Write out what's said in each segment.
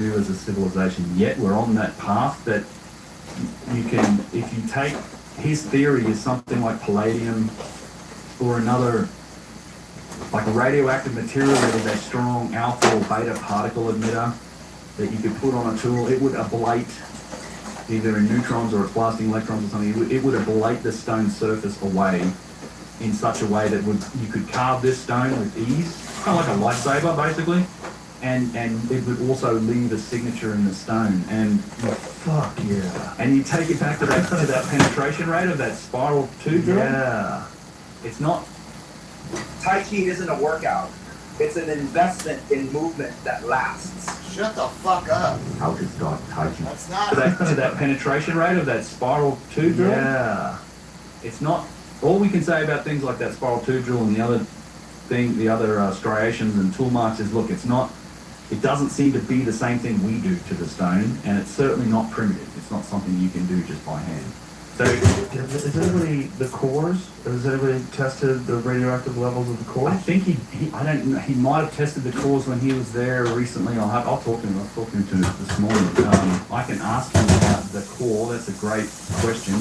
as a civilization yet. We're on that path that you can, if you take his theory is something like palladium or another, like a radioactive material that is a strong alpha or beta particle emitter that you could put on a tool. It would ablate either in neutrons or blasting electrons or something. It would ablate the stone surface away in such a way that you could carve this stone with ease, kind of like a lightsaber basically, and it would also leave a signature in the stone. And fuck yeah! And you take it back to that penetration rate of that spiral tube drill. Yeah, it's not. Tai Chi isn't a workout. It's an investment in movement that lasts. Shut the fuck up. How to start Tai Chi. That's not. To that penetration rate of that spiral tube drill. Yeah. It's not. All we can say about things like that spiral tube drill and the other striations and tool marks is, look, it's not. It doesn't seem to be the same thing we do to the stone, and it's certainly not primitive. It's not something you can do just by hand. So, is anybody the cores? Has anybody tested the radioactive levels of the cores? I think I don't know. He might have tested the cores when he was there recently. I'll talk to him. I was talking to him this morning. I can ask him about the core. That's a great question.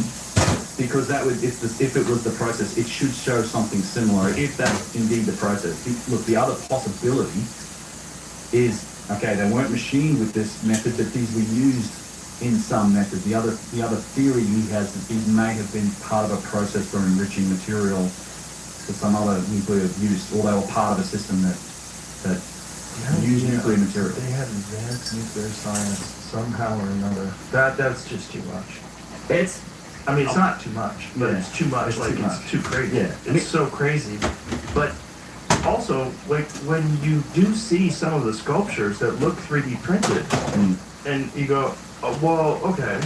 Because if it was the process, it should show something similar. If that's indeed the process. Look, the other possibility is, okay, they weren't machined with this method, but these were used in some method. The other theory he has that these may have been part of a process for enriching material for some other nuclear use, or they were part of a system that used nuclear material. They had advanced nuclear science somehow or another. That's just too much. It's not too much, but it's too much. It's too crazy. Yeah. It's so crazy. But also, like, when you do see some of the sculptures that look 3D printed, and you go, oh, well, okay,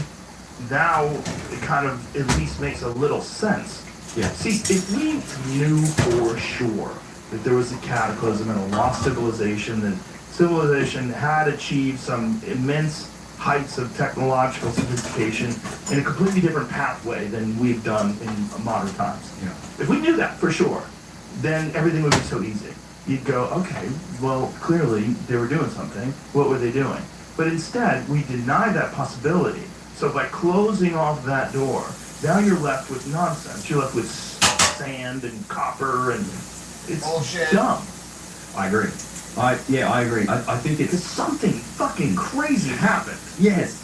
now it kind of at least makes a little sense. Yeah. See, if we knew for sure that there was a cataclysm and a lost civilization, that civilization had achieved some immense heights of technological sophistication in a completely different pathway than we've done in modern times. Yeah. If we knew that for sure, then everything would be so easy. You'd go, okay, well, clearly they were doing something. What were they doing? But instead, we deny that possibility. So by closing off that door, now you're left with nonsense. You're left with sand and copper, and it's bullshit. Dumb. I agree. I agree. I think it's Because something fucking crazy happened. yes.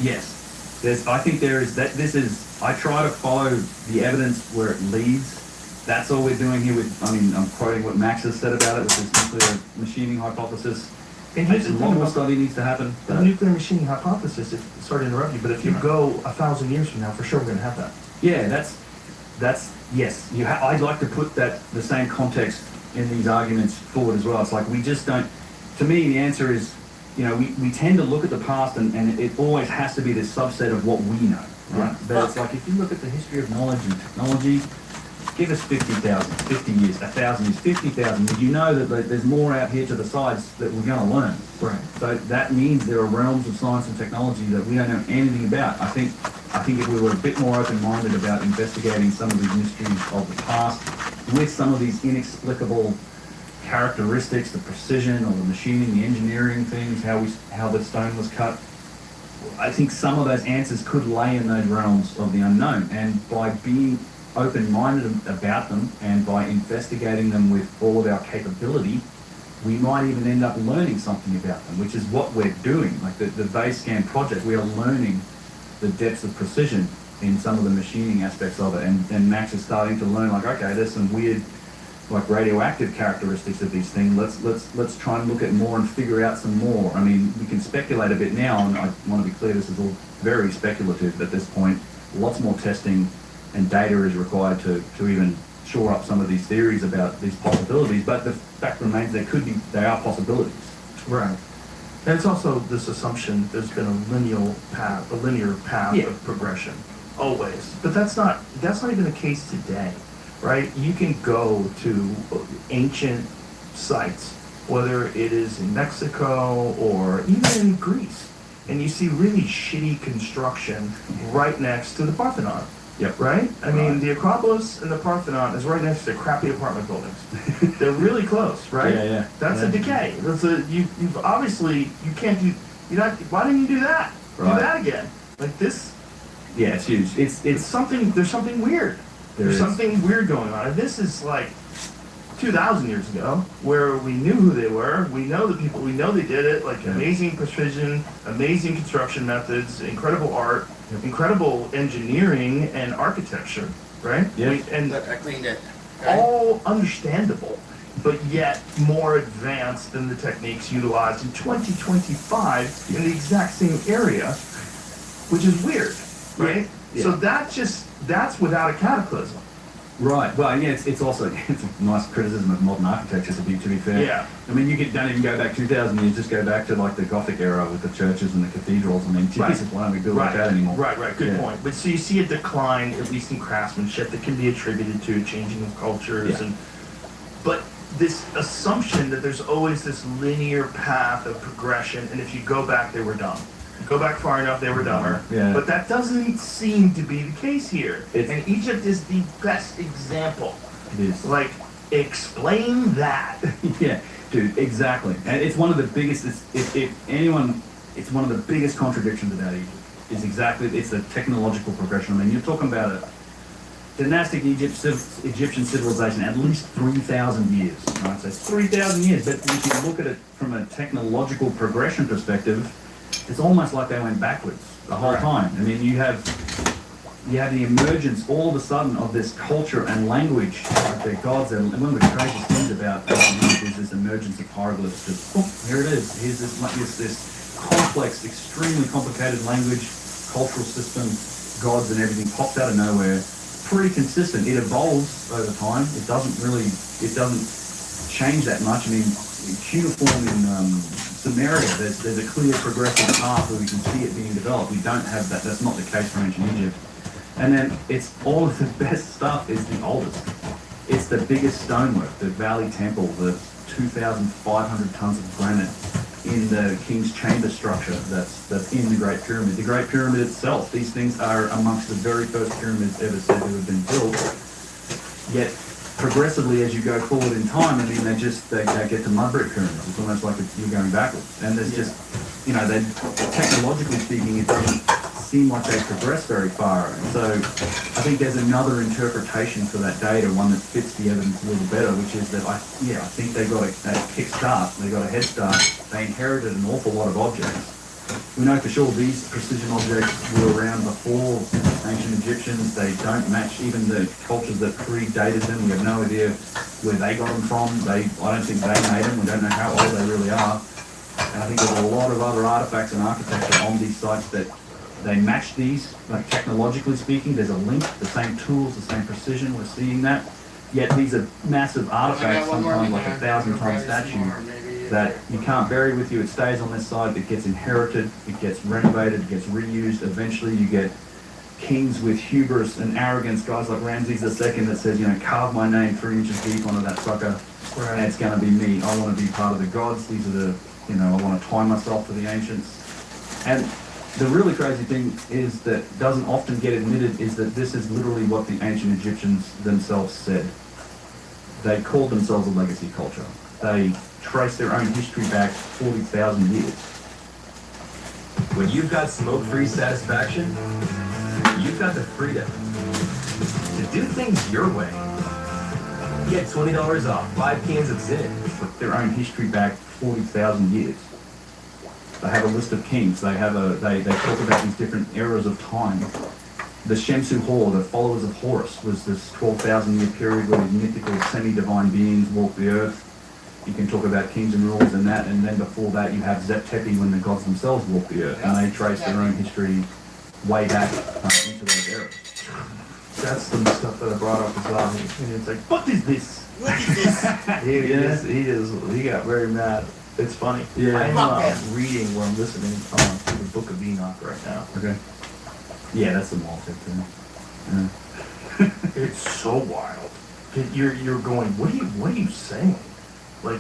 Yes. I think there is that. This is. I try to follow the evidence where it leads. That's all we're doing here. I'm quoting what Max has said about it with this nuclear machining hypothesis. And here's A the lot thing more about study needs to happen. the nuclear machining hypothesis. Sorry to interrupt you, but if you go 1,000 years from now, for sure we're going to have that. Yeah, that's yes. I'd like to put the same context in these arguments forward as well. It's like we just don't. To me, the answer is, we tend to look at the past and it always has to be this subset of what we know, right? Yeah. But it's like if you look at the history of knowledge and technology, give us 50 years, 1,000 years, 50,000. Did you know that there's more out here to the sides that we're going to learn? Right. So that means there are realms of science and technology that we don't know anything about. I think if we were a bit more open-minded about investigating some of these mysteries of the past with some of these inexplicable characteristics, the precision or the machining, the engineering things, how the stone was cut, I think some of those answers could lay in those realms of the unknown. And by being open-minded about them and by investigating them with all of our capability, we might even end up learning something about them, which is what we're doing. Like the base scan project, we are learning the depths of precision in some of the machining aspects of it, and Max is starting to learn, like, okay, there's some weird, like, radioactive characteristics of these things. Let's try and look at more and figure out some more. I mean, we can speculate a bit now, and I want to be clear, this is all very speculative at this point. Lots more testing and data is required to even shore up some of these theories about these possibilities, but the fact remains they are possibilities. Right. And it's also this assumption there's been a linear path Yeah. of progression, always. But that's not even the case today, right? You can go to ancient sites, whether it is in Mexico or even in Greece, and you see really shitty construction right next to the Parthenon. Yep. Right? I mean, Right. the Acropolis and the Parthenon is right next to crappy apartment buildings. They're really close, right? Yeah, yeah. That's Yeah. a decay. That's a you've obviously you can't do. You not. Why didn't you do that? Right. Do that again. Like this. Yeah, it's huge. It's something. There's something weird. There's something weird going on. And this is like 2,000 years ago, where we knew who they were. We know the people. We know they did it. Like amazing precision, amazing construction methods, incredible art, incredible engineering and architecture. Right? Yeah. And Look, I cleaned it. all understandable, but yet more advanced than the techniques utilized in 2025 in the exact same area, which is weird, right? Yeah. So that's without a cataclysm. Right. Well, yeah, it's also it's a nice criticism of modern architecture. To be fair. Yeah. I mean, don't even go back 2,000 years. Just go back to like the Gothic era with the churches and the cathedrals. I mean, Jesus, why don't we build like that anymore? Right. Good point. But so you see a decline, at least in craftsmanship, that can be attributed to changing of cultures but this assumption that there's always this linear path of progression, and if you go back, they were dumb. You go back far enough, they were dumber. Yeah. But that doesn't seem to be the case here. It's- And Egypt is the best example. It is. Like, explain that. Yeah, dude, exactly. And it's one of the biggest. It's one of the biggest contradictions about Egypt. It's the technological progression. I mean, you're talking about a dynastic Egyptian civilization, at least 3,000 years. Right, so it's 3,000 years. But if you look at it from a technological progression perspective, it's almost like they went backwards the whole time. I mean, you have the emergence all of a sudden of this culture and language of their gods. And one of the craziest things about Egypt is this emergence of hieroglyphs. Just, here it is. Here's this complex, extremely complicated language, cultural system, gods and everything pops out of nowhere. Pretty consistent. It evolves over time. It doesn't change that much. I mean, cuneiform in Sumeria, there's a clear progressive path where we can see it being developed. We don't have that. That's not the case for ancient Egypt. And then it's all of the best stuff is the oldest. It's the biggest stonework, the Valley Temple, the 2,500 tons of granite in the King's Chamber structure that's in the Great Pyramid. The Great Pyramid itself, these things are amongst the very first pyramids ever said to have been built. Yet progressively, as you go forward in time, I mean, they get to mud brick pyramids. It's almost like you're going backwards. And there's just, technologically speaking, it doesn't seem like they progress very far. And so I think there's another interpretation for that data, one that fits the evidence a little better, which is that I think they got a kick start, they got a head start, they inherited an awful lot of objects. We know for sure these precision objects were around before ancient Egyptians. They don't match even the cultures that predated them. We have no idea where they got them from. I don't think they made them. We don't know how old they really are. And I think there's a lot of other artifacts and architecture on these sites that they match these, like technologically speaking. There's a link, the same tools, the same precision. We're seeing that. Yet these are massive artifacts, sometimes like a 1,000-ton statue that you can't bury with you. It stays on this site. It gets inherited. It gets renovated. It gets reused. Eventually, you get kings with hubris and arrogance, guys like Ramses II that says, carve my name 3 inches deep onto that sucker, and it's going to be me. I want to be part of the gods. These are the, I want to tie myself to the ancients. And the really crazy thing is that doesn't often get admitted is that this is literally what the ancient Egyptians themselves said. They called themselves a legacy culture. They trace their own history back 40,000 years. When you've got smoke-free satisfaction, you've got the freedom to do things your way. Get $20 off 5 cans of Zin. With their own history back 40,000 years. They have a list of kings. They talk about these different eras of time. The Shemsu Hor, the followers of Horus, was this 12,000-year period where these mythical semi-divine beings walked the earth. You can talk about kings and rulers and that, and then before that you have Zep Tepi when the gods themselves walked the earth, and they trace their own history way back into those eras. That's the stuff that I brought up as well. And it's like, what is this? What is this? He got very mad. It's funny. Yeah. I'm reading where I'm listening to the Book of Enoch right now. Okay. Yeah, that's the Maltese thing. Yeah. It's so wild. You're going, what are you saying? Like,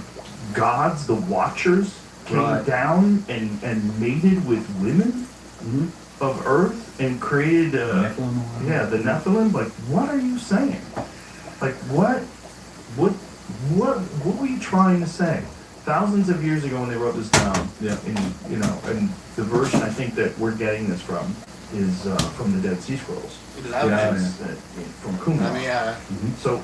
gods, the Watchers, came Right. down and mated with women? Mm-hmm. of Earth and created, Nephilim. yeah, the Nephilim. Like, what are you saying? Like, what were you trying to say? Thousands of years ago when they wrote this down, Yeah. and you know, and the version I think that we're getting this from is from the Dead Sea Scrolls. Eleven. From Qumran. I mean, So,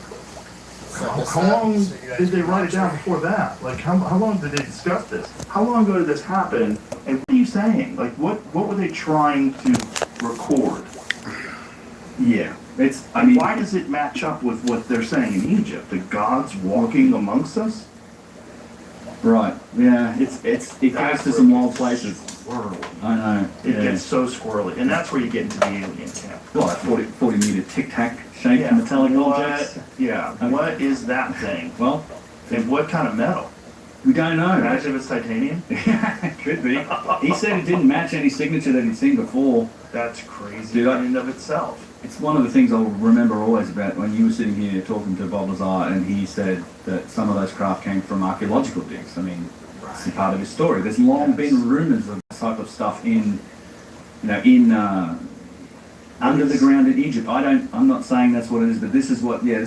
So how long did they write it down before that? Like, how long did they discuss this? How long ago did this happen? And what are you saying? Like, what were they trying to record? Yeah, it's. I And mean, why does it match up with what they're saying in Egypt? The gods walking amongst us? right? Yeah, it goes to some wild places. Swirly. I know. It Yeah. gets so squirrely, and that's where you get into the alien camp. Well, that 40 meter tic tac shaped metallic object. Yeah, what is that thing? Well, And what kind of metal? we don't know. Imagine if it's titanium. Could be. He said it didn't match any signature that he'd seen before. That's crazy Dude, in and of itself. It's one of the things I'll remember always about when you were sitting here talking to Bob Lazar, and he said that some of those craft came from archaeological digs. I mean, it's a part of his story. There's long been rumors of this type of stuff in under the ground in Egypt. I'm not saying that's what it is, but this is what Tim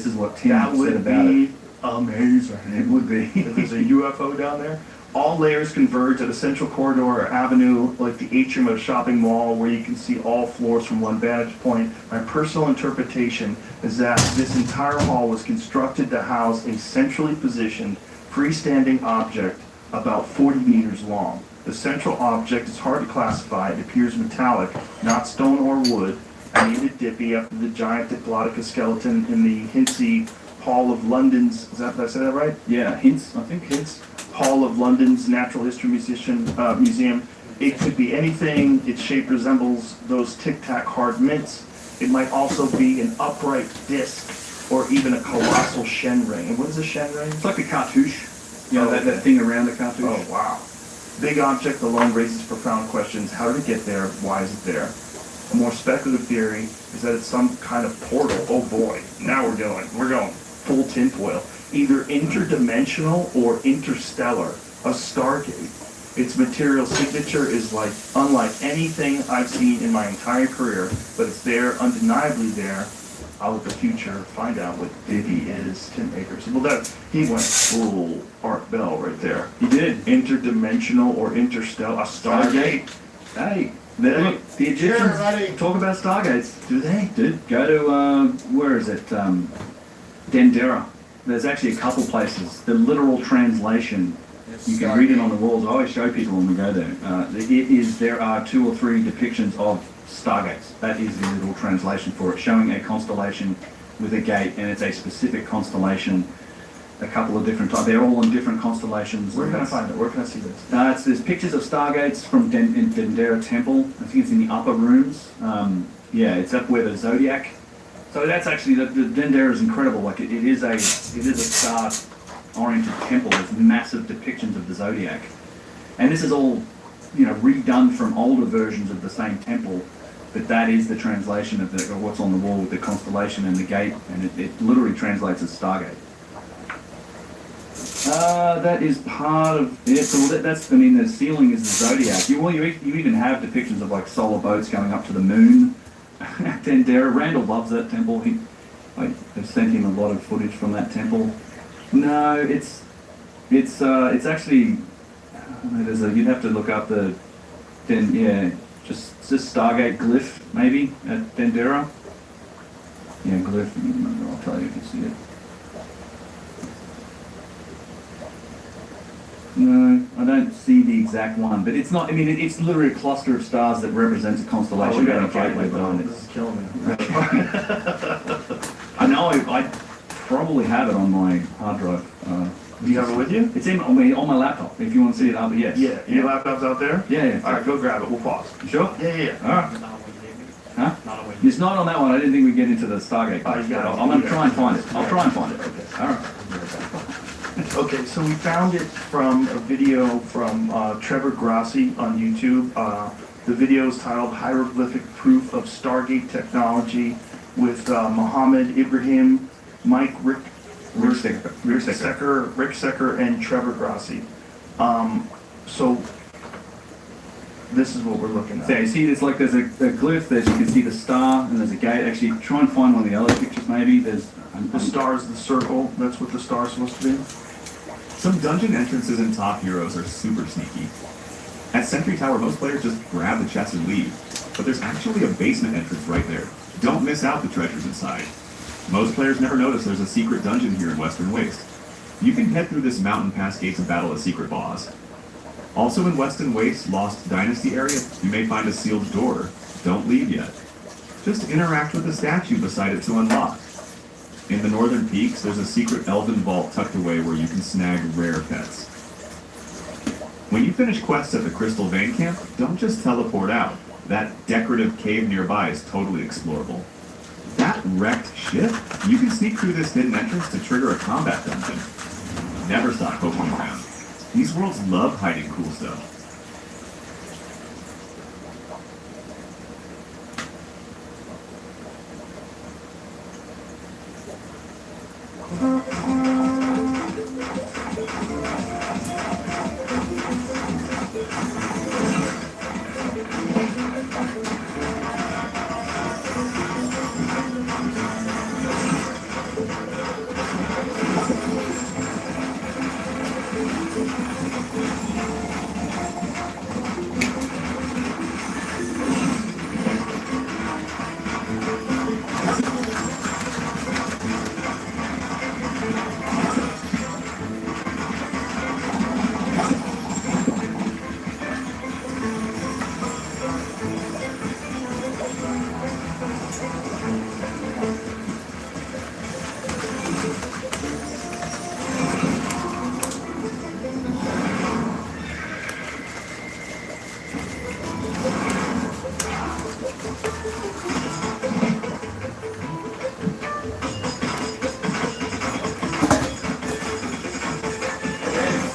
That said would about it. be amazing. It would be. If there's a UFO down there, all layers converge at a central corridor or avenue, like the atrium of a shopping mall, where you can see all floors from one vantage point. My personal interpretation is that this entire hall was constructed to house a centrally positioned, freestanding object about 40 meters long. The central object is hard to classify. It appears metallic, not stone or wood. I named it Dippy after the giant Diplodocus skeleton in the Hintsey Hall of London's, did I say that right? Yeah, hints, I think. Hints Hall of London's Natural History Museum. It could be anything. Its shape resembles those Tic Tac hard mints. It might also be an upright disc or even a colossal Shen ring. And what is a Shen ring? It's like a cartouche. You know, Oh, that okay. thing around the cartouche. Oh, wow. Big object alone raises profound questions. How did it get there? Why is it there? A more speculative theory is that it's some kind of portal. Oh boy, now we're going full tinfoil. Either interdimensional or interstellar. A stargate. Its material signature is unlike anything I've seen in my entire career, but it's there, undeniably there. I'll let the future find out what Diddy is. Tim Akers. Well, he went full Art Bell right there. He did. Interdimensional or interstellar. A stargate. Hey, look, the Egyptians everybody. talk about stargates. Do they? Did go to where is it? Dendera. There's actually a couple places. The literal translation, you can read it on the walls. I always show people when we go there. There are 2 or 3 depictions of stargates. That is the literal translation for it, showing a constellation with a gate, and it's a specific constellation. A couple of different types. They're all in different constellations. Where can I find it? Where can I see this? There's pictures of stargates from Dendera Temple. I think it's in the upper rooms. Yeah, it's up where the zodiac. So that's actually the Dendera is incredible. Like it is a star-oriented temple with massive depictions of the zodiac, and this is all redone from older versions of the same temple. But that is the translation of what's on the wall with the constellation and the gate, and it literally translates as Stargate. That is part of it. So that's the ceiling is the zodiac. You even have depictions of like solar boats going up to the moon. Dendera, Randall loves that temple. I've sent him a lot of footage from that temple. No, it's actually you'd have to look up just Stargate glyph maybe at Dendera. Yeah, glyph. I'll tell you if you see it. No, I don't see the exact one, but it's not. I mean, it's literally a cluster of stars that represents a constellation. Got and a a gateway behind it. This is killing me. I know. I probably have it on my hard drive. Do you have it with you? It's on my laptop. If you want to see it, yes. Yeah. Your laptop's out there? Yeah. All right, go grab it. We'll pause. You sure? Yeah. All right. Huh? It's not on that one. I didn't think we'd get into the Stargate. You got it. I'm going to try and find it. I'll try and find it. Okay. All right. Okay, so we found it from a video from Trevor Grassi on YouTube. The video is titled Hieroglyphic Proof of Stargate Technology with Mohammed Ibrahim, Mike Rick Secker, and Trevor Grassi. So This is what we're looking at. So you see, there's a glyph. There's, you can see the star, and there's a gate. Actually, try and find one of the other pictures. Maybe there's The star is the circle. That's what the star is supposed to be. Some dungeon entrances in Top Heroes are super sneaky. At Sentry Tower, most players just grab the chest and leave, but there's actually a basement entrance right there. Don't miss out the treasures inside. Most players never notice there's a secret dungeon here in Western Waste. You can head through this mountain past gates and battle a secret boss. Also in Western Waste, Lost Dynasty area, you may find a sealed door. Don't leave yet. Just interact with the statue beside it to unlock. In the Northern Peaks, there's a secret elven vault tucked away where you can snag rare pets. When you finish quests at the Crystal Vein Camp, don't just teleport out. That decorative cave nearby is totally explorable. That wrecked ship? You can sneak through this hidden entrance to trigger a combat dungeon. Never stop poking around. These worlds love hiding cool stuff.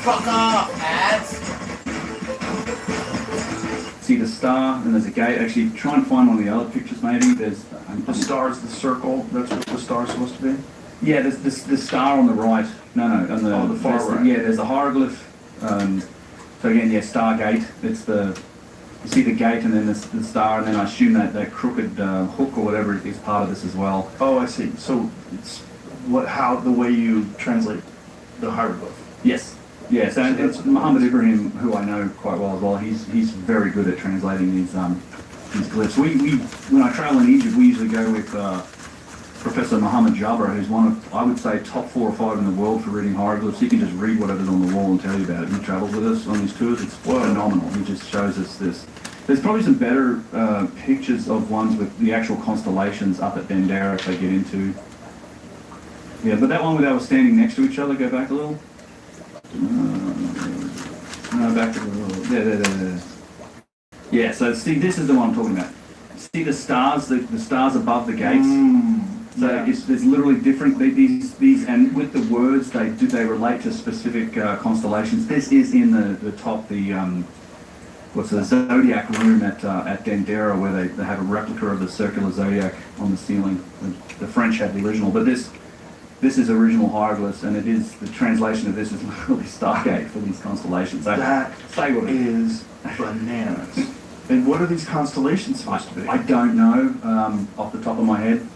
Fuck off, ads! see the star, and there's a gate. Actually, try and find one of the other pictures. Maybe there's The star is the circle. That's what the star is supposed to be. yeah, there's the star on the right. No, on the Oh, the far there's right. Yeah, there's a hieroglyph. So again, yeah, Stargate. It's the you see the gate and then the star, and then I assume that crooked hook or whatever is part of this as well. Oh, I see. So it's how the way you translate the hieroglyph. Yes. Yes, and it's Muhammad Ibrahim, who I know quite well as well. He's very good at translating these glyphs. We when I travel in Egypt, we usually go with Professor Muhammad Jabra, who's one of, I would say, top 4 or 5 in the world for reading hieroglyphs. He can just read whatever's on the wall and tell you about it. He travels with us on these tours. It's phenomenal. He just shows us this. There's probably some better pictures of ones with the actual constellations up at Dendera if they get into. Yeah, but that one where they were standing next to each other, go back a little. No, back a little. There. Yeah, so see, this is the one I'm talking about. See the stars, the stars above the gates? So yeah. there's literally different, these, and with the words, they relate to specific constellations. This is in the top, what's the zodiac room at Dendera, where they have a replica of the circular zodiac on the ceiling. The French had the original, but this is original hieroglyphs, and it is, the translation of this is literally Stargate for these constellations. So That say what it is. bananas. And what are these constellations supposed to be? I don't know off the top of my head.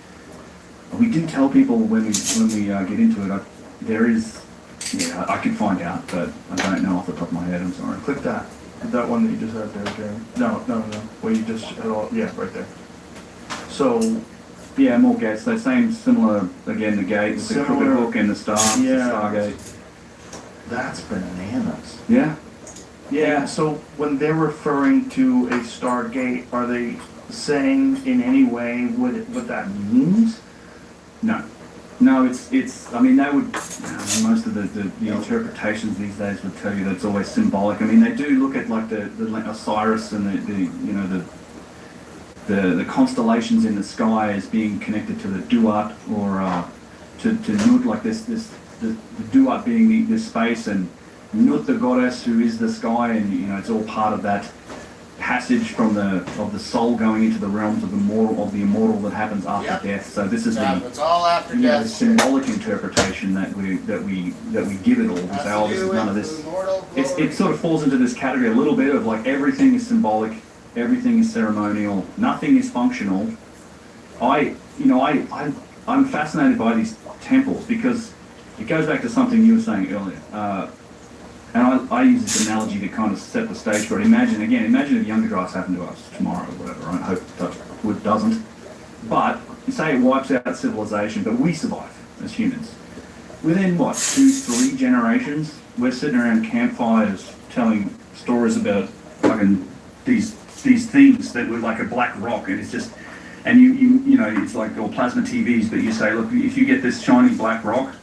We do tell people when we get into it. There is, yeah, I could find out, but I don't know off the top of my head. I'm sorry. Click that. That one that you just had there, Jeremy. No. Where you just had all, yeah, right there. So, Yeah, more gates. So same, similar, again, the gate with the crooked hook and the star, the Yeah. Stargate. that's bananas. Yeah. Yeah, so when they're referring to a Stargate, are they saying in any way what that means? No, it's. I mean, they would. Most of the interpretations these days would tell you that it's always symbolic. I mean, they do look at like the Osiris and the constellations in the sky as being connected to the Duat or to Nut, like the Duat being the space, and Nut, the goddess who is the sky, and it's all part of that passage from of the soul going into the realms of the immortal that happens after Yep. death. So this is It's all after the death. symbolic interpretation that we give it all. We say, oh, this is none of this. It sort of falls into this category a little bit of like everything is symbolic, everything is ceremonial, nothing is functional. I'm fascinated by these temples because it goes back to something you were saying earlier. And I use this analogy to kind of set the stage for it. Imagine if younger grass happened to us tomorrow or whatever. I hope it doesn't. But say it wipes out civilization, but we survive as humans. Within what, 2-3 generations, we're sitting around campfires telling stories about fucking these things that were like a black rock, and it's just, and you know, it's like all plasma TVs, but you say, look, if you get this shiny black rock,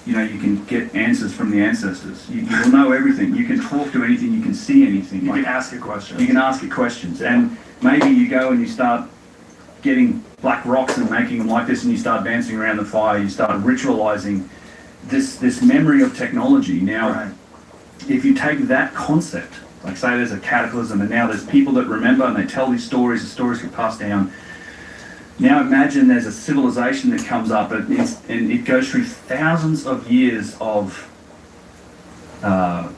you know, you can get answers from the ancestors. You will know everything. You can talk to anything. You can see anything. You can ask it questions. You can ask it questions. And maybe you go and you start getting black rocks and making them like this, and you start dancing around the fire. You start ritualizing this memory of technology. Now, Right. if you take that concept, like say there's a cataclysm, and now there's people that remember, and they tell these stories. The stories get passed down. Now imagine there's a civilization that comes up, and it goes through thousands of years of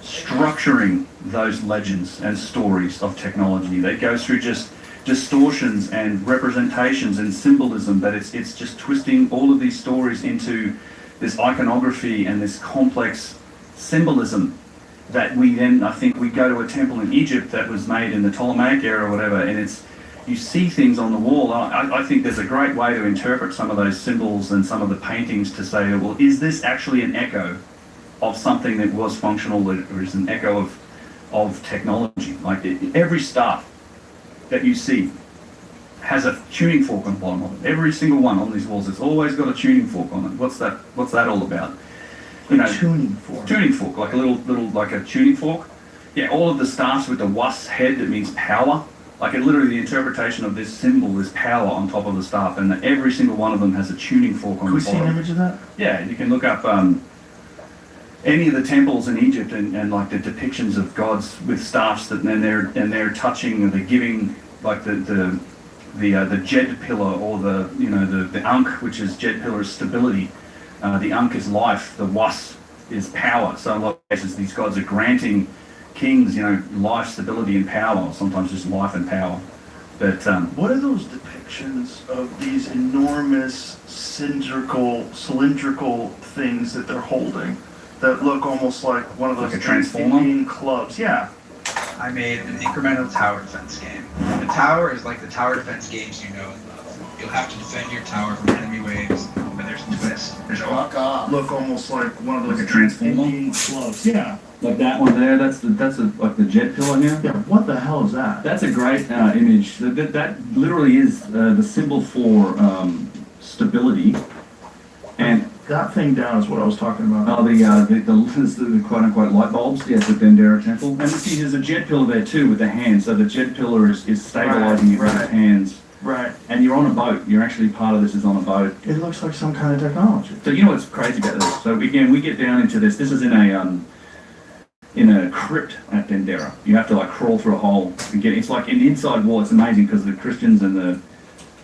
structuring those legends and stories of technology. That goes through just distortions and representations and symbolism, but it's just twisting all of these stories into this iconography and this complex symbolism that we then, I think, we go to a temple in Egypt that was made in the Ptolemaic era or whatever, and you see things on the wall. I think there's a great way to interpret some of those symbols and some of the paintings to say, well, is this actually an echo of something that was functional, or is an echo of technology? Like every star that you see has a tuning fork on the bottom of it. Every single one on these walls, it's always got a tuning fork on it. What's that all about? You know, Tuning fork. tuning fork, like a little like a tuning fork. Yeah, all of the staffs with the wasp head, that means power. Like literally the interpretation of this symbol is power on top of the staff, and every single one of them has a tuning fork on Can we the see an bottom. image of that? Yeah, you can look up any of the temples in Egypt and like the depictions of gods with staffs that they're touching, or they're giving like the Jed pillar, or the Ankh, which is Jed pillar is stability. The Ankh is life. The Was is power. So in a lot of cases, these gods are granting kings, life, stability, and power. Or sometimes just life and power. But What are those depictions of these enormous cylindrical things that they're holding that look almost like one of those Like a transformer? Indian clubs? Yeah. I made an incremental tower defense game. The tower is like the tower defense games you know and love. You'll have to defend your tower from enemy waves, but there's a twist. Fuck off. Look almost like one of those Like a transformer? Indian clubs. Yeah. like that one there, that's like the jet pillar here. Yeah. What the hell is that? That's a great image. That literally is the symbol for stability. And That thing down is what I was talking about. oh, the quote unquote light bulbs. Yes, the Dendera temple. And see, there's a jet pillar there too with the hands. So the jet pillar is stabilizing it with its hands. Right. And you're on a boat. You're actually part of this is on a boat. It looks like some kind of technology. So you know what's crazy about this? So again, we get down into this. This is in a crypt at Dendera. You have to like crawl through a hole and get. It's like in the inside wall. It's amazing because the Christians and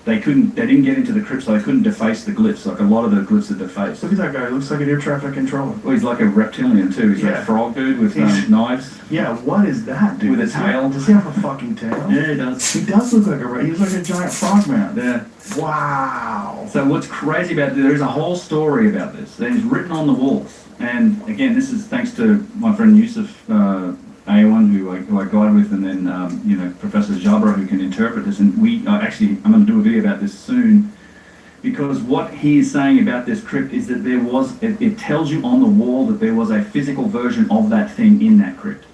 they didn't get into the crypt, so they couldn't deface the glyphs. Like a lot of the glyphs are defaced. Look at that guy. He looks like an air traffic controller. Well, he's like a reptilian too. He's like Yeah. a frog dude with He's- knives. Yeah, what is that, dude? With a Does he- tail. Does he have a fucking tail? Yeah, he does. He does look like he's like a giant frogman. Yeah. Wow. So what's crazy about this, there's a whole story about this that is written on the walls. And again, this is thanks to my friend Yusuf A1, who I guide with, and then Professor Jabra, who can interpret this. And I'm going to do a video about this soon, because what he is saying about this crypt is that it tells you on the wall that there was a physical version of that thing in that crypt.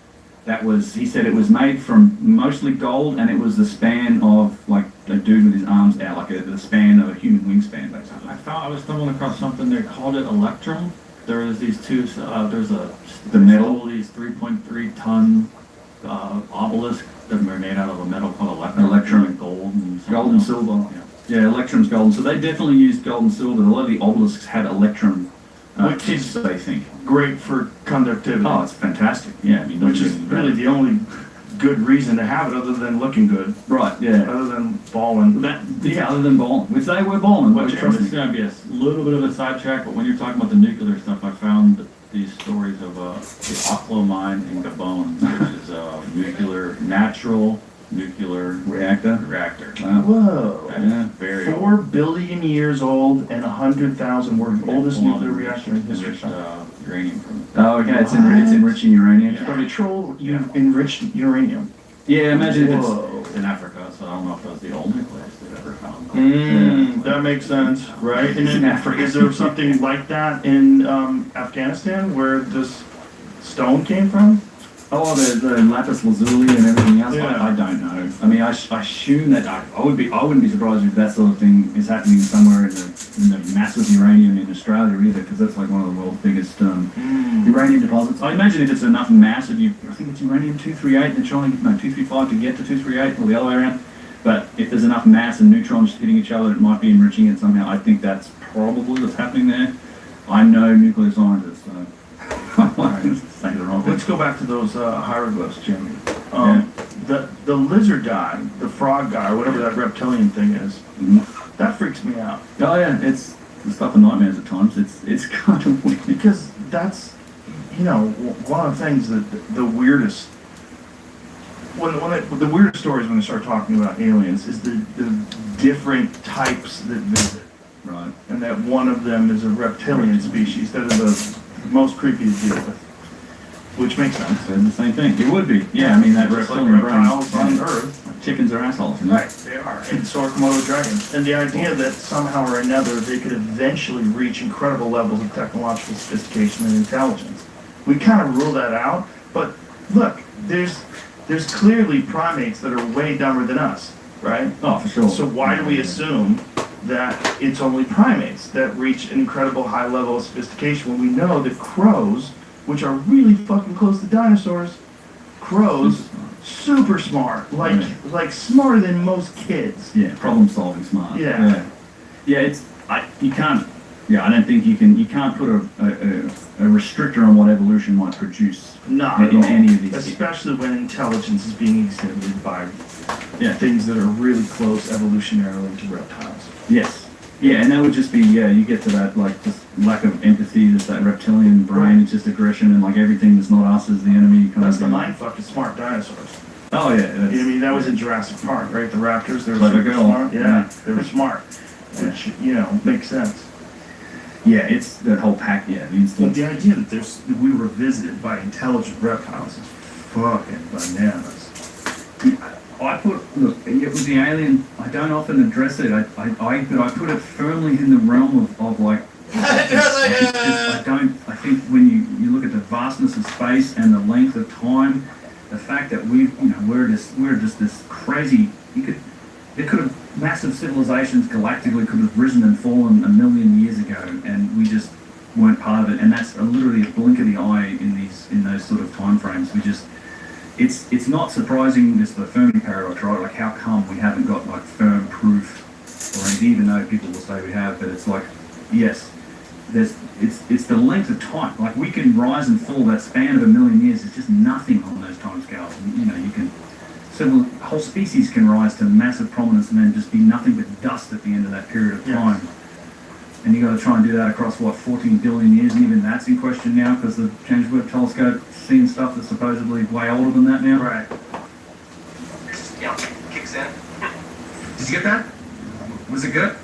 He said it was made from mostly gold, and it was the span of like a dude with his arms out, like the span of a human wingspan, basically. I was stumbling across something, they called it Electrum. There was these two, The metal? these 3.3 ton obelisk that were made out of a metal called Electrum. Electrum. And gold and something Gold and else. silver. Yeah, Electrum's gold. So they definitely used gold and silver. A lot of the obelisks had Electrum Which tips, is they think. great for conductivity. Oh, it's fantastic. Yeah, I mean, which is really the only good reason to have it other than looking good, Right, yeah. other than balling. Yeah, other than bowling, which they were bowling, Which which trust is me. gonna be a little bit of a sidetrack, but when you're talking about the nuclear stuff, I found these stories of the Aqua mine in Gabon, which is a natural nuclear Reactor. reactor. Whoa. That is very old. 4 billion years old and 100,000 worth. Oldest Full nuclear on reactor in history. enriched, uranium from it. Oh, okay, it's enriching uranium. To control enriched uranium. Yeah, imagine if Whoa. It's in Africa, so I don't know if that was the only place they've ever found. That makes sense, right? And In then, Africa. is there something like that in Afghanistan where this stone came from? Oh, the lapis lazuli and everything else. Yeah. I don't know. I mean, I assume that I wouldn't be surprised if that sort of thing is happening somewhere in the massive uranium in Australia either, because that's like one of the world's biggest uranium deposits. I imagine if it's enough mass, I think it's uranium 238. They're trying to 235 to get to 238, or the other way around. But if there's enough mass and neutrons hitting each other, it might be enriching it somehow. I think that's probably what's happening there. I'm no nuclear scientist, so I'm say the wrong thing. Let's go back to those hieroglyphs, Jimmy. Yeah. The lizard guy, the frog guy, or whatever that reptilian thing is, that freaks me out. Oh yeah, it's stuff of nightmares at times. It's kind of weird. Because that's, one of the things that the weirdest, the weirdest stories when they start talking about aliens is the different types that visit. Right. And that one of them is a reptilian species that are the most creepy to deal with. Which makes sense. So the same thing. It would be. Yeah, I mean that Just like reptilian brain. reptiles on Earth. Chickens are assholes. Right, they are. And so are Komodo dragons. And the idea that somehow or another they could eventually reach incredible levels of technological sophistication and intelligence. We kind of rule that out, but look, there's clearly primates that are way dumber than us, right? Oh, for sure. So why do we assume that it's only primates that reach an incredible high level of sophistication when we know that crows, which are really fucking close to dinosaurs, crows, super smart, like smarter than most kids. Yeah, problem solving smart. Yeah. Yeah, you can't. Yeah, I don't think you can't put a restrictor on what evolution might produce. Not at in all. any of these. Especially when intelligence is being exhibited by things that are really close evolutionarily to reptiles. Yes. Yeah, and that would just be, you get to that, like, just lack of empathy, just that reptilian brain, it's just aggression, and, like, everything that's not us is the enemy. That's the mindfuck of smart dinosaurs. Oh, yeah. I mean, that was in Jurassic Park, right? The raptors, they were Clever super girl. smart. Yeah, Yeah. they were smart. Which, makes sense. Yeah, it's that whole pack, the But instinct. the idea that we were visited by intelligent reptiles is fucking bananas. Look, it was the alien, I don't often address it, but I put it firmly in the realm of like, I think when you look at the vastness of space and the length of time, the fact that we're just this crazy, there could have, massive civilizations galactically could have risen and fallen a million years ago, and we just weren't part of it, and that's literally a blink of the eye in those sort of time frames. It's not surprising, just the Fermi paradox, right? Like, how come we haven't got like firm proof or anything, even though people will say we have, but it's like, yes, it's the length of time. Like, we can rise and fall, that span of a million years is just nothing on those time scales. You can, whole species can rise to massive prominence and then just be nothing but dust at the end of that period of time. Yes. And you got to try and do that across, 14 billion years, and even that's in question now, because the James Webb Telescope seeing stuff that's supposedly way older than that now. Right. Yeah, kicks in. Did you get that? Was it good?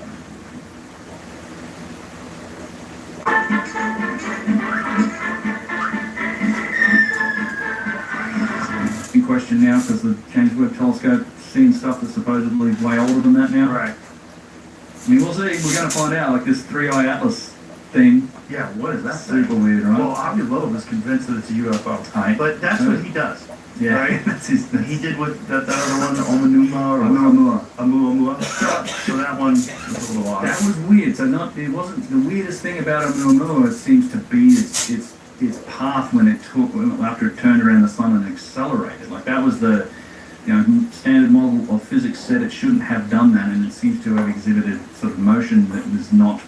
In question now, because the James Webb Telescope seeing stuff that's supposedly way older than that now. Right. I mean, we'll see. We're going to find out. Like this 3-eye atlas thing. Yeah, what is that? Super weird, right? Well, Avi Loeb is convinced that it's a UFO. Right. But that's what he does. Yeah. Right? He did what that other one, the Oumuamua. So that one was a little odd. That was weird. So it wasn't the weirdest thing about Oumuamua. It seems to be its path after it turned around the sun and accelerated. Like, that was the standard model of physics said it shouldn't have done that, and it seems to have exhibited sort of motion that was not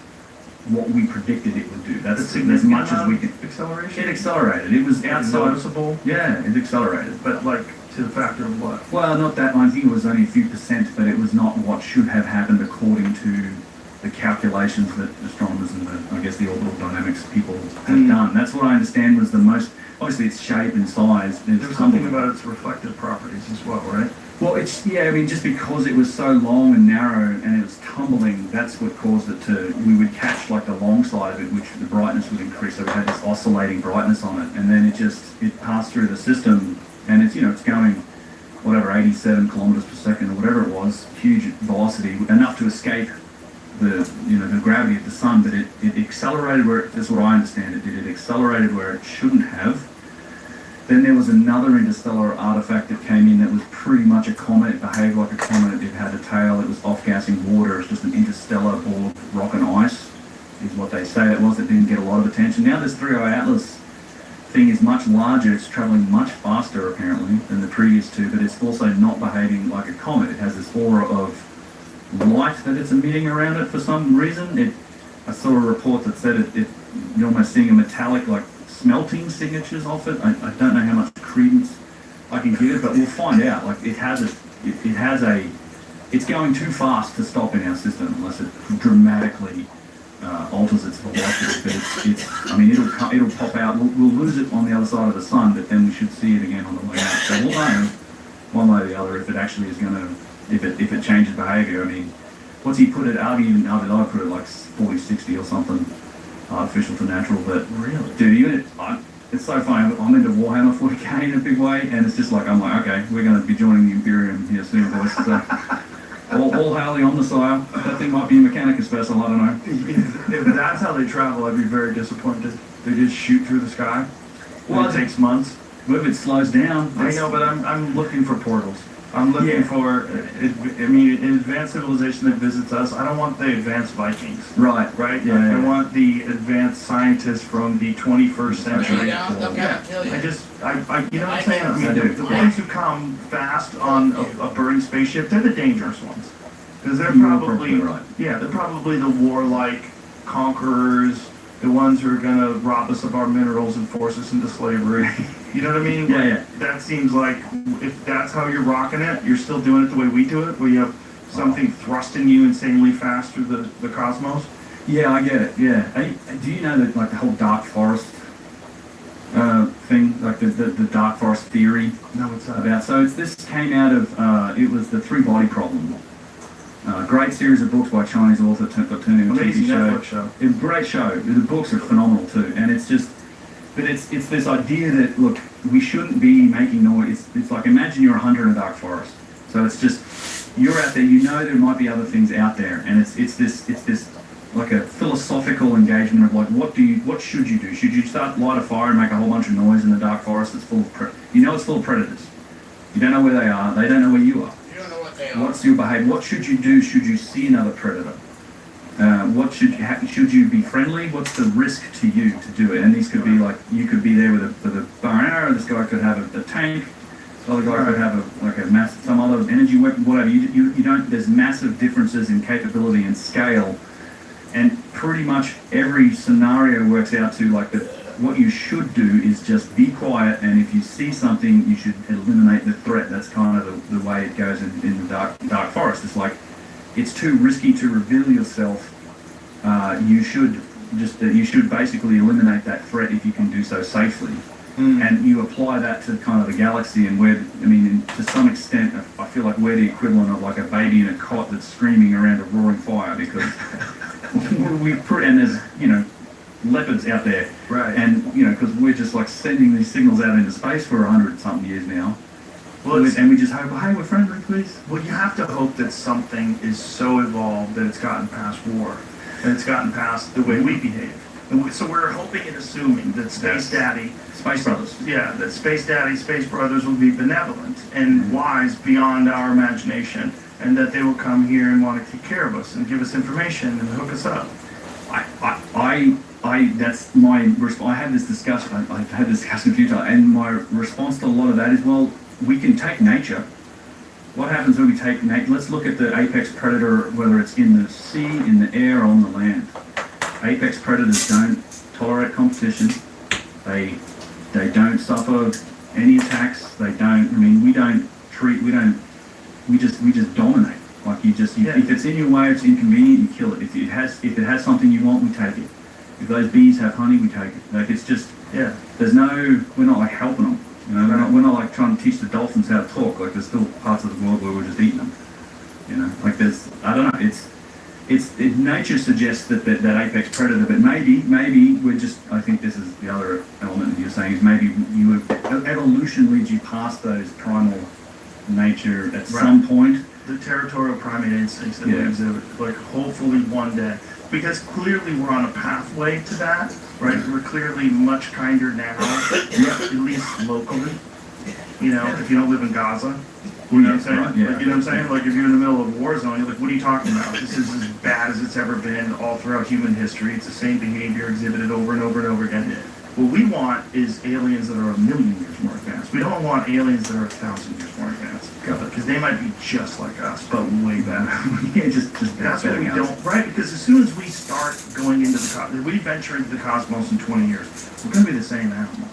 what we predicted it would do. That's as much as we can. Acceleration? It accelerated. It was outside. Noticeable? Yeah, it accelerated. But like to the factor of what? Well, not that, I think it was only a few percent, but it was not what should have happened according to the calculations that astronomers and the orbital dynamics people have done. That's what I understand was the most, obviously its shape and size. There's something about its reflective properties as well, right? Well, just because it was so long and narrow and it was tumbling, that's what caused it to, we would catch like the long side of it, which the brightness would increase, so it had this oscillating brightness on it, and then it passed through the system, and it's going, whatever, 87 kilometers per second or whatever it was, huge velocity, enough to escape the gravity of the sun, but it accelerated that's what I understand it did. It accelerated where it shouldn't have. Then there was another interstellar artifact that came in that was pretty much a comet. It behaved like a comet. It had a tail. It was off-gassing water. It's just an interstellar ball of rock and ice, is what they say it was. It didn't get a lot of attention. Now this 3O Atlas thing is much larger. It's traveling much faster, apparently, than the previous two, but it's also not behaving like a comet. It has this aura of light that it's emitting around it for some reason. I saw a report that said you're almost seeing a metallic, like, smelting signatures off it. I don't know how much credence I can give it, but we'll find out. Like, it's going too fast to stop in our system unless it dramatically alters its velocity. But it'll pop out. We'll lose it on the other side of the sun, but then we should see it again on the way out. So we'll know one way or the other if it actually is going to, if it changes behavior. I mean, what's he put it? I put it like 40, 60 or something. Artificial to natural, but really, dude, it's so funny. I'm into Warhammer 40k in a big way, and it's just like, I'm like, okay, we're going to be joining the Imperium here soon, boys. So, all hail the Omnissiah. That thing might be a Mechanicus vessel, I don't know. If that's how they travel, I'd be very disappointed. They just shoot through the sky. Well, it takes months. But if it slows down, I know, but I'm looking for portals. I'm looking for, an advanced civilization that visits us. I don't want the advanced Vikings. Right. I want the advanced scientists from the 21st century. They'll kill you. You know what I'm saying? I mean, the ones who come fast on a burning spaceship, they're the dangerous ones. Because they're probably, they're probably the warlike conquerors, the ones who are going to rob us of our minerals and force us into slavery. You know what I mean? Yeah. That seems like, if that's how you're rocking it, you're still doing it the way we do it, where you have something thrusting you insanely fast through the cosmos. Yeah, I get it, yeah. Do you know that, like, the whole dark forest thing, like the dark forest theory? No, what's that? So this came out of, it was the three-body problem. Great series of books by a Chinese author got turned into a TV show. Network show. It's a great show. The books are phenomenal too, and it's just, but it's this idea that, look, we shouldn't be making noise. It's like, imagine you're a hunter in a dark forest. So it's just, you're out there, you know there might be other things out there, and it's this like a philosophical engagement of like, what should you do? Should you light a fire and make a whole bunch of noise in the dark forest that's full of it's full of predators. You don't know where they are. They don't know where you are. You don't know what they are. What's your behavior? What should you do? Should you see another predator? What should you be friendly? What's the risk to you to do it? And these could be like, you could be there with a bow and arrow. This guy could have a tank. The other guy could have some other energy weapon, whatever. You don't. There's massive differences in capability and scale, and pretty much every scenario works out to like what you should do is just be quiet, and if you see something, you should eliminate the threat. That's kind of the way it goes in the dark forest. It's like, it's too risky to reveal yourself. You should basically eliminate that threat if you can do so safely. And you apply that to kind of the galaxy, and to some extent, I feel like we're the equivalent of like a baby in a cot that's screaming around a roaring fire, because and there's, leopards out there. Right. And, because we're just like sending these signals out into space for 100-something years now. Well, and we just hope, hey, we're friendly, please. Well, you have to hope that something is so evolved that it's gotten past war, and it's gotten past the way we behave. And so we're hoping and assuming that Space Daddy, Space Brothers. Yeah, that Space Daddy, Space Brothers will be benevolent and wise beyond our imagination, and that they will come here and want to take care of us and give us information and hook us up. That's my response. I had this discussion. I've had this discussion a few times, and my response to a lot of that is, well, we can take nature. What happens when we take nature? Let's look at the apex predator, whether it's in the sea, in the air, or on the land. Apex predators don't tolerate competition. They don't suffer any attacks. They don't. I mean, we just dominate. Like if it's in your way, it's inconvenient, you kill it. If it has something you want, we take it. If those bees have honey, we take it. Like it's just, there's no, we're not like helping them. You know, we're not like trying to teach the dolphins how to talk. Like there's still parts of the world where we're just eating them. You know, like I don't know, nature suggests that apex predator, but maybe we're just, I think this is the other element that you're saying, is maybe evolution leads you past those primal nature at some point. The territorial primate instincts that we exhibit, like hopefully one day, because clearly we're on a pathway to that, right? We're clearly much kinder now, at least locally. You know, if you don't live in Gaza, you know what I'm saying? Right, yeah. Like, you know what I'm saying? Like if you're in the middle of a war zone, you're like, what are you talking about? This is as bad as it's ever been all throughout human history. It's the same behavior exhibited over and over and over again. What we want is aliens that are 1,000,000 years more advanced. We don't want aliens that are 1,000 years more advanced. Because they might be just like us, but way better. That's what we don't, right? Because as soon as we start going into the cosmos, if we venture into the cosmos in 20 years, we're going to be the same animal.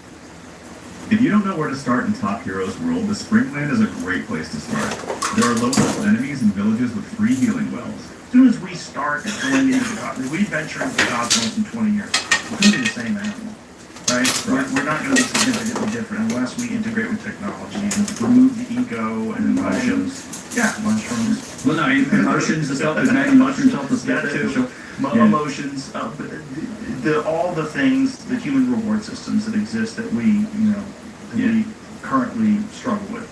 If you don't know where to start in Top Heroes World, the Springland is a great place to start. There are local enemies and villages with free healing wells. As soon as we start going into the cosmos, if we venture into the cosmos in 20 years, we're going to be the same animal. Right? We're not going to be significantly different unless we integrate with technology and remove the ego and emotions. Yeah, mushrooms. Well, no, emotions and stuff. There's maybe mushrooms help us get too. Sure. Emotions, all the things, the human reward systems that exist that we currently struggle with.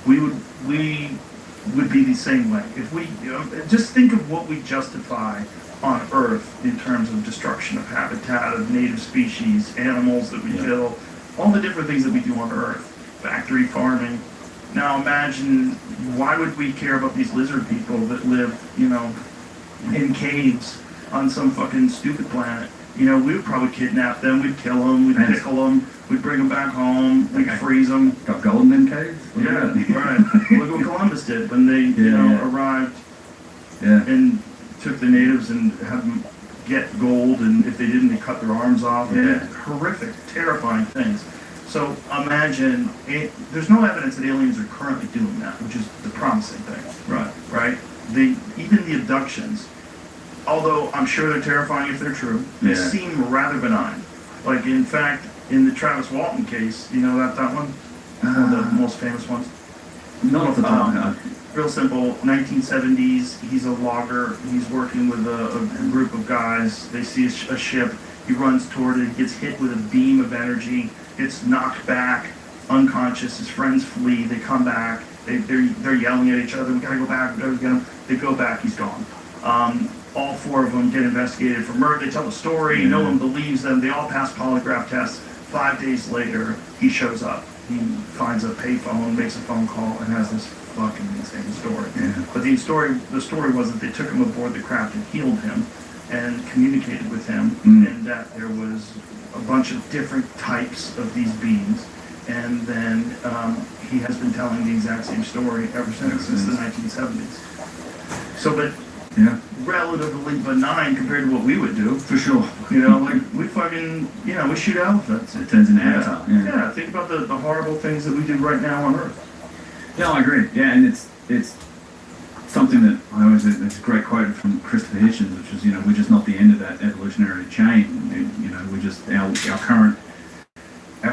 We would be the same way if we just think of what we justify on Earth in terms of destruction of habitat, of native species, animals that we kill, all the different things that we do on Earth, factory farming. Now imagine, why would we care about these lizard people that live, you know, in caves on some fucking stupid planet? You know, we would probably kidnap them, we'd kill them, we'd pickle them, we'd bring them back home, we'd freeze them. Got gold in them caves? Yeah, right. Look what Columbus did when they, arrived and took the natives and had them get gold, and if they didn't, they cut their arms off. Horrific, terrifying things. So imagine, there's no evidence that aliens are currently doing that, which is the promising thing. Right? Even the abductions, although I'm sure they're terrifying if they're true, they seem rather benign. Like, in fact, in the Travis Walton case, you know that one? One of the most famous ones? Not off the top, no. Real simple, 1970s, he's a logger, he's working with a group of guys, they see a ship, he runs toward it, gets hit with a beam of energy, gets knocked back, unconscious, his friends flee, they come back, they're yelling at each other, we gotta go back, we gotta get him, they go back, he's gone. All four of them get investigated for murder, they tell the story, no one believes them, they all pass polygraph tests. 5 days later, he shows up, he finds a payphone, makes a phone call, and has this fucking insane story. But the story was that they took him aboard the craft and healed him and communicated with him, and that there was a bunch of different types of these beings, and then he has been telling the exact same story ever since the 1970s. So, but relatively benign compared to what we would do. For sure. You know, like we fucking, we shoot elephants. It turns into Avatar. Yeah, think about the horrible things that we do right now on Earth. Yeah, I agree. Yeah, and it's something that I always, it's a great quote from Christopher Hitchens, which is, we're just not the end of that evolutionary chain. We're just our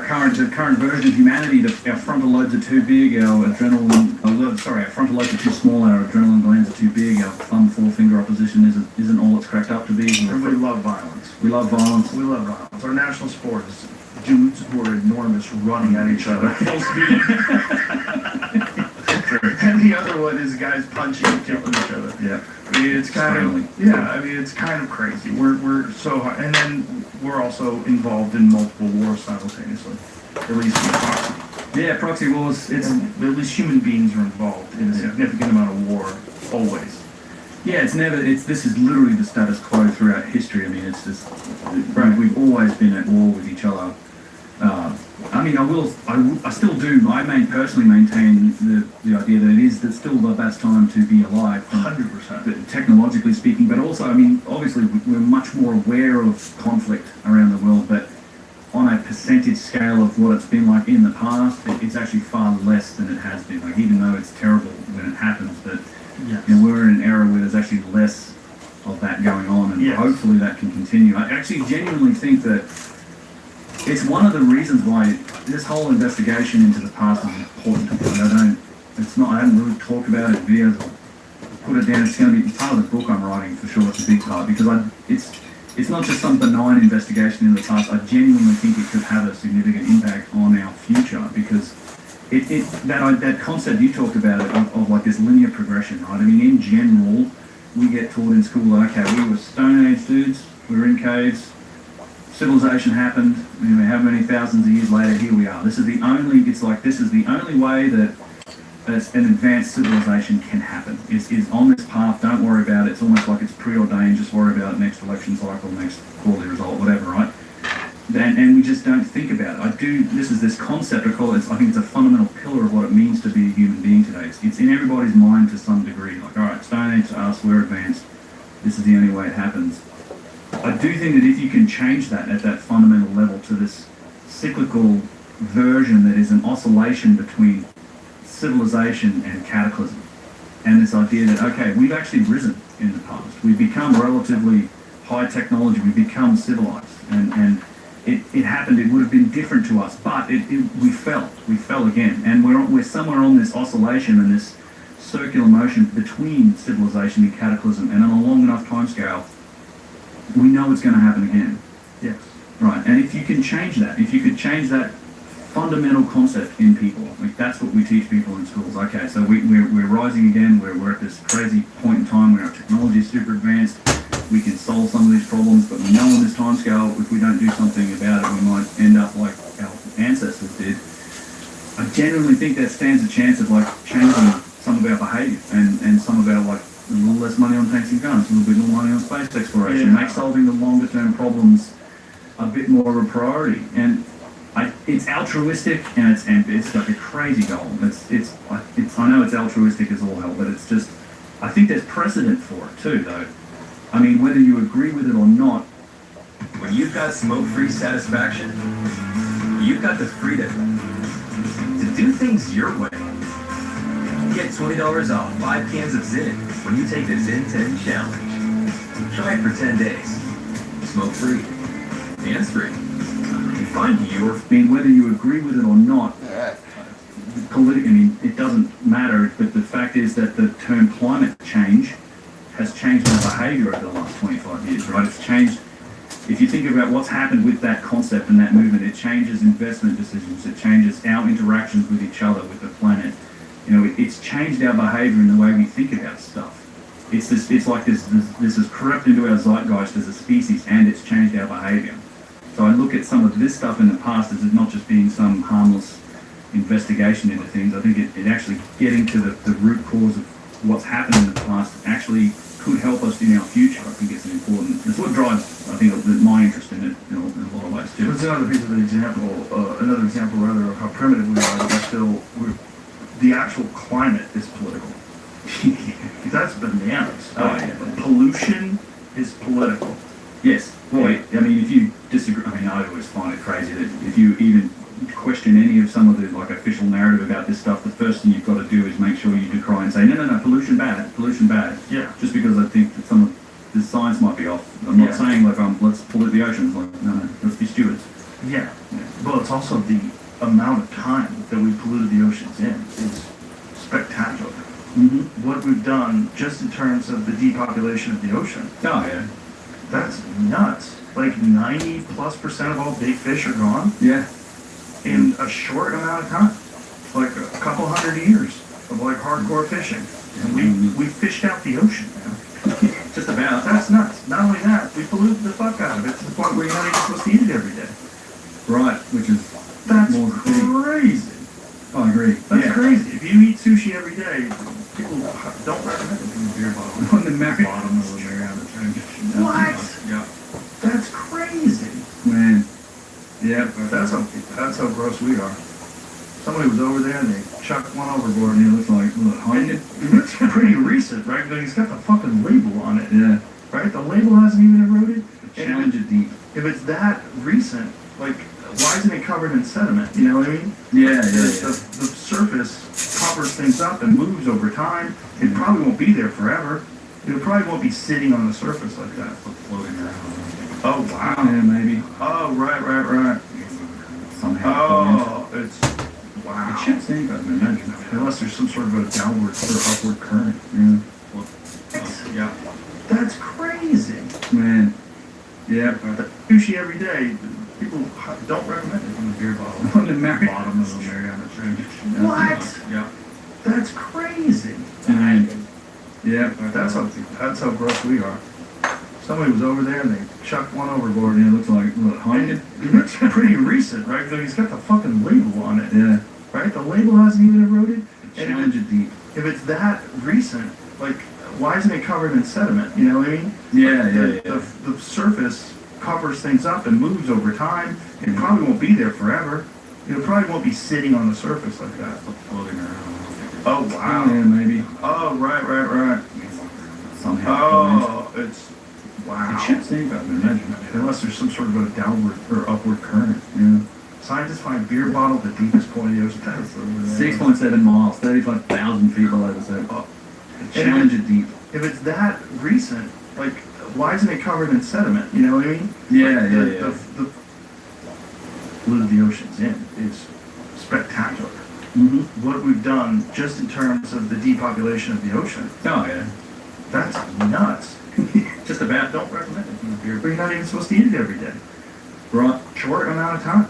current version of humanity. Our frontal lobes are too big. Our frontal lobes are too small. Our adrenaline glands are too big. Our thumb forefinger opposition isn't all it's cracked up to be. And we love violence. We love violence. We love violence. Our national sport is dudes who are enormous running at each other full speed. And the other one is guys punching and killing each other. Yeah. I mean, it's kind of crazy. We're so hard. And then we're also involved in multiple wars simultaneously. At least in proxy. Yeah, proxy wars. At least human beings are involved in a significant amount of war, always. Yeah, this is literally the status quo throughout history. I mean, it's just, we've always been at war with each other. I still do, personally maintain the idea that it's still the best time to be alive. 100%. Technologically speaking, but also, obviously we're much more aware of conflict around the world, but on a percentage scale of what it's been like in the past, it's actually far less than it has been. Like, even though it's terrible when it happens, but Yes. you know, we're in an era where there's actually less of that going on, and Yes. hopefully that can continue. I actually genuinely think that it's one of the reasons why this whole investigation into the past is important. I haven't really talked about it in videos. I'll put it down. It's going to be part of the book I'm writing for sure. It's a big part because it's not just some benign investigation in the past. I genuinely think it could have a significant impact on our future because that concept you talked about of like this linear progression, right? I mean, in general, we get taught in school, okay, we were Stone Age dudes, we were in caves, civilization happened, you know, how many thousands of years later, here we are. This is the only way that an advanced civilization can happen. Is on this path, don't worry about it. It's almost like it's preordained, just worry about it next election cycle, next quarterly result, whatever, right? And we just don't think about it. This is this concept, I think it's a fundamental pillar of what it means to be a human being today. It's in everybody's mind to some degree, like, all right, Stone Age to us, we're advanced, this is the only way it happens. I do think that if you can change that at that fundamental level to this cyclical version that is an oscillation between civilization and cataclysm, and this idea that, okay, we've actually risen in the past, we've become relatively high technology, we've become civilized, and it happened, it would have been different to us, but we fell again, and we're somewhere on this oscillation and this circular motion between civilization and cataclysm, and on a long enough timescale, we know it's going to happen again. Yes. Right, and if you can change that, if you could change that fundamental concept in people, like that's what we teach people in schools. Okay, so we're rising again, we're at this crazy point in time where our technology is super advanced, we can solve some of these problems, but we know on this timescale, if we don't do something about it, we might end up like our ancestors did. I genuinely think that stands a chance of like changing some of our behaviour and some of our like a little less money on tanks and guns, a little bit more money on space exploration, make solving the longer term problems a bit more of a priority. And it's altruistic and it's like a crazy goal. I know it's altruistic as all hell, but it's just, I think there's precedent for it too, though. I mean, whether you agree with it or not, When you've got smoke-free satisfaction, you've got the freedom to do things your way. Get $20 off 5 cans of Zyn when you take the Zyn 10 challenge. Try it for 10 days. Smoke-free. Hands-free. And find your... I mean, whether you agree with it or not, politically, I mean, it doesn't matter, but the fact is that the term climate change has changed our behaviour over the last 25 years, right? It's changed, if you think about what's happened with that concept and that movement, it changes investment decisions, it changes our interactions with each other, with the planet. You know, it's changed our behaviour in the way we think about stuff. It's like this has crept into our zeitgeist as a species, and it's changed our behaviour. So I look at some of this stuff in the past as it not just being some harmless investigation into things. I think it actually getting to the root cause of what's happened in the past actually could help us in our future. I think it's important. It's what drives, I think, my interest in it in a lot of ways too. It's another piece of an example, rather, of how primitive we are. The actual climate is political. That's bananas. Oh, yeah. Pollution is political. Yes. Boy, I mean, if you disagree, I mean, I always find it crazy that if you even question any of some of the like official narrative about this stuff, the first thing you've got to do is make sure you decry and say, no, pollution bad. Yeah. Just because I think that some of the science might be off. I'm not saying like let's pollute the oceans. Like no, let's be stewards. Yeah. Well, it's also the amount of time that we polluted the oceans in is spectacular. Mm-hmm. What we've done just in terms of the depopulation of the ocean. Oh yeah. That's nuts. Like 90+% of all big fish are gone. Yeah. In a short amount of time, like a couple hundred years of like hardcore fishing, and we fished out the ocean, man. Just about. That's nuts. Not only that, we polluted the fuck out of it to the point where you're not even supposed to eat it every day. Right, which is That's crazy. I agree. That's crazy. If you eat sushi every day, people don't recommend it in the beer bottle. On the bottom of the Marriott. What? Yeah. That's crazy. Man. Yeah. That's how gross we are. Somebody was over there and they chucked one overboard And and it looks like and it looks pretty recent, right? But he's got the fucking label on it. Yeah. Right? The label hasn't even eroded. Challenge it deep. If it's that recent, like covered in sediment, you know what I mean? Yeah, The surface covers things up and moves over time. It probably won't be there forever. It probably won't be sitting on the surface like that. Floating around. Oh, wow. Yeah, maybe. Oh, right. Somehow. Oh, it's, wow. It should sink, I would imagine. Unless there's some sort of a downward or upward current. Yeah. Yeah. That's crazy. Man. Yeah. Sushi every day. People don't recommend it. On the beer bottle. On the Mariana. Bottom of the Mariana Trench. What? Yeah. That's crazy. Yeah. That's how gross we are. Somebody was over there and they chucked one overboard. Yeah, it looks like, what, And Heineken? it looks pretty recent, right? Because he's got the fucking label on it, Yeah. right? The label hasn't even eroded. Challenge it deep. If it's that recent, like, why isn't it covered in sediment? You know what I mean? Yeah, The surface covers things up and moves over time. It probably won't be there forever. It probably won't be sitting on the surface like that. Floating around. Oh, wow. Yeah, maybe. Oh, right. Somehow. Oh, it's, wow. It should sink, I would imagine. Unless there's some sort of a downward or upward current. Yeah. Scientists find beer bottle at the deepest point of the ocean. That is 6.7 miles, 35,000 feet below the surface. Oh. Challenge it deep. If it's that recent, like, why isn't it covered in sediment? You know what I mean? Yeah, Like, yeah. The blue the ocean's in is spectacular. Mm-hmm. What we've done just in terms of the depopulation of the ocean, Oh, yeah. that's nuts. Just about. Don't recommend it. But you're not even supposed to eat it every day. Right. Short amount of time.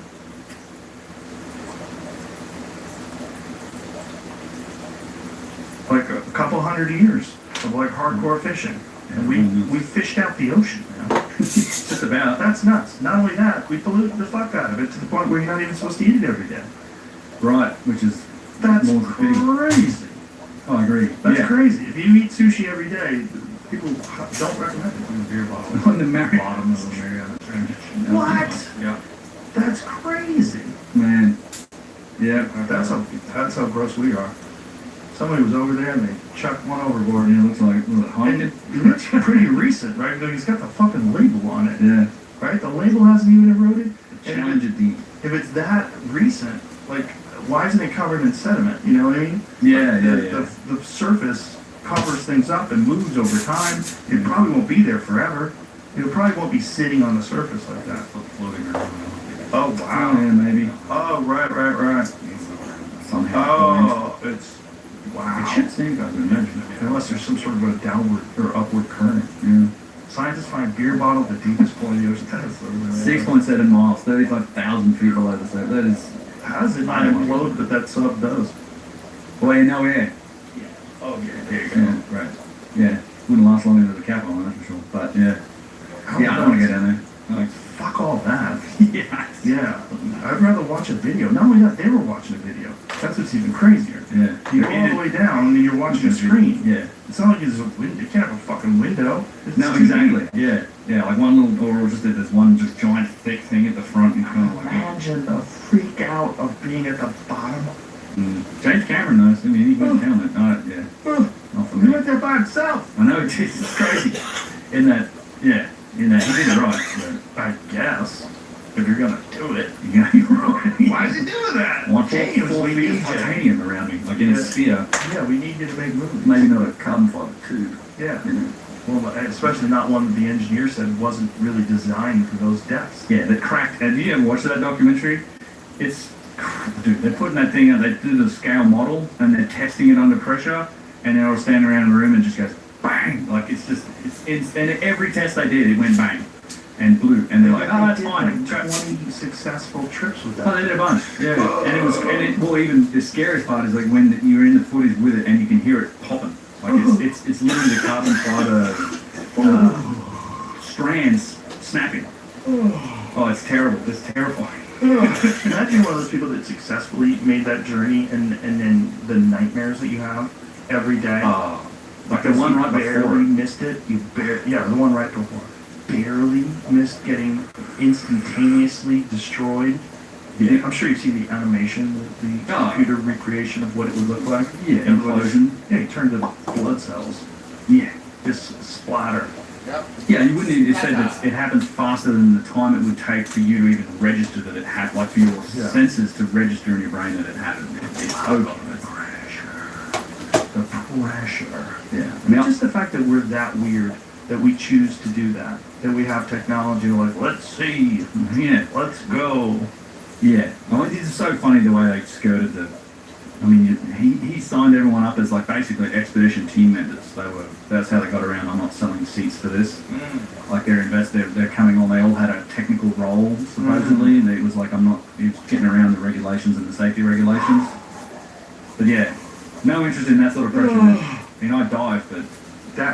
Like a couple hundred years of like hardcore fishing. And we fished out the ocean, man. Just about. That's nuts. Not only that, we polluted the fuck out of it to the point where you're not even supposed to eat it every day. Right, which is That's more than fitting. crazy. Oh, I agree. That's Yeah. crazy. If you eat sushi every day, people don't recommend it. On the beer bottle. On the Mariana. Bottom of the Mariana Trench. What? Yeah. That's crazy. Man. Yeah. That's how gross we are. Somebody was over there and they chucked one overboard. Yeah, it looks like, what, And Heineken? it looks pretty recent, right? Because he's got the fucking label on it, Yeah. right? The label hasn't even eroded. Challenge it deep. If it's that recent, like, why isn't it covered in sediment? You know what I mean? Yeah, The surface covers things up and moves over time. It probably won't be there forever. It probably won't be sitting on the surface like that. Floating around. Oh, Oh, wow. yeah, maybe. Oh, right. Somehow. Oh, it's, It wow. should sink, I would imagine. Unless there's some sort of a downward or upward current. Yeah. Scientists find beer bottle at the deepest point of the ocean. That is 6.7 miles, 35,000 feet below the surface. That is. How does it not implode, but that sub does? Well, you know, yeah. Oh, yeah, there you go. Yeah, right. Yeah. Wouldn't last long into the capital, that's for sure. But, yeah. Yeah, I don't want to go down there. Like, Fuck all that. yeah. Yeah, I'd rather watch a video. Not only that, they were watching a video. That's what's even crazier. Yeah. You go all the way down and you're watching a screen. Yeah. It's not like there's a window. You can't have a fucking window. It's No, TV. exactly. Yeah. Yeah, like one little, or just there's one just giant thick thing at the front. And kind of like, Imagine the freak out of being at the bottom. James Cameron knows. I mean, he wouldn't count it. Yeah. Not for He me. went there by himself. I know, it's crazy. In that, yeah. In that, he did it right. I guess. If you're gonna do it. Yeah, you're right. Why is he doing that? Want James, 4 we feet of need you. titanium around me, like in a sphere. Yeah, we need you to make movies. Maybe not a carbon fiber tube. Yeah. You know? Well, especially not one that the engineer said wasn't really designed for those depths. Yeah, that cracked. Have you ever watched that documentary? It's, dude, they're putting that thing out, they do the scale model, and they're testing it under pressure, and they'll stand around the room and just goes, bang! Like, it's just, and every test they did, it went bang. And blew, and they're like, oh, that's fine. Like 20 successful trips with that. Oh, they did a bunch, yeah. And it was, well, even the scariest part is like when you're in the footage with it and you can hear it popping. Like it's literally the carbon fiber strands snapping. Oh, it's terrible. It's terrifying. Imagine one of those people that successfully made that journey and then the nightmares that you have every day. Like the one right barely before. missed it. Yeah, the one right before. Barely missed getting instantaneously destroyed. Yeah. I'm sure you've seen the animation, the computer recreation of what it would look like. Yeah, implosion. Yeah, you turn to blood cells. Yeah. Just splatter. Yep. Yeah, you wouldn't even, it said that it happens faster than the time it would take for you to even register that it had, like for your senses to register in your brain that it happened. It's over. The pressure. Yeah. I mean, just the fact that we're that weird, that we choose to do that we have technology like, let's see, Yeah. let's go. Yeah. Well, it's so funny the way they skirted the. I mean, he signed everyone up as like basically expedition team members. That's how they got around. I'm not selling seats for this. Like they're coming on. They all had a technical role supposedly, and it was like he was getting around the regulations and the safety regulations. But yeah, no interest in that sort of pressure. I mean, I dive, but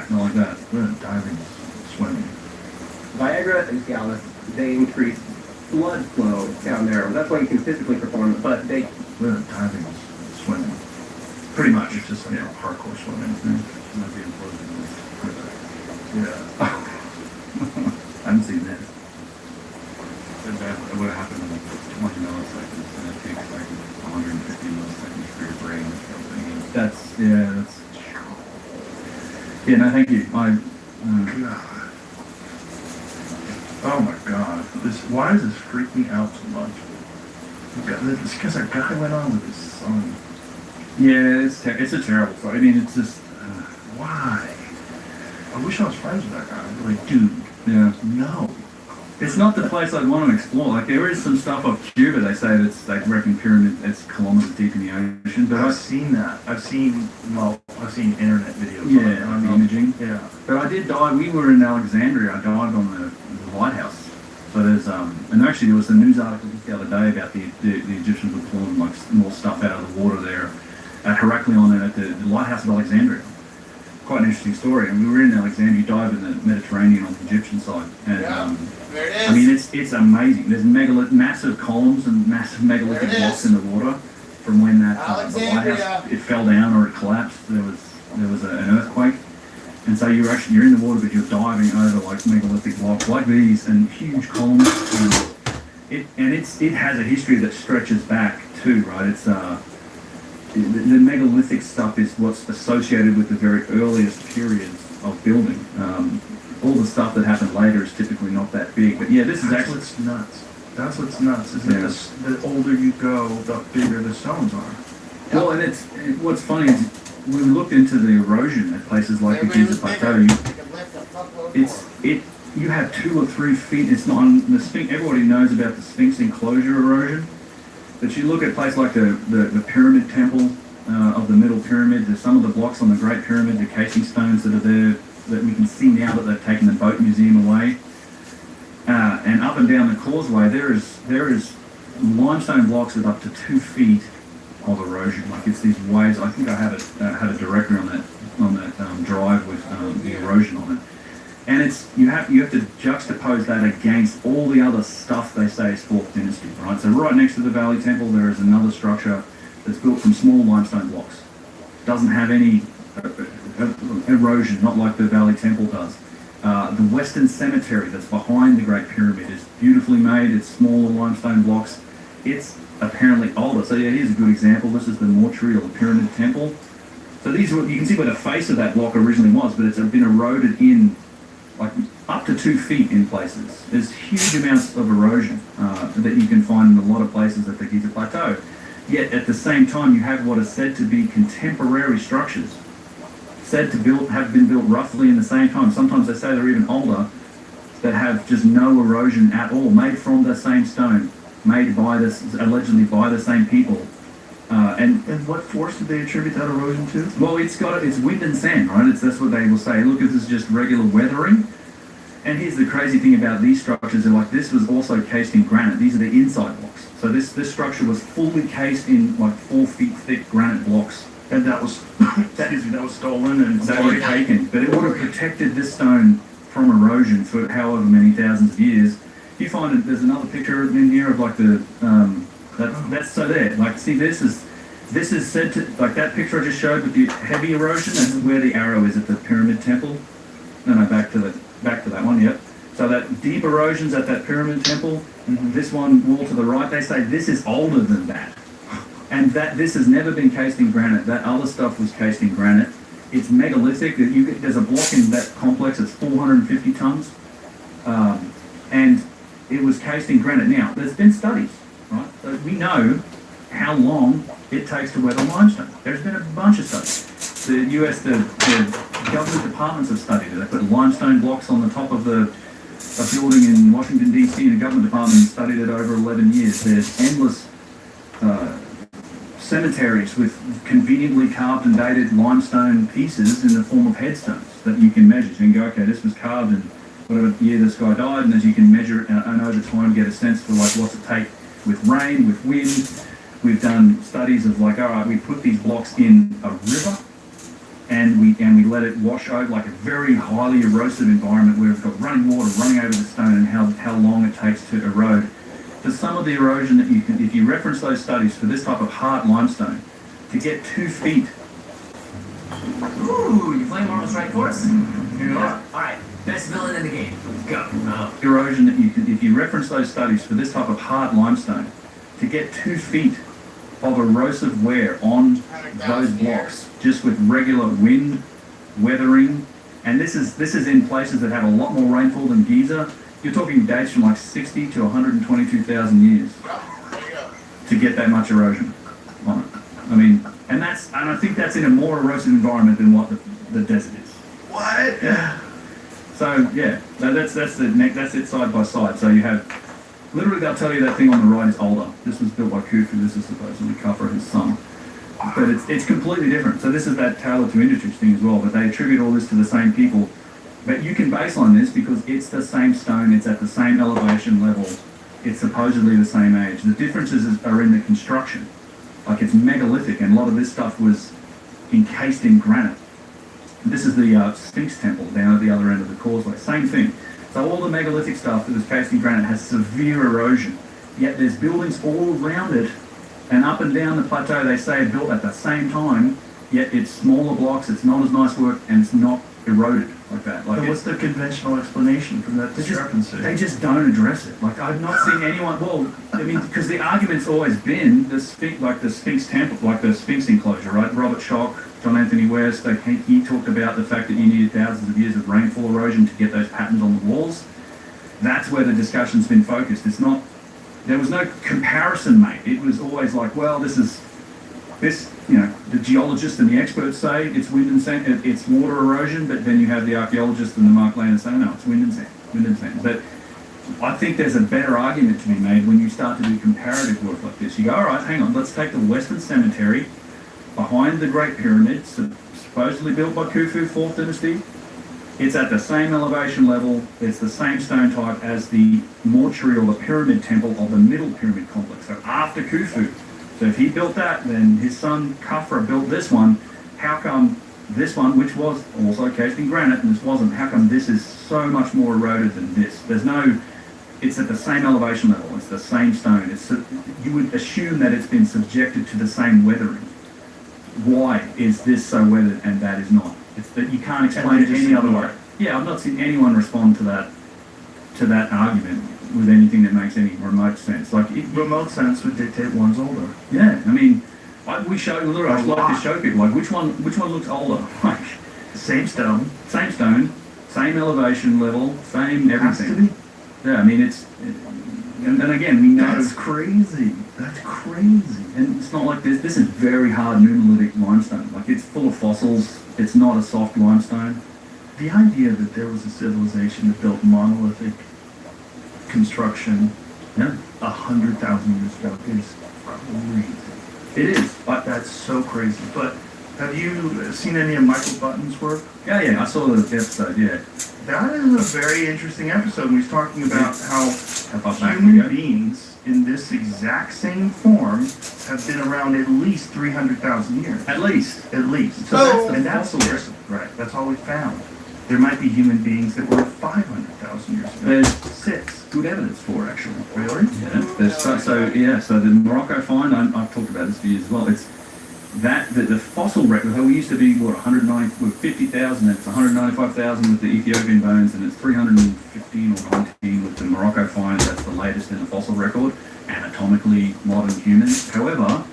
not like that. Diving, swimming. Viagra and Cialis, they increase blood flow down there. That's why you can physically perform it, but they... Diving, swimming. Pretty much. It's just like hardcore swimming. Might be important. Yeah. I haven't seen that. That would have happened in 20 milliseconds, and it takes like 150 milliseconds for your brain to start thinking. That's. Yeah, no, thank you. Oh my god. Why does this freak me out so much? It's because our guy went on with his son. Yeah, it's a terrible story. I mean, it's just... Why? I wish I was friends with that guy. Like, dude, Yeah. no. It's not the place I'd want to explore. Like, there is some stuff off Cuba, they say that's, they reckon pyramid, it's kilometers deep in the ocean. But I've seen that. I've seen internet videos. Yeah, on it. imaging. Yeah. But I did dive, we were in Alexandria, I dived on the lighthouse. So there's, and actually there was a news article just the other day about the Egyptians were pulling like more stuff out of the water there at Heraklion at the lighthouse of Alexandria. Quite an interesting story. And we were in Alexandria, dive in the Mediterranean on the Egyptian side. And, There it is. I mean, it's amazing. There's massive columns and massive megalithic blocks in the water from when that the Alexandria. lighthouse, it fell down or it collapsed. There was an earthquake. And so you're in the water, but you're diving over like megalithic blocks like these and huge columns. It has a history that stretches back too, right? It's the megalithic stuff is what's associated with the very earliest periods of building. All the stuff that happened later is typically not that big. But yeah, this is That's actually... what's nuts. That's what's nuts, is that the older you go, the bigger the stones are. Well, and what's funny is we looked into the erosion at places like the Giza Plateau. You have 2 or 3 feet. It's not on the Sphinx. Everybody knows about the Sphinx enclosure erosion. But you look at places like the Pyramid Temple of the Middle Pyramid. There's some of the blocks on the Great Pyramid, the casing stones that are there that we can see now that they've taken the boat museum away. And up and down the causeway, there is limestone blocks with up to 2 feet of erosion. Like it's these waves. I think I had a directory on that drive with the erosion on it. And you have to juxtapose that against all the other stuff they say is 4th dynasty, right? So right next to the Valley Temple, there is another structure that's built from small limestone blocks. Doesn't have any erosion, not like the Valley Temple does. The Western Cemetery that's behind the Great Pyramid is beautifully made. It's smaller limestone blocks. It's apparently older. So yeah, here's a good example. This is the mortuary or the Pyramid Temple. So you can see where the face of that block originally was, but it's been eroded in like up to 2 feet in places. There's huge amounts of erosion that you can find in a lot of places at the Giza Plateau. Yet at the same time, you have what is said to be contemporary structures, said to have been built roughly in the same time. Sometimes they say they're even older, that have just no erosion at all, made from the same stone, made allegedly by the same people. And what force did they attribute that erosion to? Well, it's wind and sand, right? That's what they will say. Look, this is just regular weathering. And here's the crazy thing about these structures. They're like, this was also cased in granite. These are the inside blocks. So this structure was fully cased in like 4 feet thick granite blocks. And that was stolen and taken. But it would have protected this stone from erosion for however many thousands of years. You find that there's another picture in here of like that's so there. Like, see, this is said to, like that picture I just showed with the heavy erosion, that's where the arrow is at the Pyramid Temple. No, back to that one, yep. So that deep erosion's at that Pyramid Temple. This one wall to the right, they say this is older than that. And that this has never been cased in granite. That other stuff was cased in granite. it's megalithic. There's a block in that complex that's 450 tons, and it was cased in granite. Now, there's been studies, right? So we know how long it takes to weather limestone. There's been a bunch of studies. The government departments have studied it. They put limestone blocks on the top of a building in Washington, D.C., and a government department studied it over 11 years. There's endless cemeteries with conveniently carved and dated limestone pieces in the form of headstones that you can measure. So you can go, okay, this was carved in whatever year this guy died, and as you can measure it and over time get a sense for like what's it take with rain, with wind. We've done studies of like, all right, we put these blocks in a river and we let it wash over, like a very highly erosive environment where we've got running water running over the stone, and how long it takes to erode. For some of the erosion that you can, if you reference those studies for this type of hard limestone, to get 2 feet. Ooh, you playing Marvel Strike Force? Here we are. All right, best villain in the game. Go. Erosion that you can, if you reference those studies for this type of hard limestone, to get 2 feet of erosive wear on those blocks, just with regular wind, weathering, and this is in places that have a lot more rainfall than Giza. You're talking dates from like 60 to 122,000 years to get that much erosion on it. I mean, and I think that's in a more erosive environment than what the desert is. What? Yeah. So yeah, that's it side by side. So you have. Literally, they'll tell you that thing on the right is older. This was built by Khufu. This is supposedly Khafre, his son. But it's completely different. So this is that Taylor to Industries thing as well. But they attribute all this to the same people. But you can baseline this because it's the same stone. It's at the same elevation level. It's supposedly the same age. The differences are in the construction. Like it's megalithic, and a lot of this stuff was encased in granite. This is the Sphinx Temple down at the other end of the causeway. Same thing. So all the megalithic stuff that was cased in granite has severe erosion, yet there's buildings all around it, and up and down the plateau they say are built at the same time, yet it's smaller blocks, it's not as nice work, and it's not eroded like that. Like, So what's the conventional explanation for that discrepancy? They just don't address it. Like, I've not seen anyone, well, I mean, because the argument's always been the Sphinx Temple, like the Sphinx enclosure, right? Robert Schoch, John Anthony West, he talked about the fact that you needed thousands of years of rainfall erosion to get those patterns on the walls. That's where the discussion's been focused. There was no comparison made. It was always like, well, the geologists and the experts say it's wind and sand, it's water erosion, but then you have the archaeologists and the marklanders saying, no, it's wind and sand. But I think there's a better argument to be made when you start to do comparative work like this. You go, all right, hang on, let's take the Western Cemetery behind the Great Pyramid, supposedly built by Khufu, 4th dynasty. It's at the same elevation level, it's the same stone type as the mortuary or the pyramid temple of the Middle Pyramid complex. So after Khufu, so if he built that, then his son Khafre built this one. How come this one, which was also cased in granite, and this wasn't, how come this is so much more eroded than this? It's at the same elevation level, it's the same stone. You would assume that it's been subjected to the same weathering. Why is this so weathered and that is not? It's that you can't explain it any other way. Yeah, I've not seen anyone respond to that argument with anything that makes any remote sense. Like Remote sense would dictate one's older. Yeah, I mean, I like to show people like which one looks older. Like Same stone, same elevation level, same everything. has to be. Yeah, I mean and again we know That's crazy. That's crazy. and it's not like this. This is very hard numinolithic limestone. Like it's full of fossils. It's not a soft limestone. The idea that there was a civilization that built monolithic construction 100,000 years ago is crazy. It is. But that's so crazy. But have you seen any of Michael Button's work? Yeah, I saw the episode. Yeah. That is a very interesting episode. When he's talking about how far back we human go? beings in this exact same form have been around at least 300,000 years. At least. At least. So That's the fossil right? That's all we found. There might be human beings that were 500,000 years ago. There's 6. good evidence for it, actually. Really? Yeah. So the Morocco find, I've talked about this for years as well. It's the fossil record. So we used to be 50,000. It's 195,000 with the Ethiopian bones, and it's 315 or 19 with the Morocco find. That's the latest in the fossil record, anatomically modern humans. However,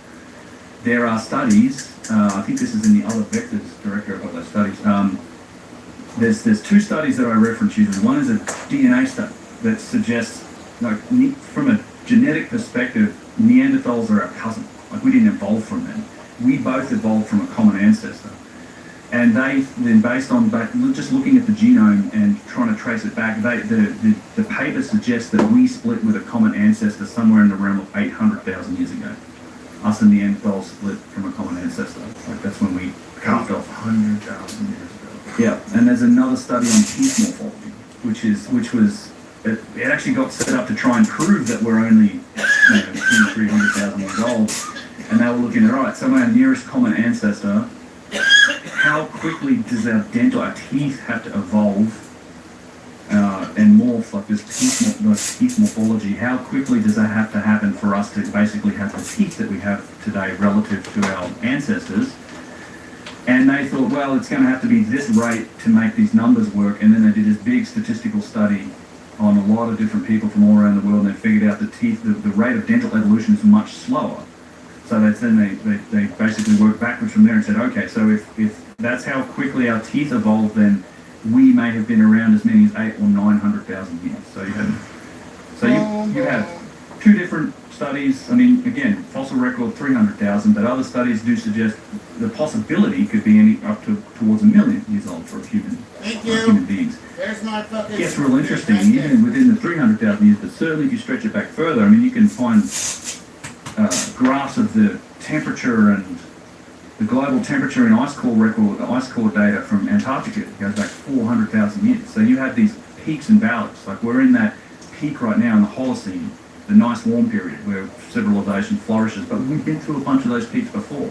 there are studies, I think this is in the other vectors director of those studies. There's two studies that I reference usually. One is a DNA study that suggests, like, from a genetic perspective, Neanderthals are our cousin. Like, we didn't evolve from them. We both evolved from a common ancestor. And they then, based on just looking at the genome and trying to trace it back, the paper suggests that we split with a common ancestor somewhere in the realm of 800,000 years ago. Us and Neanderthals split from a common ancestor. Like, that's when we carved off 100,000 years ago. Yeah, and there's another study on teeth morphology, which was it actually got set up to try and prove that we're only 200,000-300,000 years old, and they were looking at, all right, so our nearest common ancestor, how quickly does our teeth have to evolve and morph, like this teeth morphology? How quickly does that have to happen for us to basically have the teeth that we have today relative to our ancestors? And they thought, well, it's going to have to be this rate to make these numbers work. And then they did this big statistical study on a lot of different people from all around the world, and they figured out the rate of dental evolution is much slower. So they basically worked backwards from there and said, okay, so if that's how quickly our teeth evolved, then we may have been around as many as 800,000 or 900,000 years. So you have two different studies. I mean, again, fossil record 300,000, but other studies do suggest the possibility could be up to towards 1 million years old for human beings. There's my fucking... It gets real interesting, even within the 300,000 years, but certainly if you stretch it back further, I mean, you can find graphs of the temperature and the global temperature and ice core data from Antarctica. It goes back 400,000 years. So you have these peaks and valleys. Like, we're in that peak right now in the Holocene, the nice warm period where civilization flourishes, but we've been through a bunch of those peaks before.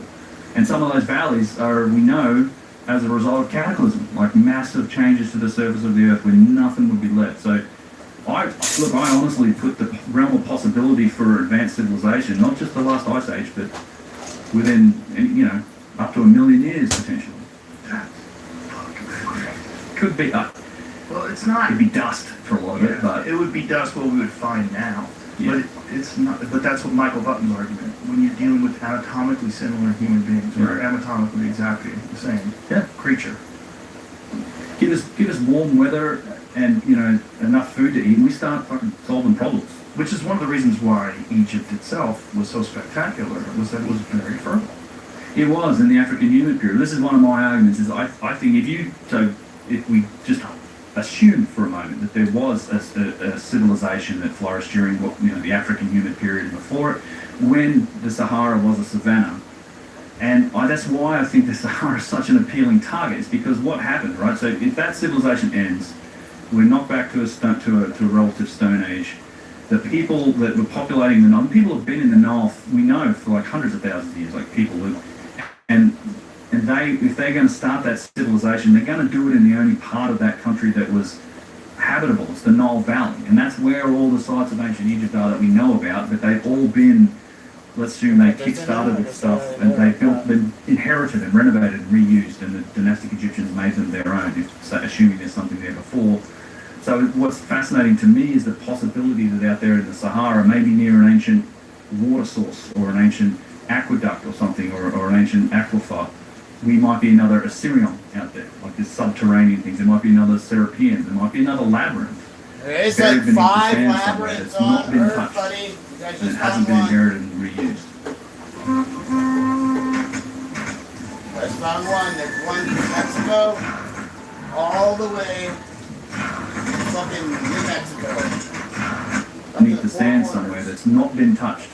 And some of those valleys are, we know, as a result of cataclysm, like massive changes to the surface of the earth where nothing would be left. So I honestly put the realm of possibility for advanced civilization, not just the last ice age, but within, up to 1 million years potentially. Could be, well, it's not. It'd be dust for a lot of it, but it would be dust what we would find now. Yeah. But it's not. But that's what Michael Button's argument. When you're dealing with anatomically similar human beings, or anatomically exactly the same creature. Give us warm weather and enough food to eat, and we start fucking solving problems. Which is one of the reasons why Egypt itself was so spectacular, was that it was very fertile. It was in the African human period. This is one of my arguments. Is I think if we just assume for a moment that there was a civilization that flourished during the African human period and before it, when the Sahara was a savanna, and that's why I think the Sahara is such an appealing target. Is because what happened, right? So if that civilization ends, we're knocked back to a relative stone age. The people that were populating the Nile, people have been in the Nile, we know, for like hundreds of thousands of years, like people who, and if they're going to start that civilization, they're going to do it in the only part of that country that was habitable. It's the Nile Valley, and that's where all the sites of ancient Egypt are that we know about. But they've all been, let's assume they kick-started with stuff, and they've been inherited and renovated and reused, and the dynastic Egyptians made them their own, assuming there's something there before. So what's fascinating to me is the possibility that out there in the Sahara, maybe near an ancient water source or an ancient aqueduct or something, or an ancient aquifer, we might be another Assyrian out there, like this subterranean things. There might be another Serapeum. There might be another labyrinth. There's like 5 labyrinths on Earth, buddy. You guys and it just hasn't been inherited and reused. I found one. There's one in Mexico, all the way fucking New Mexico. Beneath the sand somewhere that's not been touched,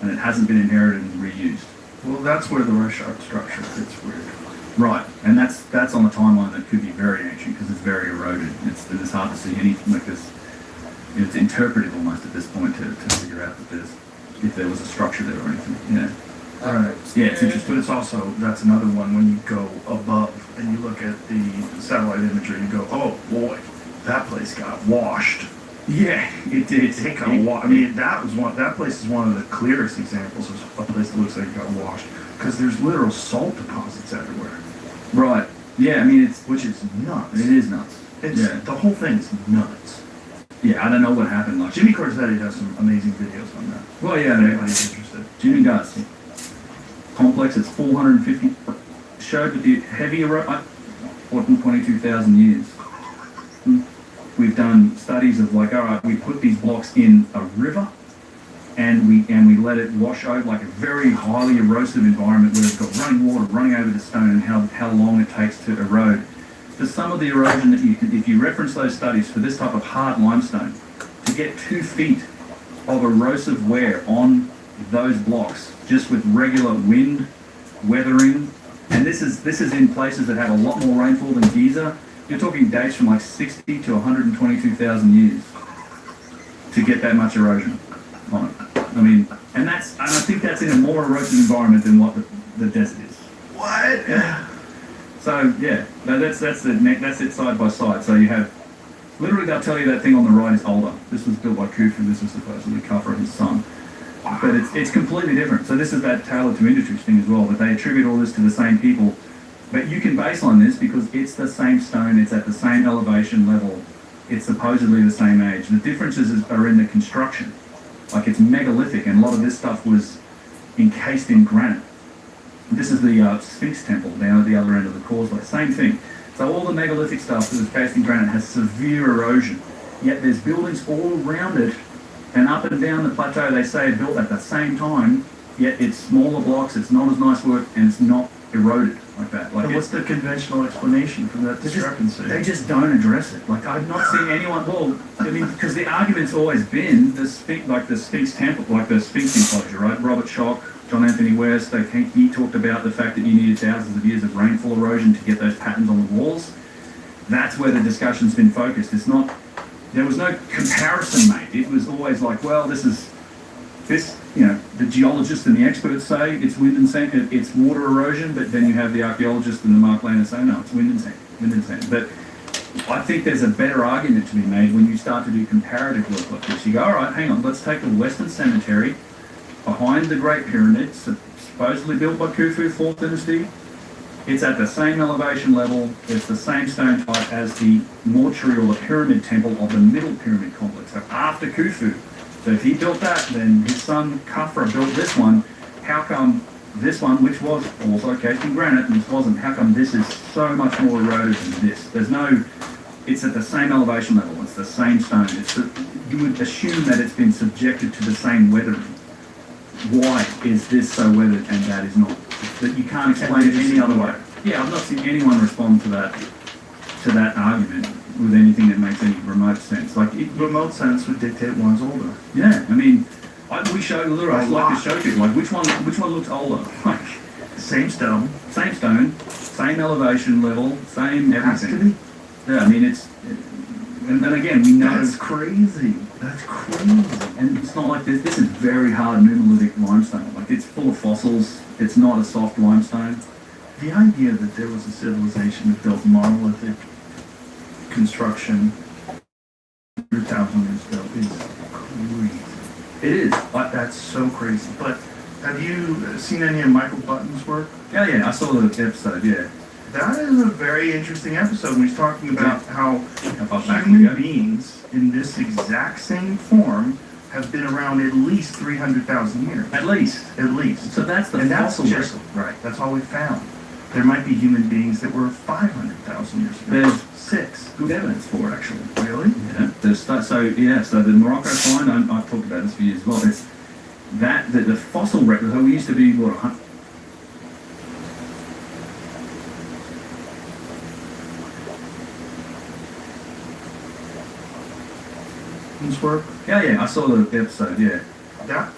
and it hasn't been inherited and reused. Well, that's where the Rorschach structure fits weird. Right, and that's on a timeline that could be very ancient because it's very eroded. It's hard to see anything like this. It's interpretive almost at this point to figure out that if there was a structure there or anything. Right. Yeah, it's interesting. But it's also, that's another one when you go above and you look at the satellite imagery, you go, oh boy, that place got washed. Yeah, it did. I mean, that place is one of the clearest examples of a place that looks like it got washed, because there's literal salt deposits everywhere. Right. Yeah, I mean, which is nuts. It is nuts. The whole thing is nuts. Yeah, I don't know what happened. Like Jimmy Corsetti does some amazing videos on that. Well, yeah, if anybody's interested. Jimmy does. complex. It's 450. Showed that the heavy erosion, 22,000 years. We've done studies of like, all right, we put these blocks in a river, and we let it wash over like a very highly erosive environment where it's got running water running over the stone, and how long it takes to erode. For some of the erosion that you can, if you reference those studies for this type of hard limestone, to get 2 feet of erosive wear on those blocks just with regular wind, weathering, and this is in places that have a lot more rainfall than Giza. You're talking dates from like 60 to 122,000 years to get that much erosion on it. I mean, and I think that's in a more erosive environment than what the desert is. What? Yeah. So yeah, that's it side by side. So you have, literally they'll tell you that thing on the right is older. This was built by Khufu, this was supposedly Khafra, his son. But it's completely different. So this is that tailored to industries thing as well, but they attribute all this to the same people. But you can base on this because it's the same stone, it's at the same elevation level, it's supposedly the same age. The differences are in the construction. Like it's megalithic, and a lot of this stuff was encased in granite. This is the Sphinx temple down at the other end of the causeway. Same thing. So all the megalithic stuff that was encased in granite has severe erosion. Yet there's buildings all around it, and up and down the plateau they say are built at the same time, yet it's smaller blocks, it's not as nice work, and it's not eroded like that. Like, and what's the conventional explanation for that discrepancy? They just don't address it. Like, I've not seen anyone, well, I mean, because the argument's always been the Sphinx temple, like the Sphinx enclosure, right? Robert Schoch, John Anthony West, he talked about the fact that you needed thousands of years of rainfall erosion to get those patterns on the walls. That's where the discussion's been focused. It's not, there was no comparison made. It was always like, well, the geologists and the experts say it's wind and sand, it's water erosion, but then you have the archaeologists and the marklanders say, no, it's wind and sand. But I think there's a better argument to be made when you start to do comparative work like this. You go, all right, hang on, let's take the Western Cemetery behind the Great Pyramid, supposedly built by Khufu, 4th dynasty. It's at the same elevation level, it's the same stone type as the mortuary or the pyramid temple of the Middle Pyramid complex, so after Khufu. So if he built that, then his son Khafra built this one. How come this one, which was also cased in granite, and this wasn't, how come this is so much more eroded than this? It's at the same elevation level, it's the same stone. You would assume that it's been subjected to the same weathering. Why is this so weathered and that is not? That you can't explain it any other way. Yeah, I've not seen anyone respond to that argument with anything that makes any remote sense. Like remote sense would dictate one's older. Yeah, I mean, we show literally. I'd like to show people like which one looks older. Like same stone, same elevation level, same everything. Has to be. Yeah, I mean and then again we know that's crazy. That's crazy. And it's not like this. This is very hard numismatic limestone. Like it's full of fossils. It's not a soft limestone. The idea that there was a civilization that built monolithic construction 100,000 years ago is crazy. It is. That's so crazy. But have you seen any of Michael Button's work? Yeah, I saw the episode, yeah. That is a very interesting episode when he's talking about how human beings in this exact same form have been around at least 300,000 years. At least. So that's the fossil record. Right. That's all we found. There might be human beings that were 500,000 years ago. There's 6. Good evidence for it, actually. Really? Yeah. So the Morocco find, I've talked about this for years as well. It's that the fossil record. So we used to be work? Yeah, I saw the episode, yeah. Yeah.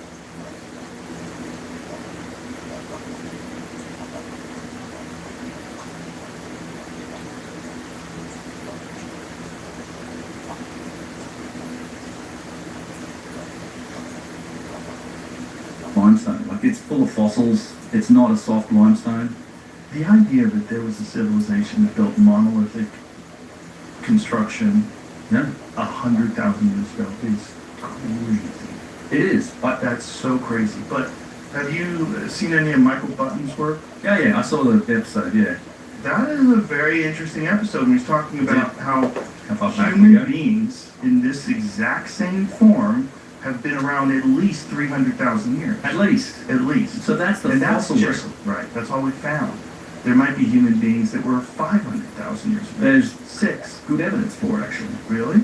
Limestone, like it's full of fossils. It's not a soft limestone. The idea that there was a civilization that built monolithic construction 100,000 years ago is crazy. It is. That's so crazy. But have you seen any of Michael Button's work? Yeah, I saw the episode, yeah. That is a very interesting episode when he's talking about how human beings in this exact same form have been around at least 300,000 years. At least. At least. So that's the And that's fossil just, record. right, that's all we found. There might be human beings that were 500,000 years ago. There's 6. good evidence for it, actually. Really?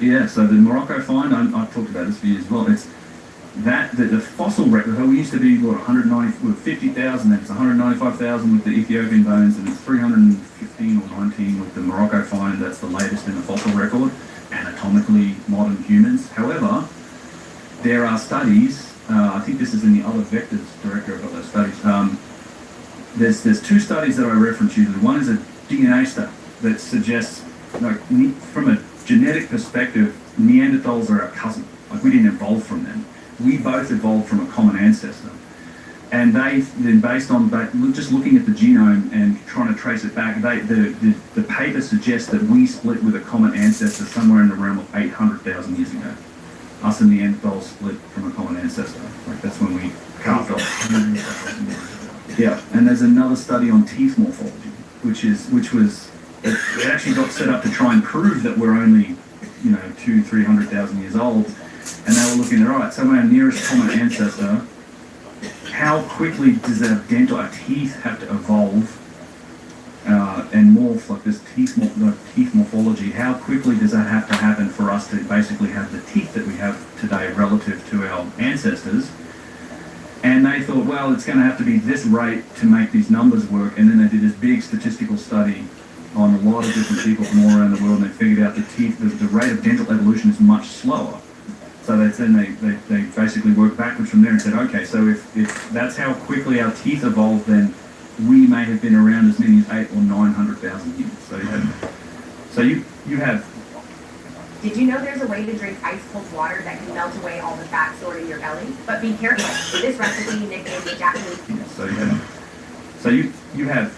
Yeah. So the Morocco find, I've talked about this for years as well. It's that the fossil record. We used to be 50,000, then it's 195,000 with the Ethiopian bones, and it's 315 or 19 with the Morocco find. That's the latest in the fossil record, anatomically modern humans. However, there are studies. I think this is in the other vectors director of those studies. There's 2 studies that I reference usually. One is a DNA study that suggests, from a genetic perspective, Neanderthals are our cousin. Like, we didn't evolve from them. We both evolved from a common ancestor. And they then, based on just looking at the genome and trying to trace it back, the paper suggests that we split with a common ancestor somewhere in the realm of 800,000 years ago. Us and Neanderthals split from a common ancestor. Like, that's when we carved off. Yeah, and there's another study on teeth morphology, it actually got set up to try and prove that we're only, 200,000-300,000 years old, and they were looking at, all right, so our nearest common ancestor, how quickly does our teeth have to evolve and morph, like this teeth morphology, how quickly does that have to happen for us to basically have the teeth that we have today relative to our ancestors? And they thought, well, it's going to have to be this rate to make these numbers work. And then they did this big statistical study on a lot of different people from all around the world, and they figured out the rate of dental evolution is much slower. So they basically worked backwards from there and said, okay, so if that's how quickly our teeth evolved, then we may have been around as many as 800,000 or 900,000 years. So you have. Did you know there's a way to drink ice cold water that can melt away all the fat stored in your belly? But be careful. This recipe nicknamed the Japanese. So you have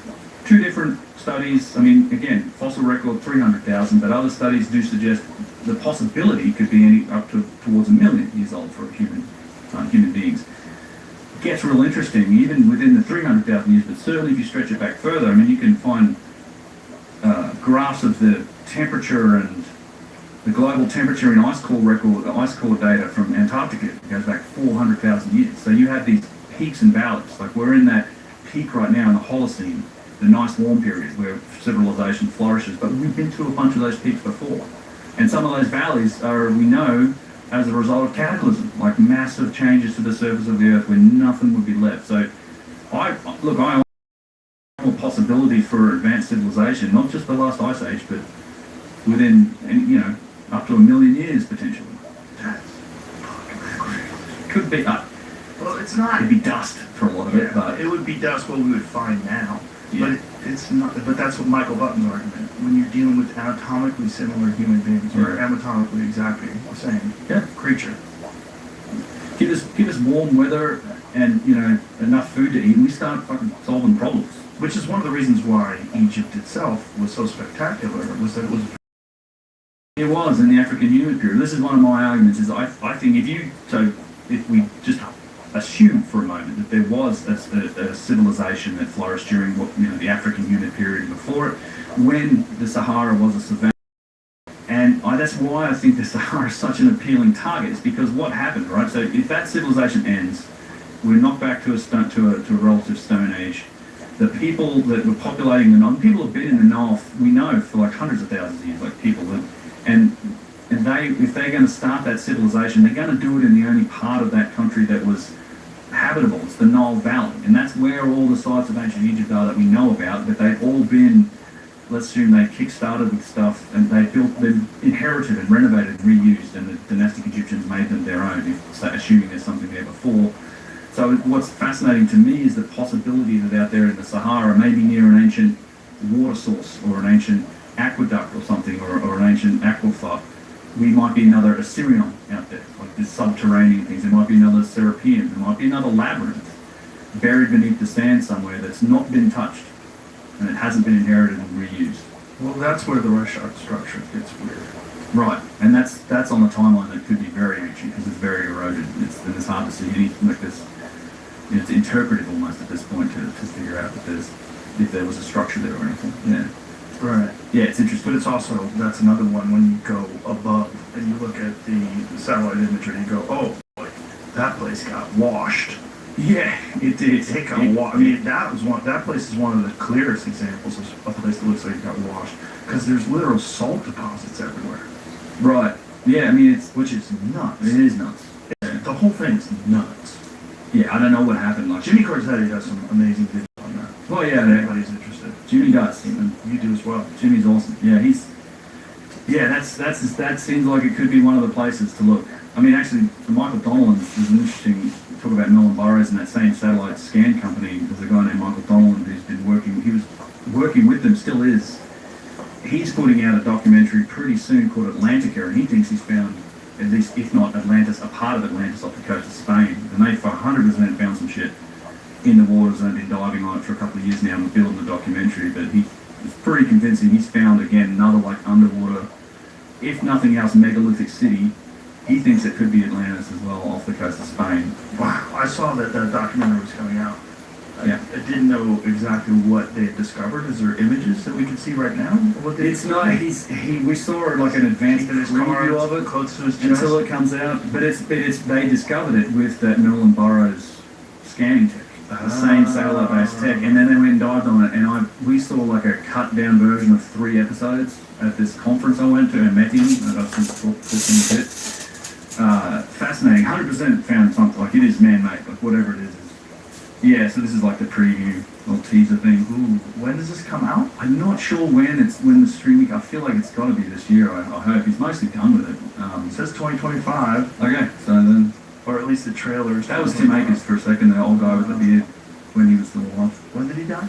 2 different studies. I mean, again, fossil record 300,000, but other studies do suggest the possibility could be up to towards 1 million years old for human beings. It gets real interesting, even within the 300,000 years, but certainly if you stretch it back further, I mean, you can find graphs of the temperature and the global temperature in ice core data from Antarctica. It goes back 400,000 years. So you have these peaks and valleys. Like, we're in that peak right now in the Holocene, the nice warm period where civilization flourishes, but we've been to a bunch of those peaks before. And some of those valleys are, we know, as a result of cataclysm, like massive changes to the surface of the Earth where nothing would be left. So I more possibility for advanced civilization, not just the last ice age, but within, up to 1 million years potentially. That's fucking crazy. Could be. Well, it's not. It'd be dust for a lot of it, but it would be dust what we would find now. Yeah. But it's not. But that's what Michael Button's argument. When you're dealing with anatomically similar human beings, or anatomically exactly the same creature. Give us warm weather and enough food to eat, and we start fucking solving problems. Which is one of the reasons why Egypt itself was so spectacular. Was that it was in the African human period. This is one of my arguments. Is I think if we just assume for a moment that there was a civilization that flourished during the African human period before it, when the Sahara was a savanna, and that's why I think the Sahara is such an appealing target. Is because what happened, right? So if that civilization ends, we're knocked back to a relative stone age. The people that were populating the Nile, people have been in the Nile, we know, for like hundreds of thousands of years, like people that. And if they're going to start that civilization, they're going to do it in the only part of that country that was habitable. It's the Nile Valley, and that's where all the sites of ancient Egypt are that we know about. But they've all been, let's assume, they kick-started with stuff, and they've inherited and renovated and reused, and the dynastic Egyptians made them their own, assuming there's something there before. So what's fascinating to me is the possibility that out there in the Sahara, maybe near an ancient water source or an ancient aqueduct or something, or an ancient aquifer, we might be another Assyrian out there, like this subterranean things. There might be another Serapeum, there might be another labyrinth buried beneath the sand somewhere that's not been touched and it hasn't been inherited and reused. Well, that's where the Rorschach structure gets weird. Right, and that's on a timeline that could be very ancient because it's very eroded. It's hard to see anything like this. It's interpretive almost at this point to figure out that if there was a structure there or anything. Yeah. Right. Yeah, it's interesting. But it's also, that's another one when you go above and you look at the satellite imagery, you go, oh, boy, that place got washed. Yeah, it did. It got washed. I mean, that place is one of the clearest examples of a place that looks like it got washed. Because there's literal salt deposits everywhere. Right. Yeah, I mean, Which is nuts. it is nuts. The whole thing's nuts. Yeah, I don't know what happened. Like, Jimmy Corsetti does some amazing videos on that. well, yeah, If anybody's interested. Jimmy does. And You do as well. Jimmy's awesome. Yeah, that seems like it could be one of the places to look. I mean, actually, Michael Donnellan is an interesting talk about Nolan Burrows and that same satellite scan company. There's a guy named Michael Donnellan who's been working. He was working with them, still is. He's putting out a documentary pretty soon called Atlantica, and he thinks he's found, at least if not Atlantis, a part of Atlantis off the coast of Spain. And they for 100% found some shit in the waters and been diving on it for a couple of years now and building the documentary. But he is pretty convincing he's found again another like underwater, if nothing else, megalithic city. He thinks it could be Atlantis as well off the coast of Spain. Wow, I saw that that documentary was coming out. Yeah. I didn't know exactly what they had discovered. Is there images that we can see right now? Of what they It's not. We saw like an advanced in his car preview of it close to his chest. until it comes out. But they discovered it with that Nolan Burrows scanning tech, the same satellite-based tech, and then they went and dived on it. And we saw like a cut-down version of 3 episodes at this conference I went to and met him. And I've since talked to him a bit. Fascinating. 100% found something like it is man-made, like whatever it is. Yeah, so this is like the preview little teaser thing. Ooh, when does this come out? I'm not sure when the streaming. I feel like it's got to be this year. I hope he's mostly done with it. It says 2025, Okay, so then or at least the trailers. that was Tim Akers for a second, the old guy with the beard when he was still alive. When did he die?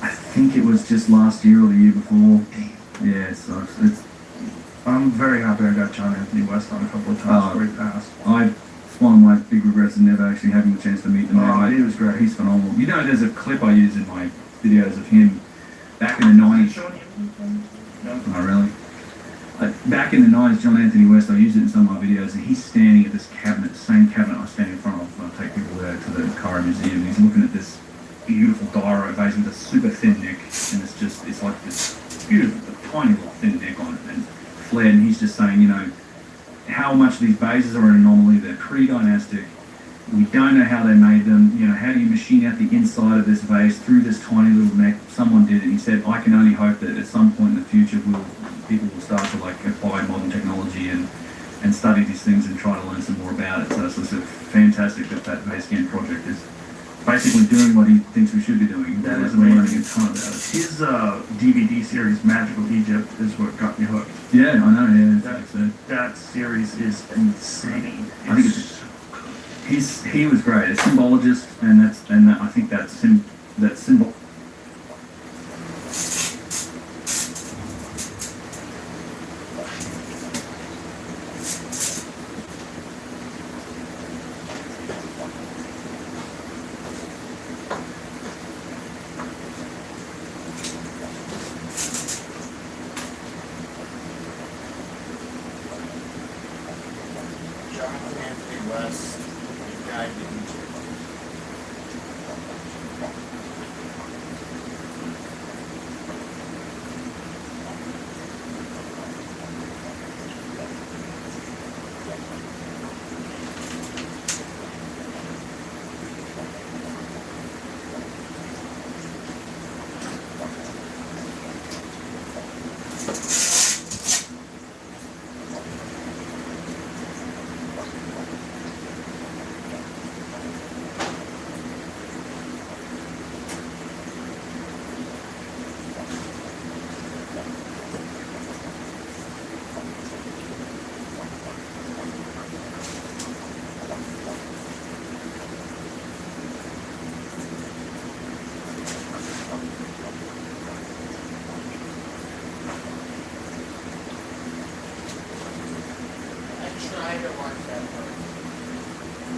I think it was just last year or the year before. Yeah, so it's I'm very happy I got John Anthony West on a couple of times before he passed. it's one of my big regrets of never actually having the chance to meet the man. He was great. He's phenomenal. You know, there's a clip I use in my videos of him back in the 90s. Oh, really? Back in the 90s, John Anthony West, I used it in some of my videos, and he's standing at this cabinet, the same cabinet I stand in front of when I take people there to the AQUARIUM Museum. He's looking at this beautiful diorite vase with a super thin neck, and it's like this beautiful, tiny little thin neck on it, and flared, and he's just saying, you know, how much these bases are an anomaly. They're pre-dynastic. We don't know how they made them. You know, how do you machine out the inside of this vase through this tiny little neck? Someone did it. He said, I can only hope that at some point in the future people will start to like apply modern technology and study these things and try to learn some more about it. So it's fantastic that vase scan project is basically doing what he thinks we should be doing. That is learning amazing. a ton about it. His DVD series, Magical Egypt, is what got me hooked. Yeah, I know. Yeah, That series is insane. I think he was great. A symbologist, and I think that symbol. Jonathan Anthony West, guide to Egypt. I to watch that first.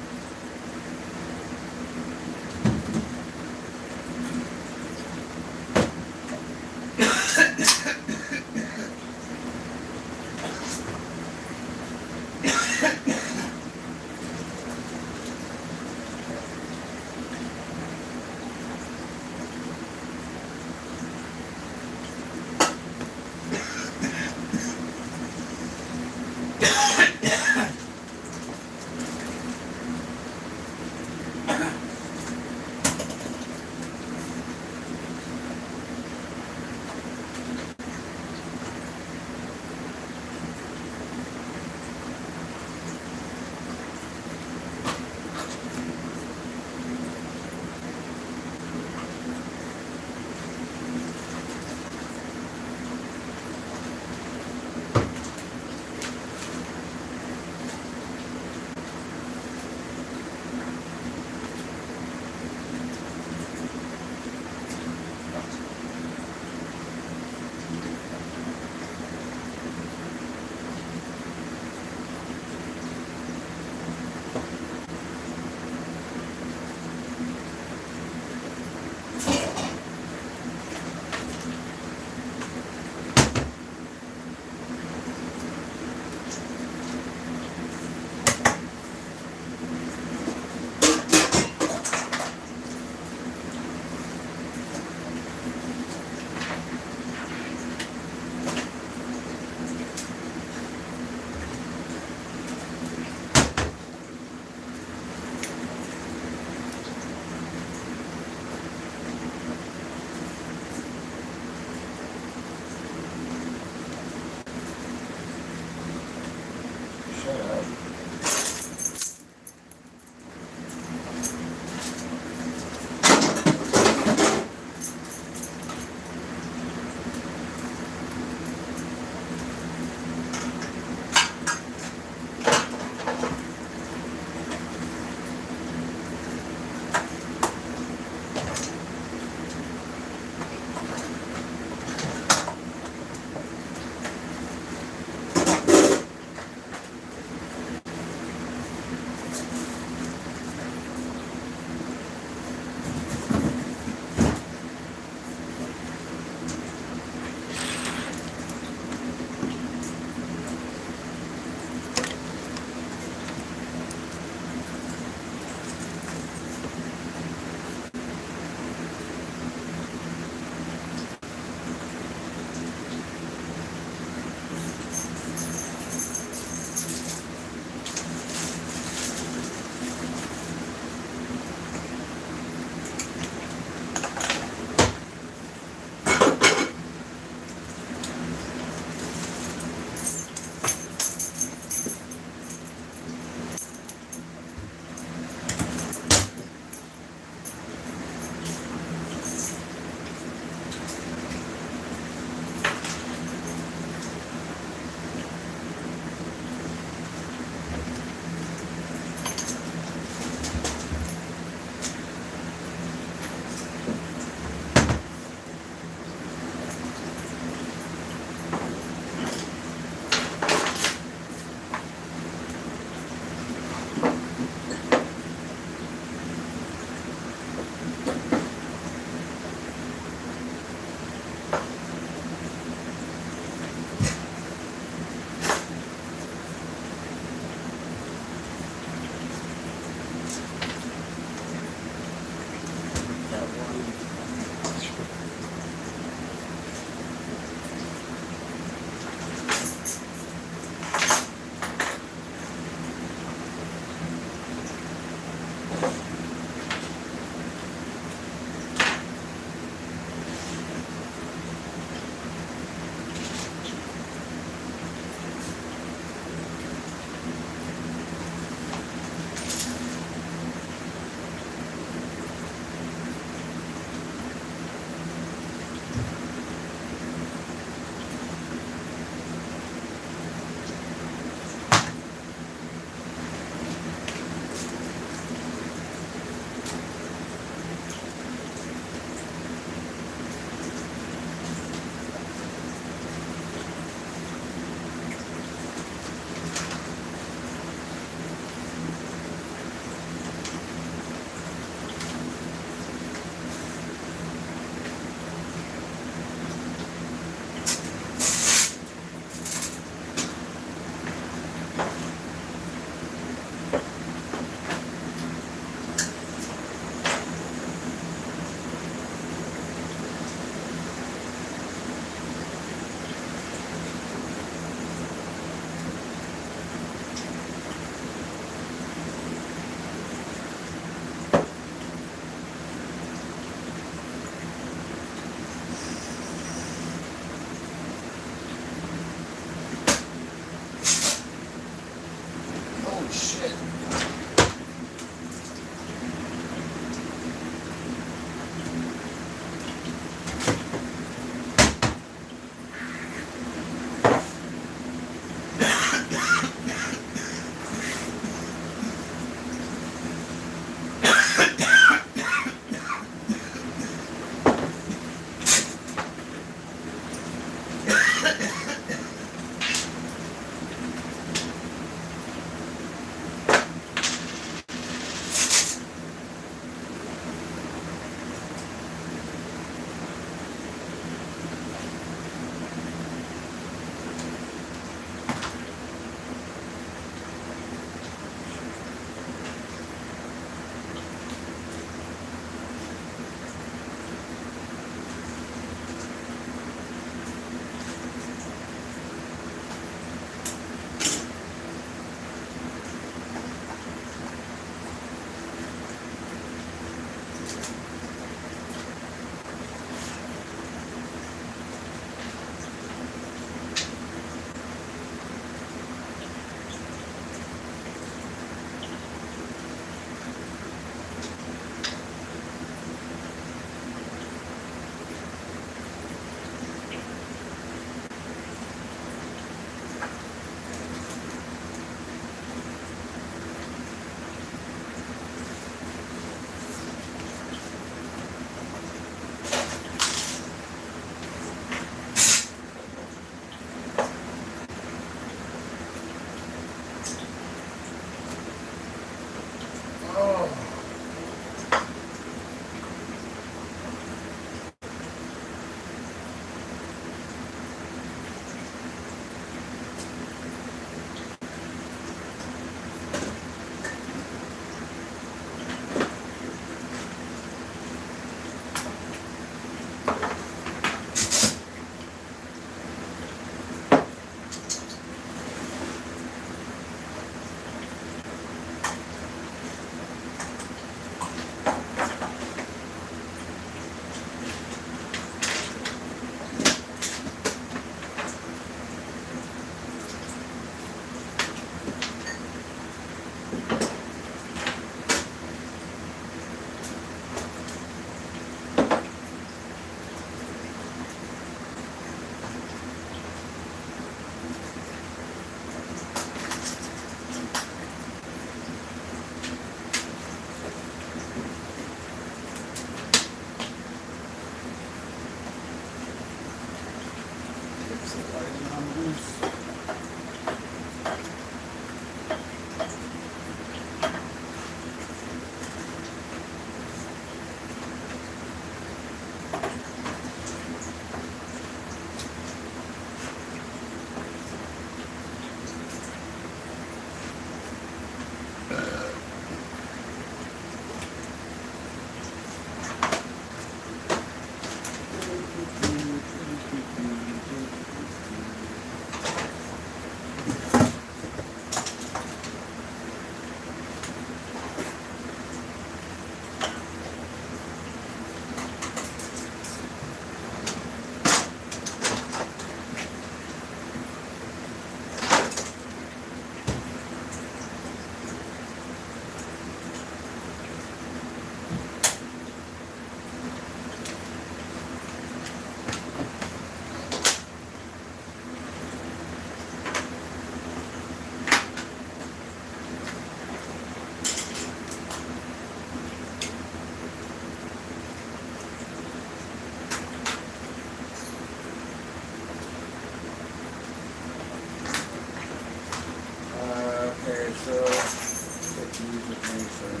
concern.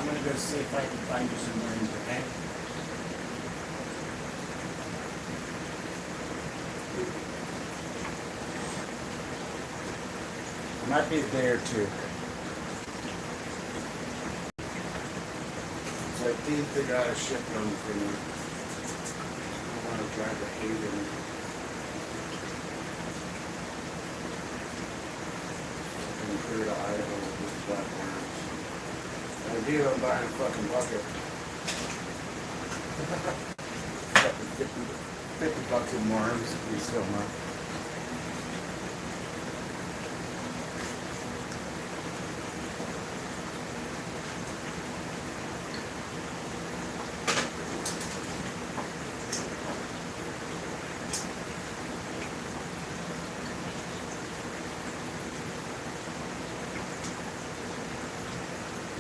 I'm gonna go see if I can find you some rooms, okay? It might be a day or two. So I did figure out a ship run for me. I want to drive to Haven. And clear to Idaho with black worms. I do, I'm buying a fucking bucket. Fucking 50 bucks in worms, we still not.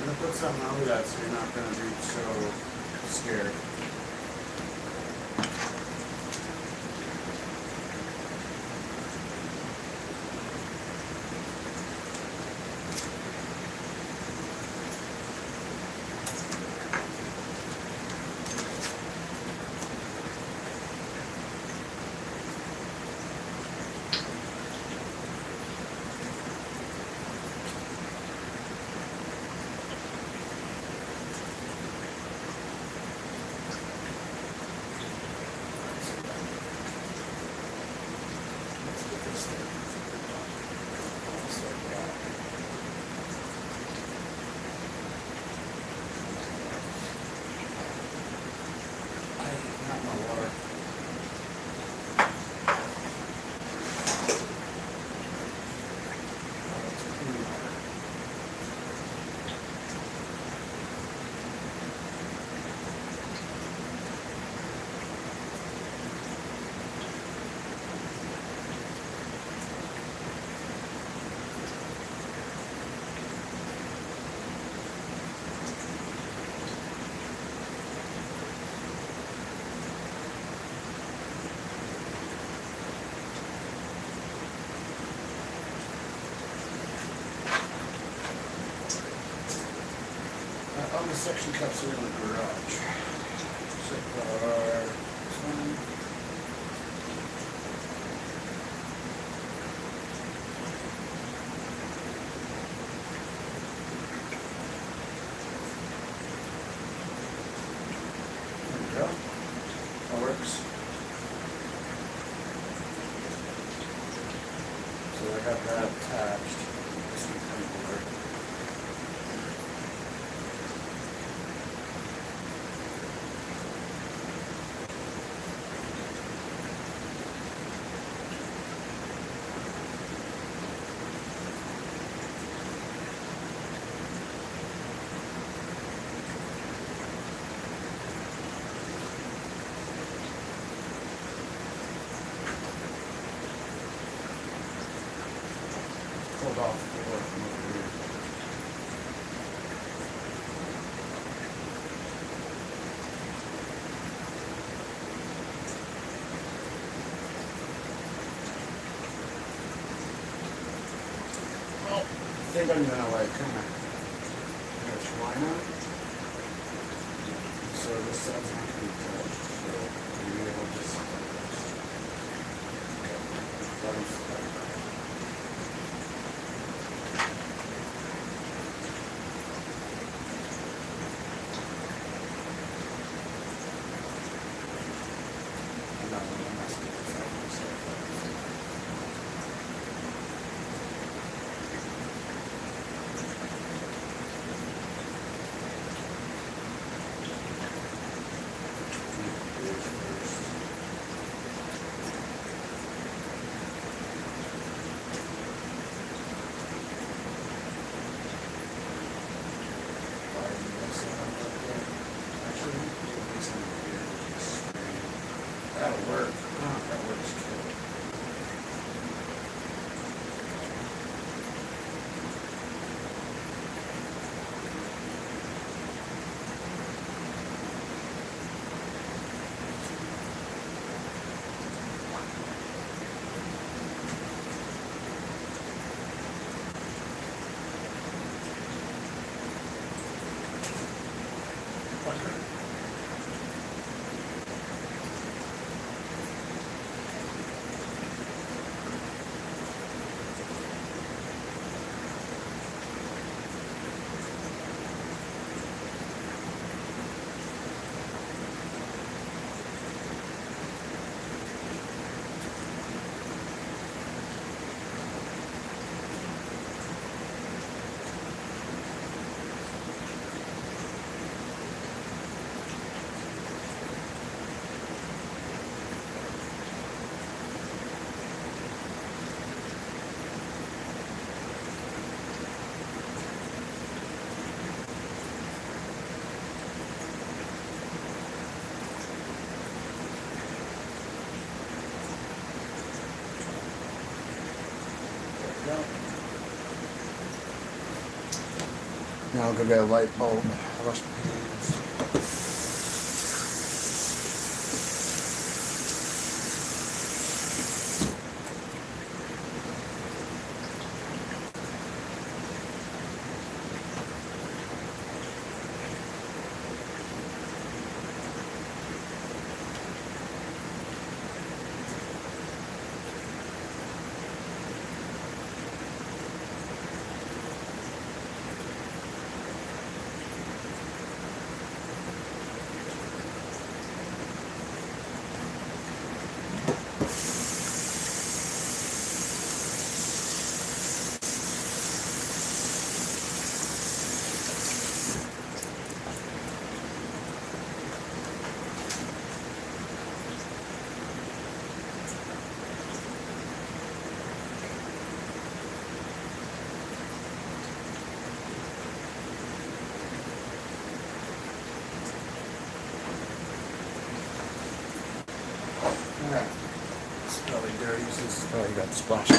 I'm gonna put something over that so you're not gonna be so scared. Not my water. All the suction cups are in the garage. Except for this one. There we go. That works. So I got that attached. This one comes over. Pulled off the floor from over here. Well, I think I'm gonna like kind of twine on. So this side's not gonna be touched. That'll work. That works too. Now I'll go get a light bulb. Rush. It's probably dirty since it's probably got splash.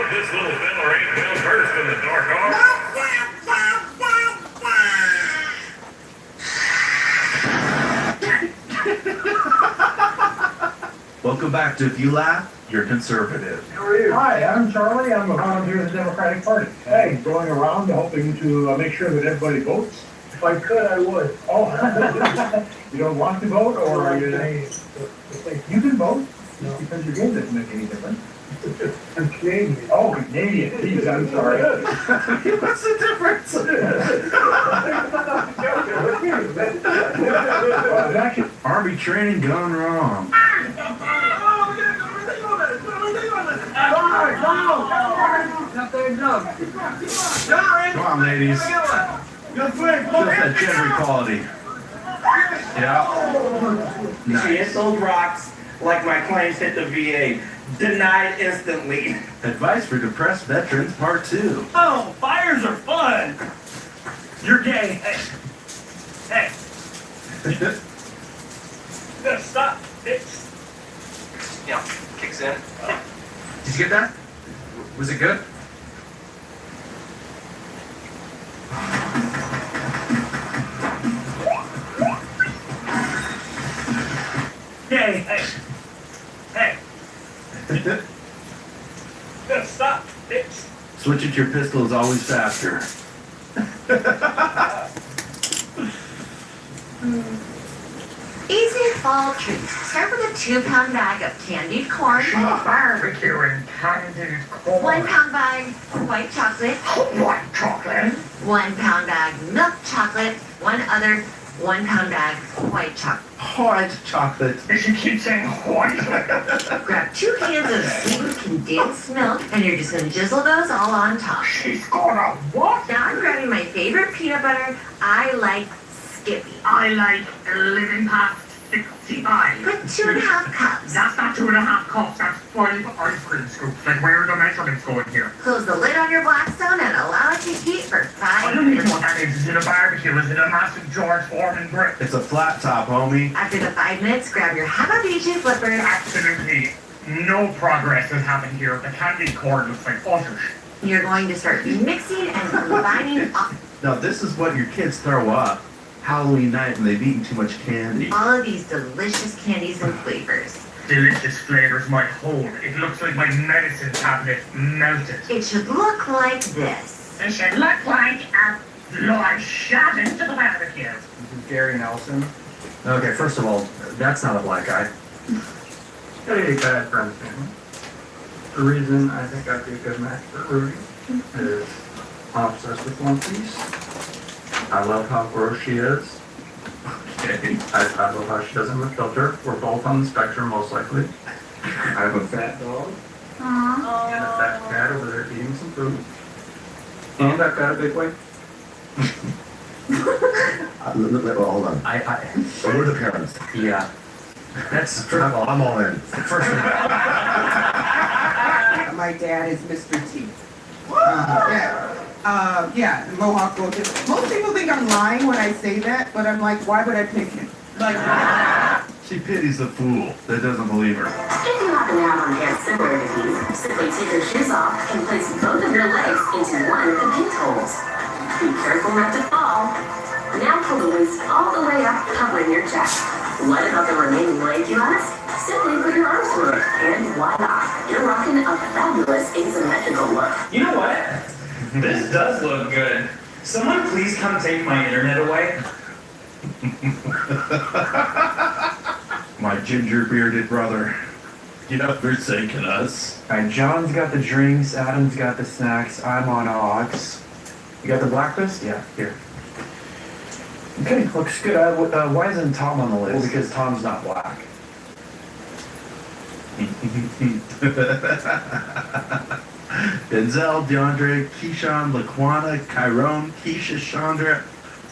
if this little fella ain't well versed in the dark arts. Welcome back to If You Laugh, You're Conservative. How are you? Hi, I'm Charlie. I'm a volunteer in the Democratic Party. Hey, going around hoping to make sure that everybody votes. If I could, I would. Oh, you don't want to vote, or are you? You can vote. Just because your game doesn't make any difference. I'm Canadian. Oh, Canadian. Jeez, I'm sorry. What's the difference? Army training gone wrong. Come on, ladies. Just that gender equality. Yeah. She hit those rocks like my claims hit the VA. Denied instantly. Advice for depressed veterans, part 2. Oh, fires are fun. You're gay. Hey. Hey. Stop. It's. Yeah, kicks in. Did you get that? Was it good? Hey. Hey. Hey. Stop. It's. Switching to your pistol is always faster. Easy fall treats. Start with a 2-pound bag of candied corn. Barbecue and candied corn. 1 pound bag white chocolate. White chocolate. 1 pound bag milk chocolate. 1 other 1 pound bag white chocolate. White chocolate. She keeps saying white. Grab 2 cans of sweetened condensed milk, and you're just gonna drizzle those all on top. She's gonna what? Now I'm grabbing my favorite peanut butter. I like Skippy. I like living past 65. Put 2.5 cups. That's not 2.5 cups, that's 5 ice cream scoops. Like, where are the measurements going here? Close the lid on your Blackstone and allow it to heat for 5 I don't even minutes. know what that is. Is it a barbecue? Is it a massive George Foreman brick? It's a flat top, homie. After the 5 minutes, grab your Hababichi flippers. Absolutely no progress has happened here. The candied corn looks like utter shit. You're going to start mixing and combining Now, this is what your kids throw up Halloween night when they've eaten too much candy. all of these delicious candies and flavors. Delicious flavors might hold. It looks like my medicine cabinet melted. It should look like this. It should look like a blood shot into the barbecue. Gary Nelson. Okay, first of all, that's not a black guy. Hey, bad friend family. The reason I think I'd be a good match for Rudy is I'm obsessed with One Piece. I love how gross she is. Okay. I love how she doesn't have a filter. We're both on the spectrum, most likely. I have a fat dog and a fat cat over there eating some food. And I've got a big weight. Hold on. We're the parents. Yeah. That's first of all, I'm all in. First of all. My dad is Mr. T. Yeah, Mohawk Gold. Most people think I'm lying when I say that, but I'm like, why would I pick him? Like, She pities the fool that doesn't believe her. If you happen to have on hand similar disease, simply take your shoes off and place both of your legs into one of the pinholes. Be careful not to fall. Now pull the waist all the way up, covering your chest. What about the remaining leg, you ask? Simply put your arms through it, and voila, you're rocking a fabulous asymmetrical look. You know what? This does look good. Someone please come take my internet away. My ginger bearded brother. Get up, forsaken us. Alright, John's got the drinks, Adam's got the snacks, I'm on Ox. You got the blacklist? Yeah, here. Okay, looks good. Why isn't Tom on the list? Well, because Tom's not black. Denzel, DeAndre, Keyshawn, Laquana, Kyron, Keisha, Chandra,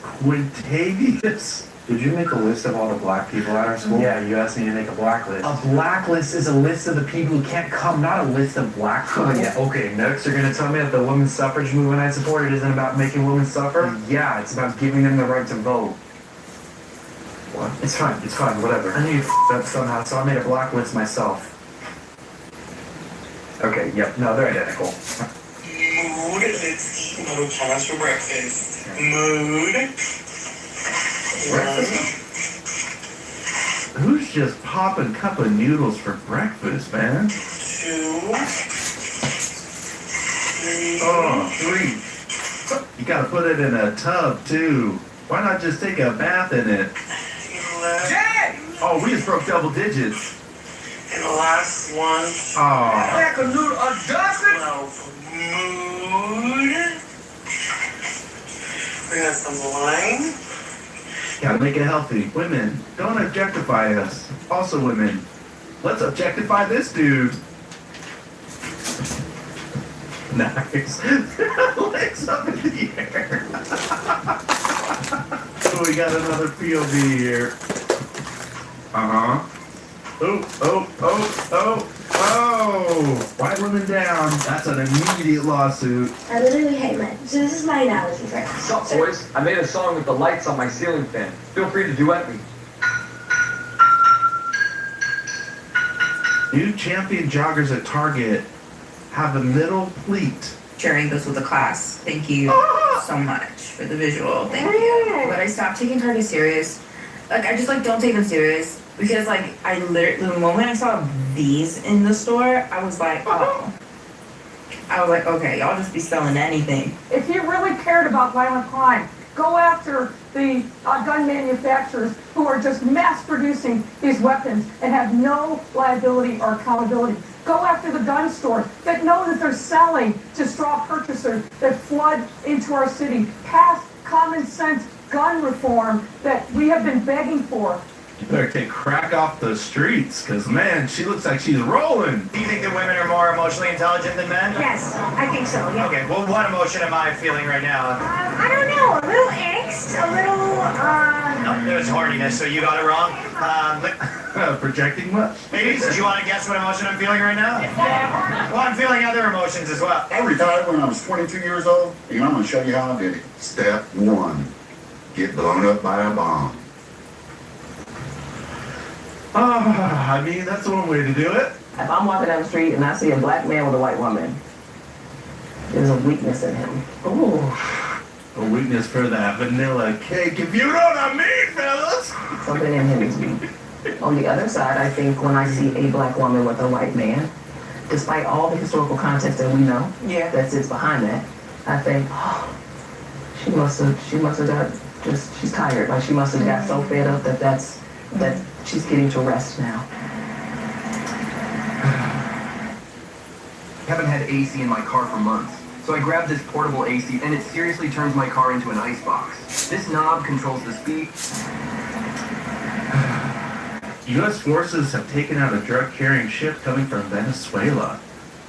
Quintavious. Did you make a list of all the black people at our school? Yeah, you asked me to make a blacklist. A blacklist is a list of the people who can't come, not a list of black people. Yeah, okay, next you're gonna tell me that the women's suffrage movement I supported isn't about making women suffer? Yeah, it's about giving them the right to vote. What? It's fine, whatever. I knew you f***ed up somehow, so I made a blacklist myself. Okay, yep, no, they're identical. Mood, let's eat maruchanas for breakfast. Mood. Who's just popping cup of noodles for breakfast, man? 2, 3. Oh, 3. You gotta put it in a tub, too. Why not just take a bath in it? 11. Oh, we just broke double digits. And the last one. Oh. Like a noodle, a dozen. 12. Mood. We got some wine. Gotta make it healthy. Women, don't objectify us. Also women, let's objectify this dude. Nice. Legs up in the air. Oh, we got another POV here. Uh-huh. Oh! White women down. That's an immediate lawsuit. I literally hate men. So this is my analogy for it. What's up, boys? I made a song with the lights on my ceiling fan. Feel free to duet me. New champion joggers at Target have a middle pleat. Sharing this with the class. Thank you so much for the visual. Thank you. But I stopped taking Target serious. Like, I just, like, don't take them serious. Because, like, I literally, the moment I saw these in the store, I was like, oh. I was like, okay, y'all just be selling anything. If you really cared about violent crime, go after the gun manufacturers who are just mass producing these weapons and have no liability or accountability. Go after the gun stores that know that they're selling to straw purchasers that flood into our city. Pass common sense gun reform that we have been begging for. You better take crack off the streets, because, man, she looks like she's rolling. Do you think that women are more emotionally intelligent than men? Yes, I think so, yeah. Okay, well, what emotion am I feeling right now? I don't know, a little angst, a little, No, there's horniness, so you got it wrong. Projecting much? Ladies, do you want to guess what emotion I'm feeling right now? Well, I'm feeling other emotions as well. I retired when I was 22 years old, and I'm going to show you how I did it. Step 1, get blown up by a bomb. I mean, that's one way to do it. If I'm walking down the street and I see a black man with a white woman, there's a weakness in him. Ooh, a weakness for that vanilla cake, if you know what I mean, fellas. Something in him is weak. On the other side, I think when I see a black woman with a white man, despite all the historical context that we know that sits behind that, I think, oh, she must have got she's tired. Like she must have got so fed up that she's getting to rest now. Haven't had AC in my car for months. So I grabbed this portable AC and it seriously turns my car into an icebox. This knob controls the speed. U.S. forces have taken out a drug-carrying ship coming from Venezuela.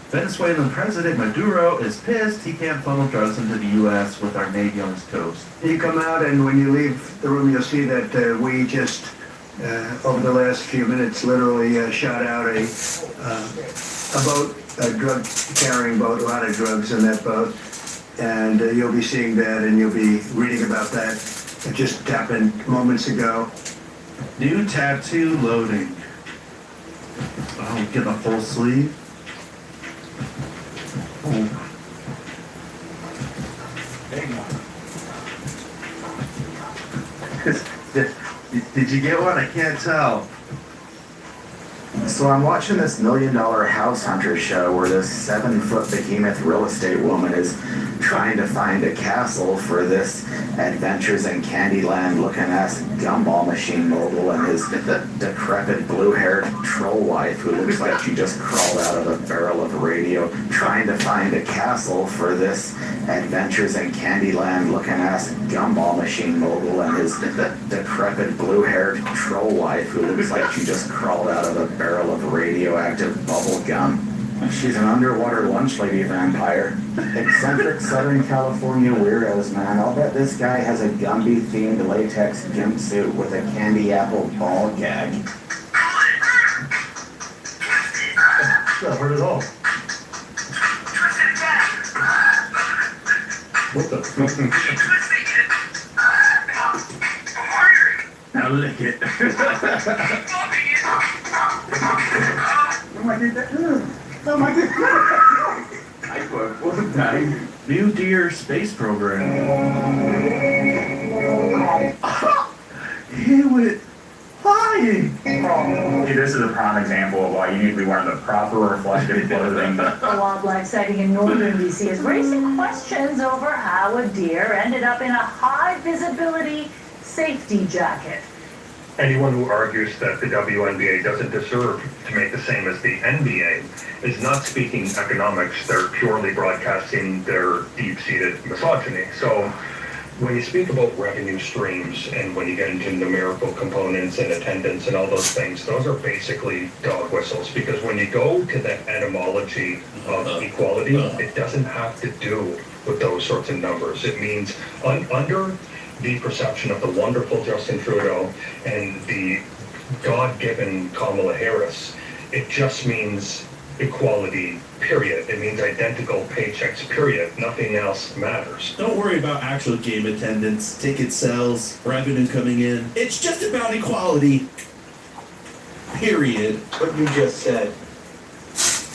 Venezuelan President Maduro is pissed he can't funnel drugs into the U.S. with our Navy on his coast. You come out and when you leave the room, you'll see that we just, over the last few minutes, literally shot out a boat, a drug-carrying boat, a lot of drugs in that boat. And you'll be seeing that and you'll be reading about that. It just happened moments ago. New tattoo loading. Oh, get a full sleeve. Oh. Did you get one? I can't tell. So I'm watching this $1 Million House Hunter show where this 7-foot behemoth real estate woman is trying to find a castle for this Adventures in Candyland looking ass gumball machine mogul and his decrepit blue-haired troll wife who looks like she just crawled out of a barrel of radio, trying to find a castle for this Adventures in Candyland looking ass gumball machine mogul and his decrepit blue-haired troll wife who looks like she just crawled out of a barrel of radioactive bubble gum. She's an underwater lunch lady vampire. Eccentric Southern California weirdos, man. I'll bet this guy has a Gumby-themed latex gimp suit with a candy apple ball gag. Not hurt at all. What the fuck? Now lick it. Oh my God. I quote dying. New Deer space program. He went flying. See, this is a prime example of why you need to be wearing the proper reflective clothing. A wildlife sighting in northern BC is raising questions over how a deer ended up in a high visibility safety jacket. Anyone who argues that the WNBA doesn't deserve to make the same as the NBA is not speaking economics. They're purely broadcasting their deep-seated misogyny. So when you speak about revenue streams and when you get into numerical components and attendance and all those things, those are basically dog whistles, because when you go to the etymology of equality, it doesn't have to do with those sorts of numbers. It means under the perception of the wonderful Justin Trudeau and the God-given Kamala Harris, it just means equality, period. It means identical paychecks, period. Nothing else matters. Don't worry about actual game attendance, ticket sales, revenue coming in. It's just about equality. Period. What you just said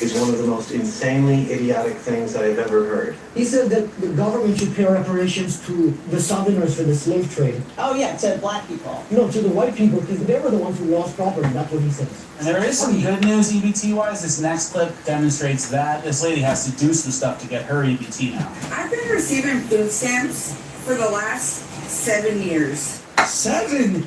is one of the most insanely idiotic things I have ever heard. He said that the government should pay reparations to the Southerners for the slave trade. Oh yeah, to black people. No, to the white people, because they were the ones who lost property. That's what he says. And there is some good news EBT-wise. This next clip demonstrates that. This lady has to do some stuff to get her EBT now. I've been receiving food stamps for the last 7 years. 7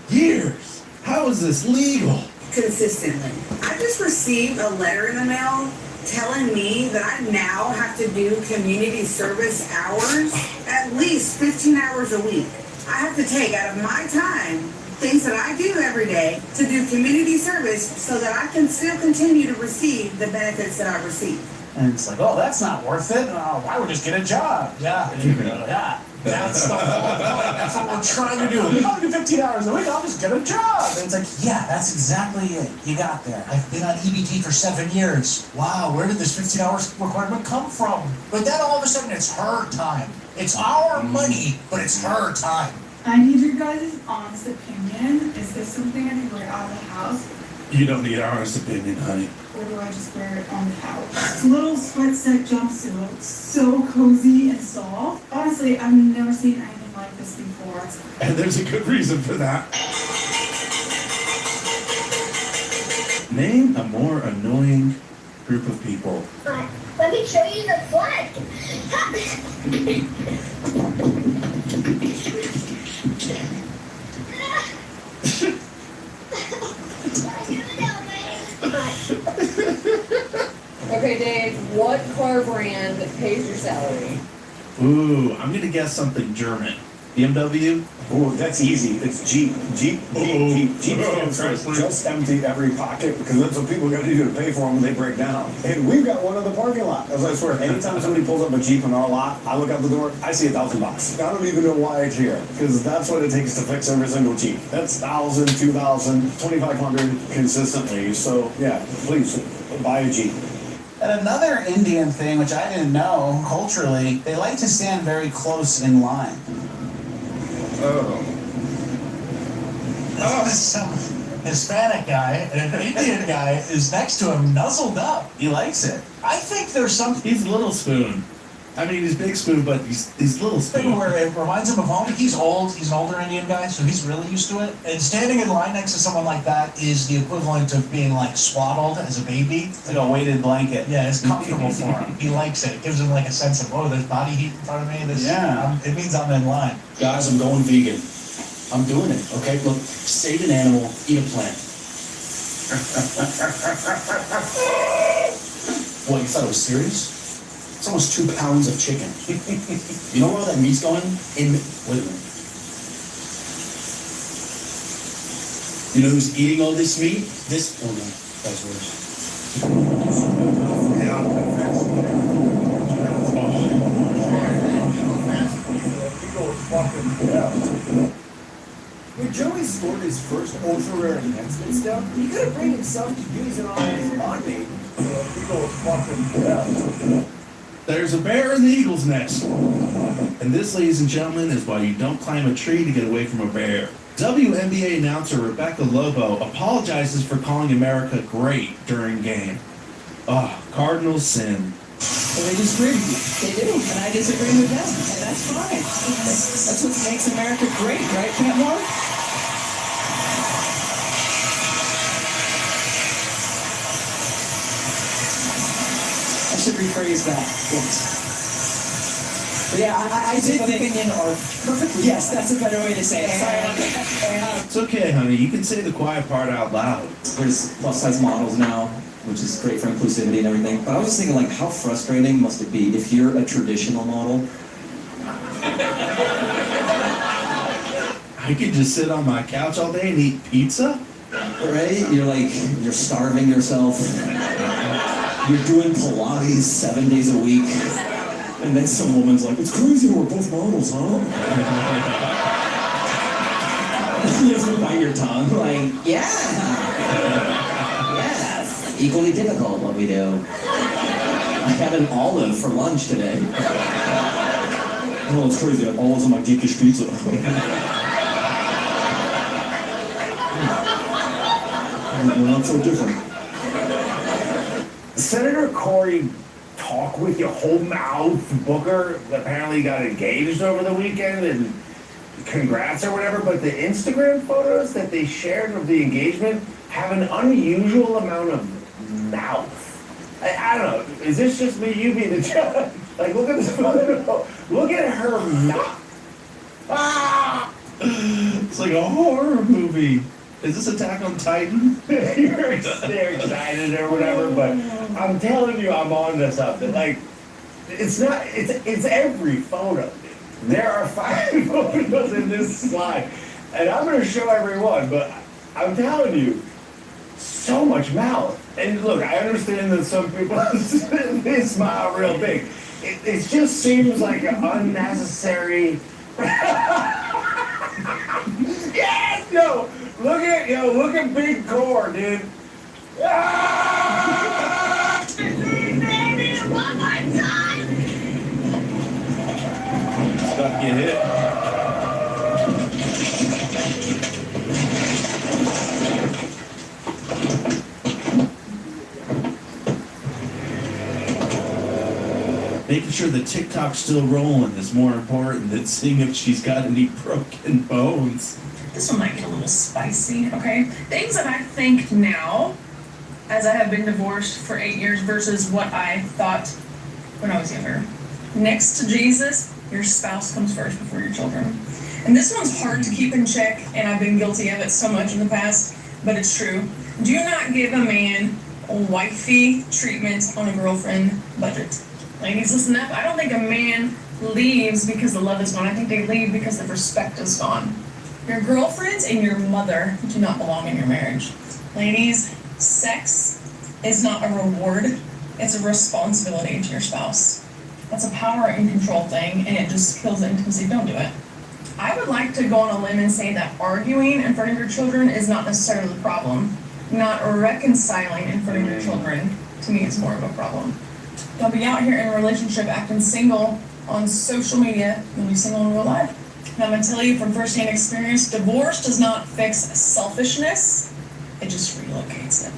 years? How is this legal? Consistently. I just received a letter in the mail telling me that I now have to do community service hours, at least 15 hours a week. I have to take out of my time things that I do every day to do community service so that I can still continue to receive the benefits that I receive. And it's like, oh, that's not worth it. Oh, I would just get a job. Yeah. Yeah. That's the whole point. That's what we're trying to do. I'll do 15 hours a week, I'll just get a job. And it's like, yeah, that's exactly it. You got there. I've been on EBT for 7 years. Wow, where did this 15 hours requirement come from? But then all of a sudden it's her time. It's our money, but it's her time. I need your guys' honest opinion. Is this something I can wear out of the house? You don't need our honest opinion, honey. Or do I just wear it on the couch? It's a little sweat set jumpsuit, so cozy and soft. Honestly, I've never seen anything like this before. And there's a good reason for that. Name a more annoying group of people. Let me show you the flag. Okay, Dave, what car brand pays your salary? Ooh, I'm gonna guess something German. BMW? Oh, that's easy. It's Jeep. Jeep stands for just empty every pocket, because that's what people gotta do to pay for them when they break down. And we've got one in the parking lot. As I swear, anytime somebody pulls up a Jeep in our lot, I look out the door, I see $1,000. I don't even know why it's here, because that's what it takes to fix every single Jeep. That's $1,000, $2,000, $2,500 consistently. So yeah, please buy a Jeep. And another Indian thing, which I didn't know, culturally, they like to stand very close in line. Some Hispanic guy and an Indian guy is next to him, nuzzled up. He likes it. I think there's some... He's Little Spoon. I mean, he's Big Spoon, but he's Little Spoon. Thing where it reminds him of home. He's old. He's an older Indian guy, so he's really used to it. And standing in line next to someone like that is the equivalent of being like swaddled as a baby. It's like a weighted blanket. Yeah, it's comfortable for him. He likes it. It gives him like a sense of, oh, there's body heat in front of me. It means I'm in line. Guys, I'm going vegan. I'm doing it, okay? Look, save an animal, eat a plant. What, you thought it was serious? It's almost 2 pounds of chicken. You know where all that meat's going? Wait a minute. You know who's eating all this meat? Oh no, that's worse. When Joey scored his first ultra-rare enhancement stuff, he couldn't bring himself to use it on his bondmate. There's a bear in the eagle's nest. And this, ladies and gentlemen, is why you don't climb a tree to get away from a bear. WNBA announcer Rebecca Lobo apologizes for calling America great during game. Oh, cardinal sin. And they disagree with you. They do, and I disagree with them, and that's fine. That's what makes America great, right, Pat Mark? I should rephrase that. But yeah, I did think opinion are perfectly. Yes, that's a better way to say it. It's okay, honey. You can say the quiet part out loud. There's plus size models now, which is great for inclusivity and everything. But I was just thinking, like, how frustrating must it be if you're a traditional model? I could just sit on my couch all day and eat pizza? Right? You're starving yourself. You're doing Pilates 7 days a week. And then some woman's like, it's crazy we're both models, huh? You have to bite your tongue, like, yeah. Yes. Equally difficult what we do. I had an olive for lunch today. Oh, it's crazy. I have olives on my geekish pizza. We're not so different. Senator Cory talk with your whole mouth Booker apparently got engaged over the weekend, and congrats or whatever, but the Instagram photos that they shared of the engagement have an unusual amount of mouth. I don't know, is this just me, you being the judge? Like, look at this photo. Look at her mouth. Ah! It's like a horror movie. Is this Attack on Titan? They're excited or whatever, but I'm telling you, I'm on to something. Like, it's every photo. There are 5 photos in this slide, and I'm going to show everyone, but I'm telling you, so much mouth. And look, I understand that some people they smile real big. It just seems like an unnecessary. Yes, yo. Look at Big Core, dude. Ah! Baby, one more time. Stuff get hit. Making sure the TikTok's still rolling is more important than seeing if she's got any broken bones. This one might get a little spicy, okay? Things that I think now, as I have been divorced for 8 years versus what I thought when I was younger. Next to Jesus, your spouse comes first before your children. And this one's hard to keep in check, and I've been guilty of it so much in the past, but it's true. Do not give a man a wifey treatment on a girlfriend budget. Ladies, listen up. I don't think a man leaves because the love is gone. I think they leave because the respect is gone. Your girlfriends and your mother do not belong in your marriage. Ladies, sex is not a reward. It's a responsibility to your spouse. That's a power and control thing, and it just kills intimacy. Don't do it. I would like to go on a limb and say that arguing in front of your children is not necessarily the problem. Not reconciling in front of your children, to me, is more of a problem. Don't be out here in a relationship acting single on social media. You'll be single in real life. And I'm going to tell you from firsthand experience, divorce does not fix selfishness. It just relocates it.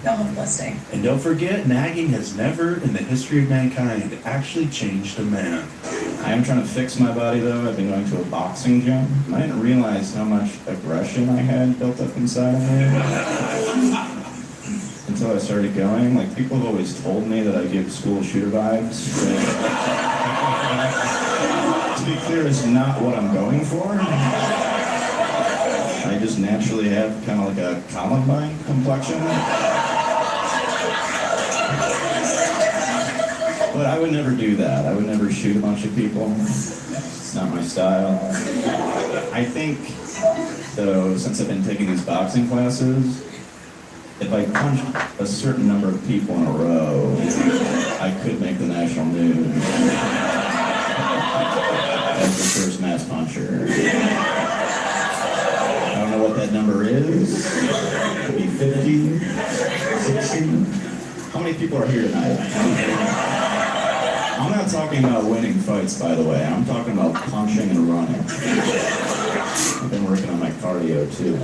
Y'all have a blessed day. And don't forget, nagging has never in the history of mankind actually changed a man. I am trying to fix my body though. I've been going to a boxing gym. I didn't realize how much aggression I had built up inside of me. Until I started going. Like, people have always told me that I give school shooter vibes. To be clear, it's not what I'm going for. I just naturally have kind of like a Columbine complexion. But I would never do that. I would never shoot a bunch of people. It's not my style. I think, though, since I've been taking these boxing classes, if I punched a certain number of people in a row, I could make the national news as the first mass puncher. I don't know what that number is. It could be 50, 60. How many people are here tonight? I'm not talking about winning fights, by the way. I'm talking about punching and running. I've been working on my cardio too. I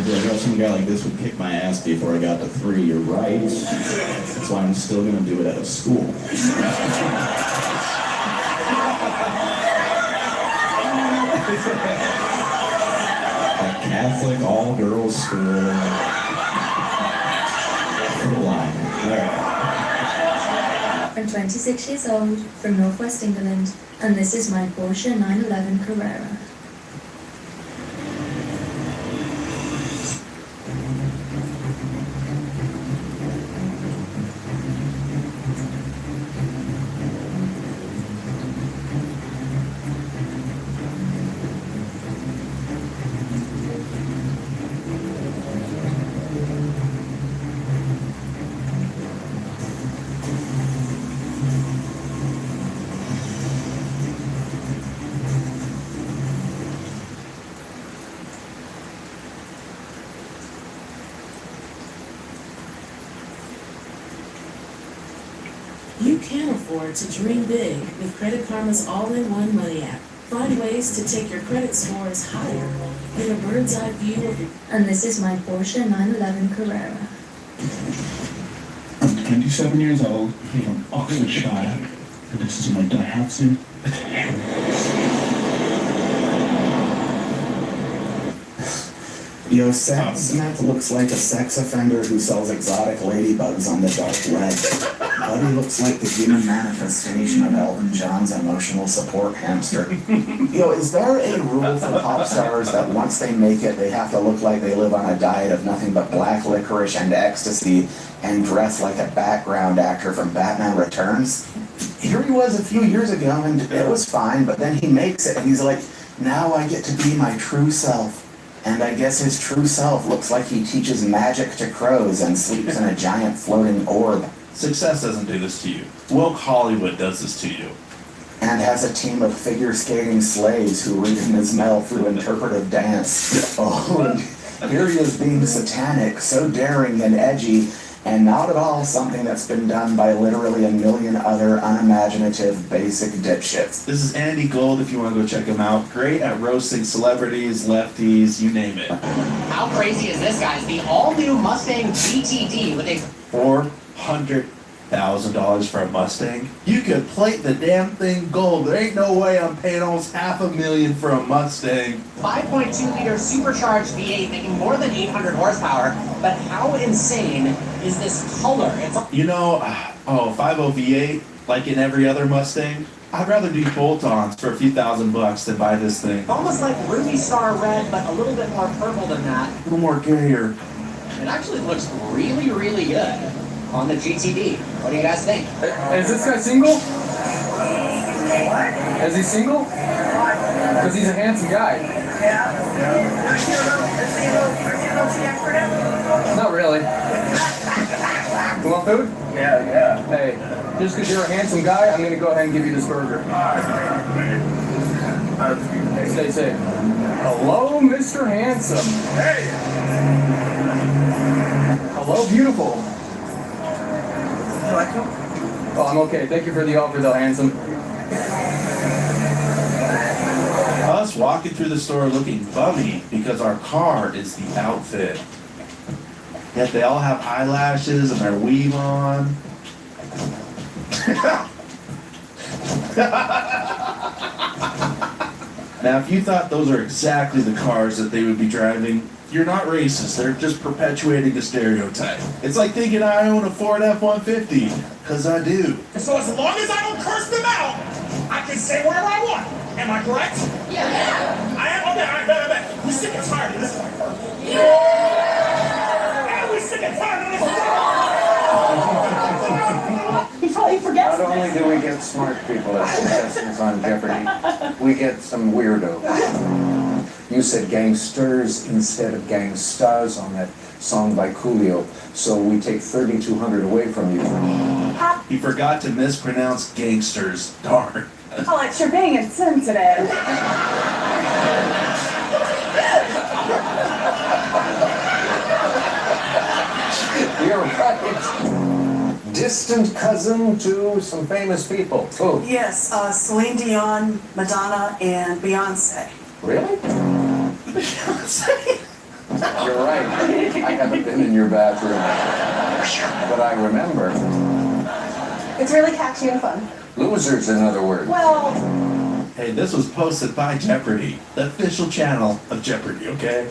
feel like some guy like this would kick my ass before I got to 3. You're right. That's why I'm still gonna do it out of school. A Catholic all-girls school. For the line. All right. I'm 26 years old, from Northwest England, and this is my Porsche 911 Carrera. You can afford to dream big with Credit Karma's all-in-one money app. Find ways to take your credit scores higher. Get a bird's eye view of your... And this is my Porsche 911 Carrera. I'm 27 years old, from Oxfordshire, and this is my Daihatsu. Yo, Smith looks like a sex offender who sells exotic ladybugs on the dark web. Buddy looks like the human manifestation of Elton John's emotional support hamster. Yo, is there a rule for pop stars that once they make it, they have to look like they live on a diet of nothing but black licorice and ecstasy and dress like a background actor from Batman Returns? Here he was a few years ago and it was fine, but then he makes it and he's like, now I get to be my true self. And I guess his true self looks like he teaches magic to crows and sleeps in a giant floating orb. Success doesn't do this to you. Woke Hollywood does this to you. And has a team of figure skating slaves who read in his mail through interpretive dance. Oh, and here he is being satanic, so daring and edgy, and not at all something that's been done by literally a million other unimaginative basic dipshits. This is Andy Gold if you want to go check him out. Great at roasting celebrities, lefties, you name it. How crazy is this, guys? The all-new Mustang GTD with a $400,000 for a Mustang? You could plate the damn thing gold. There ain't no way I'm paying almost $500,000 for a Mustang. 5.2-liter supercharged V8 making more than 800 horsepower. But how insane is this color? You know, 50 V8, like in every other Mustang, I'd rather do bolt-ons for a few $1,000 than buy this thing. Almost like Ruby Star Red, but a little bit more purple than that. A little more gayer. It actually looks really, really good on the GTD. What do you guys think? Is this guy single? What? Is he single? Because he's a handsome guy. Yeah. Not really. You want food? Yeah. Hey, just because you're a handsome guy, I'm going to go ahead and give you this burger. Stay safe. Hello, Mr. Handsome. Hey! Hello, beautiful. Oh, I'm okay. Thank you for the offer, though, handsome. Us walking through the store looking bummy because our car is the outfit. Yet they all have eyelashes and their weave on. Now, if you thought those are exactly the cars that they would be driving, you're not racist. They're just perpetuating a stereotype. It's like thinking I own a Ford F-150, because I do. So as long as I don't curse them out, I can say whatever I want. Am I correct? Yeah. I am? Okay, all right, bet. We're sick and tired of this one. Yeah! We're sick and tired of this one. He probably forgets Not only do we get smart people as contestants on Jeopardy, we get some weirdos. You said gangsters instead of gangstas on that song by Coolio, so we take 3,200 away from you. He forgot to mispronounce gangsters. Darn. Alex, you're being insensitive. You're right. Distant cousin to some famous people. Oh. Yes, Celine Dion, Madonna, and Beyonce. Really? You're right. I haven't been in your bathroom. But I remember. It's really catchy and fun. Losers, in other words. Well, Hey, this was posted by Jeopardy, the official channel of Jeopardy, okay?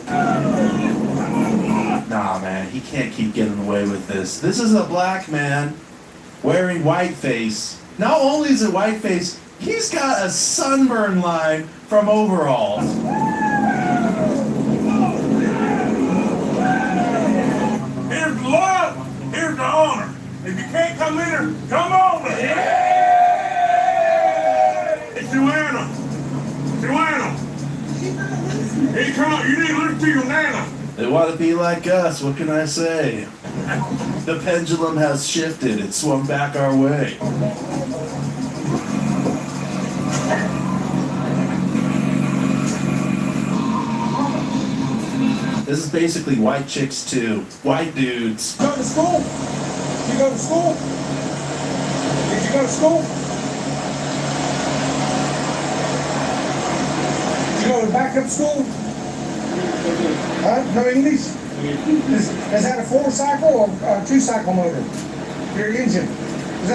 Nah, man, he can't keep getting away with this. This is a black man wearing whiteface. Not only is it whiteface, he's got a sunburn line from overalls. Here's the love, here's the honor. If you can't come in here, come on. It's Joanna. Joanna. Hey, come on, you need to listen to your nana. They want to be like us, what can I say? The pendulum has shifted, it swung back our way. This is basically white chicks too. White dudes. Go to school? You go to school? Did you go to school? Did you go to backup school? Huh? No English? Is that a 4-cycle or a 2-cycle motor? Your engine?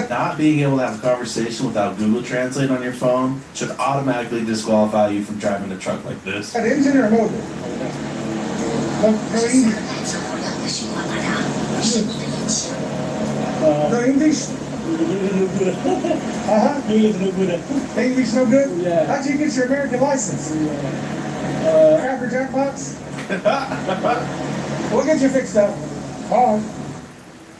Not being able to have a conversation without Google Translate on your phone should automatically disqualify you from driving a truck like this. An engine or a motor? No English? No English? English no good? Yeah. How'd you get your American license? Cracker Jack box? We'll get you fixed up. Bye.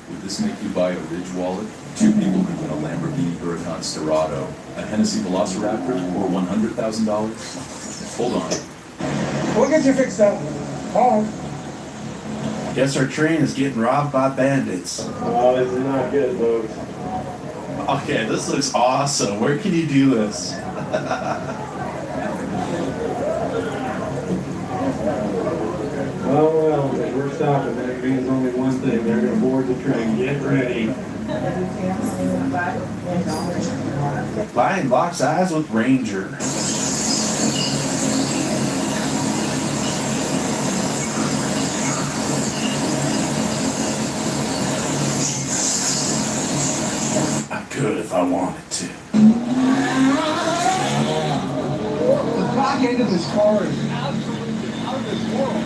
Would this make you buy a Ridge wallet? 2 people could win a Lamborghini Huracan Sterrato, a Hennessy Velociraptor, or $100,000. Hold on. We'll get you fixed up. Bye. Guess our train is getting robbed by bandits. Oh, this is not good, folks. Okay, this looks awesome. Where can you do this? Well, if we're stopping, that means only one thing. They're going to board the train. Get ready. Lion locks eyes with Ranger. I could if I wanted to. The back end of this car is out of this world.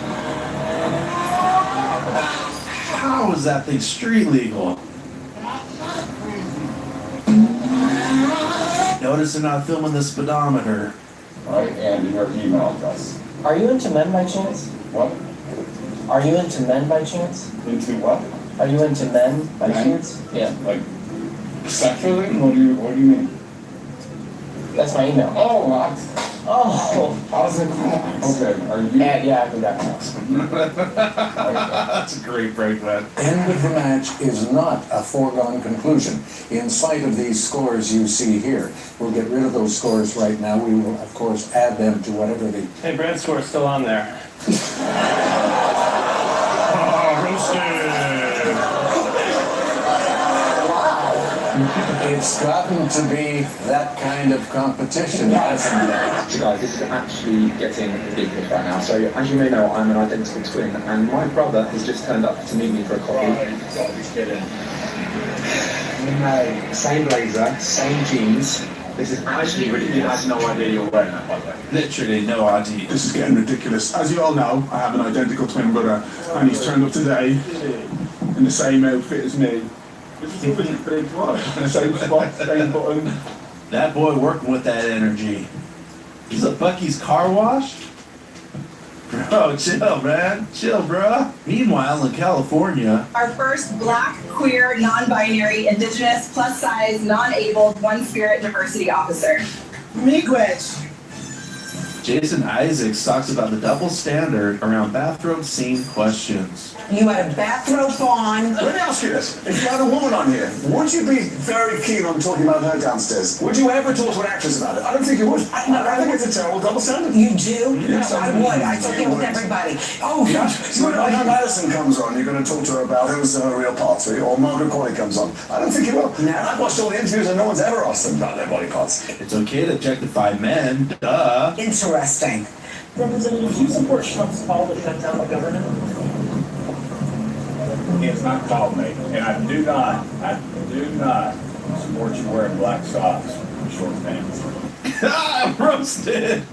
How is that thing street legal? Notice they're not filming the speedometer. Right, and your email address. Are you into men by chance? What? Are you into men by chance? Into what? Are you into men by chance? Yeah. Like sexually? What do you mean? That's my email. Oh, what? Oh, how's it going? Okay, are you? Yeah, I do that now. That's a great break, man. End of the match is not a foregone conclusion. In sight of these scores you see here, we'll get rid of those scores right now. We will, of course, add them to whatever the... Hey, Brad's score's still on there. It's gotten to be that kind of competition, hasn't it? Guys, this is actually getting ridiculous right now. So, as you may know, I'm an identical twin, and my brother has just turned up to meet me for a coffee. You've got to be kidding. No, same blazer, same jeans. This is actually ridiculous. You had no idea you were wearing that, by the way. Literally no idea. This is getting ridiculous. As you all know, I have an identical twin brother, and he's turned up today in the same outfit as me. Same spot, same button. That boy working with that energy. Is it Bucky's car wash? Bro, chill, man. Chill, bro. Meanwhile, in California, our first Black, queer, non-binary, indigenous, plus-size, non-abled, one-spirit diversity officer. Miigwech. Jason Isaacs talks about the double standard around bathrobe scene questions. You had a bathrobe on. Let me ask you this. If you had a woman on here, would you be very keen on talking about her downstairs? Would you ever talk to an actress about it? I don't think you would. I think it's a terrible double standard. You do? Yes, No, I would. I talk with everybody. Oh, yeah. you When Madison comes on, you're going to talk to her about who's her real parts, or Margaret Qualley comes on. I don't think you will. No. I've watched all the interviews and no one's ever asked them about their body parts. It's okay to objectify men, duh. Interesting. Representative, do you support Trump's call to shut down the government? He has not called me, and I do not support you wearing black socks and short pants. I'm roasted.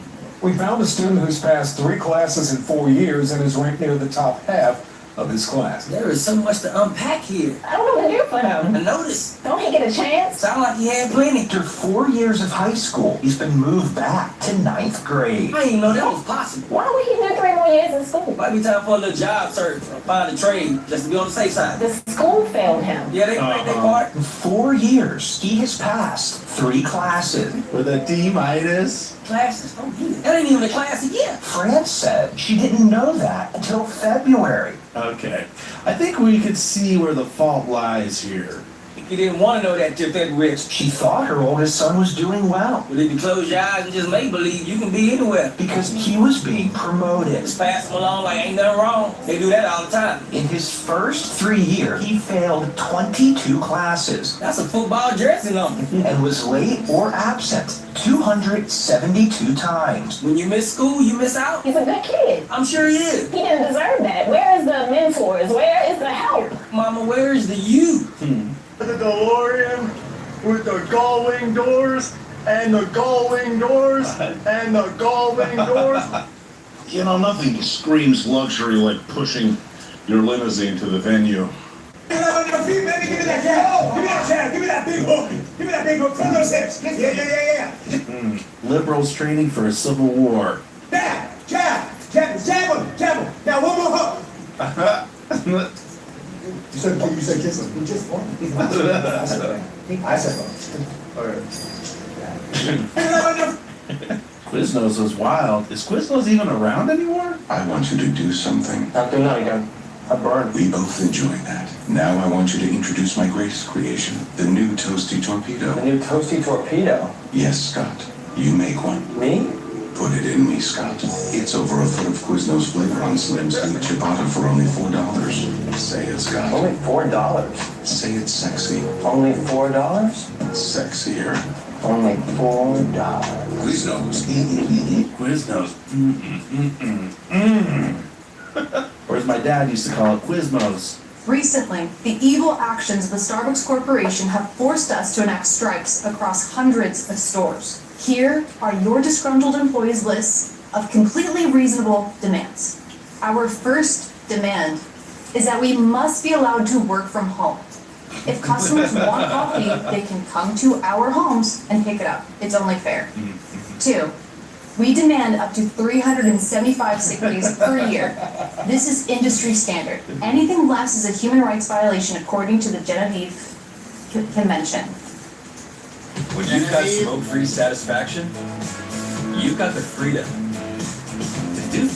We found a student who's passed 3 classes in 4 years and is ranked near the top half of his class. There is so much to unpack here. I don't know what to do for him. I noticed. Don't he get a chance? Sound like he had plenty. After 4 years of high school, he's been moved back to 9th grade. I didn't even know that was possible. Why would he do 3 more years in school? Might be time for a little job search or find a trade just to be on the safe side. The school failed him. Yeah, they played their part. In 4 years, he has passed 3 classes. With a D-. Classes? Don't do that. That ain't even a class a year. France said she didn't know that until February. Okay. I think we could see where the fault lies here. You didn't want to know that till February. She thought her oldest son was doing well. But if you close your eyes and just make believe, you can be anywhere. Because he was being promoted. Just pass them along like ain't nothing wrong. They do that all the time. In his first 3 years, he failed 22 classes. That's a football jersey number. And was late or absent 272 times. When you miss school, you miss out. He's a good kid. I'm sure he is. He didn't deserve that. Where is the mentors? Where is the help? Mama, where is the you? The DeLorean with the gull-wing doors and the gull-wing doors and the gull-wing doors. You know, nothing screams luxury like pushing your limousine to the venue. Give me that jab. Give me that jab. Give me that big hook. Give me that big hook. From those hips. Yeah. Liberals training for a civil war. Jab. Jab him. Now one more hook. You said kiss him. Just one. I said one. Quiznos was wild. Is Quiznos even around anymore? I want you to do something. After night, I burned. We both enjoyed that. Now I want you to introduce my greatest creation, the new Toasty Torpedo. The new Toasty Torpedo? Yes, Scott. You make one. Me? Put it in me, Scott. It's over a foot of Quiznos flavor on Slim Scoop Ciabatta for only $4. Say it, Scott. Only $4? Say it sexy. Only $4? Sexier. Only $4. Quiznos. Quiznos. Or as my dad used to call it, Quizmos. Recently, the evil actions of the Starbucks Corporation have forced us to enact strikes across hundreds of stores. Here are your disgruntled employees' lists of completely reasonable demands. Our first demand is that we must be allowed to work from home. If customers want coffee, they can come to our homes and pick it up. It's only fair. 2, we demand up to 375 sick days per year. This is industry standard. Anything less is a human rights violation according to the Genevieve Convention. When you've got smoke-free satisfaction, you've got the freedom to do.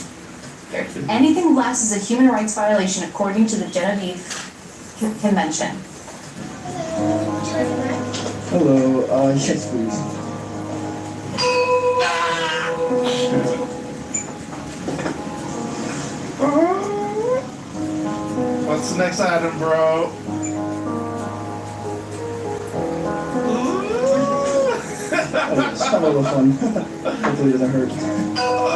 Anything less is a human rights violation according to the Genevieve Convention. Hello, yes please. What's the next item, bro? Let's have a little fun. Hopefully it doesn't hurt. Oh,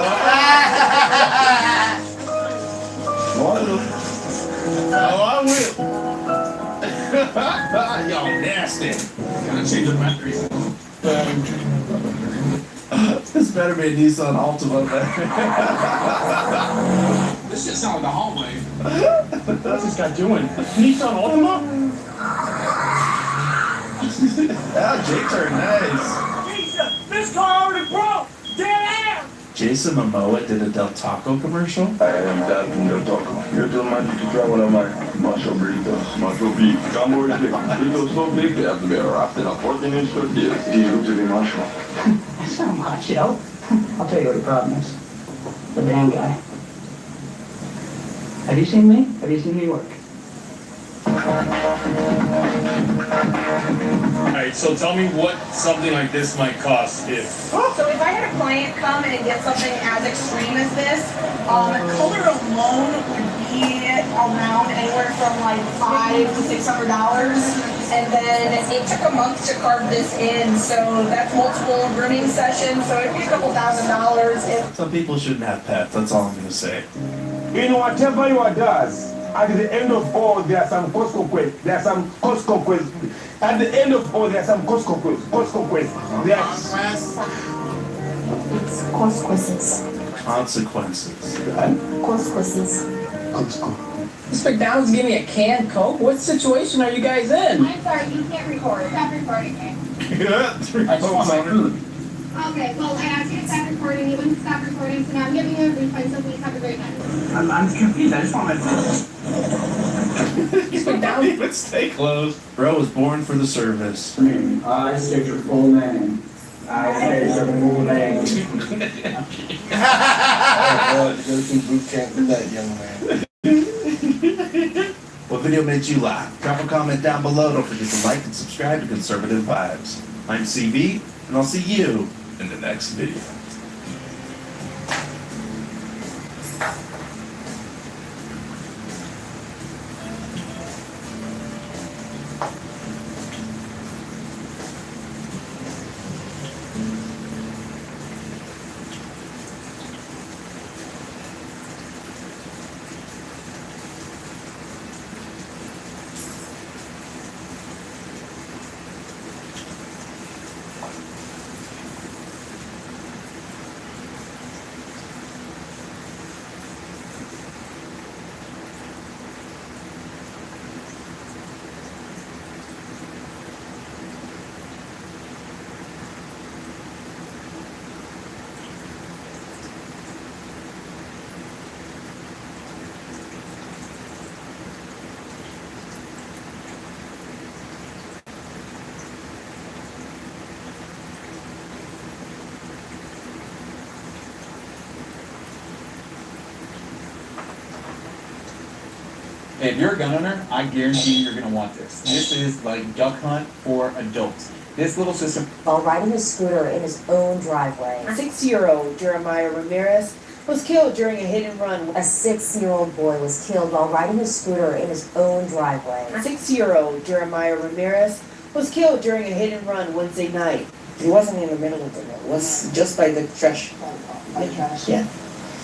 I will. Y'all nasty. Gotta change the batteries. This better be a Nissan Altima. This just sounds like the hallway. What's this guy doing? Nissan Altima? Oh, Jake's are nice. Jesus, this car already broke! Damn! Jason Momoa did a Del Taco commercial. I am that Del Taco. Yo te mando to try one of my macho burritos. Macho beef. Jumbo is big. Burritos so big they have to be wrapped in a 14-inch tortilla. Do you look to be macho? That's not macho. I'll tell you what the problem is. The damn guy. Have you seen me? Have you seen me work? Alright, so tell me what something like this might cost if... So if I had a client come in and get something as extreme as this, color alone would be around anywhere from like $500 to $600. And then it took a month to carve this in, so that's multiple grooming sessions, so it'd be a couple $1,000s. Some people shouldn't have pets, that's all I'm gonna say. In whatever you are does, at the end of all, there are some consequences. There are some consequences. At the end of all, there are some consequences. There are It's consequences. Consequences. Consequences. This McDonald's giving me a canned Coke? What situation are you guys in? I'm sorry, you can't record. Stop recording me. I just want my food. Okay, well, I asked you to stop recording. You wouldn't stop recording, so now I'm giving you a refund, so please have a great night. I'm confused. I just want my food. Let's stay close. Bro was born for the service. I state your full name. I state your full name. Go to boot camp with that young man. What video made you laugh? Drop a comment down below. Don't forget to like and subscribe to Conservative Vibes. I'm CV, and I'll see you in the next video. If you're a gun owner, I guarantee you're gonna want this. This is like Duck Hunt for adults. This little system. While riding his scooter in his own driveway, 6-year-old Jeremiah Ramirez was killed during a hit and run. a 6-year-old boy was killed while riding his scooter in his own driveway. 6-year-old Jeremiah Ramirez was killed during a hit and run Wednesday night. He wasn't in the middle of the road. It was just by the trash. Yeah.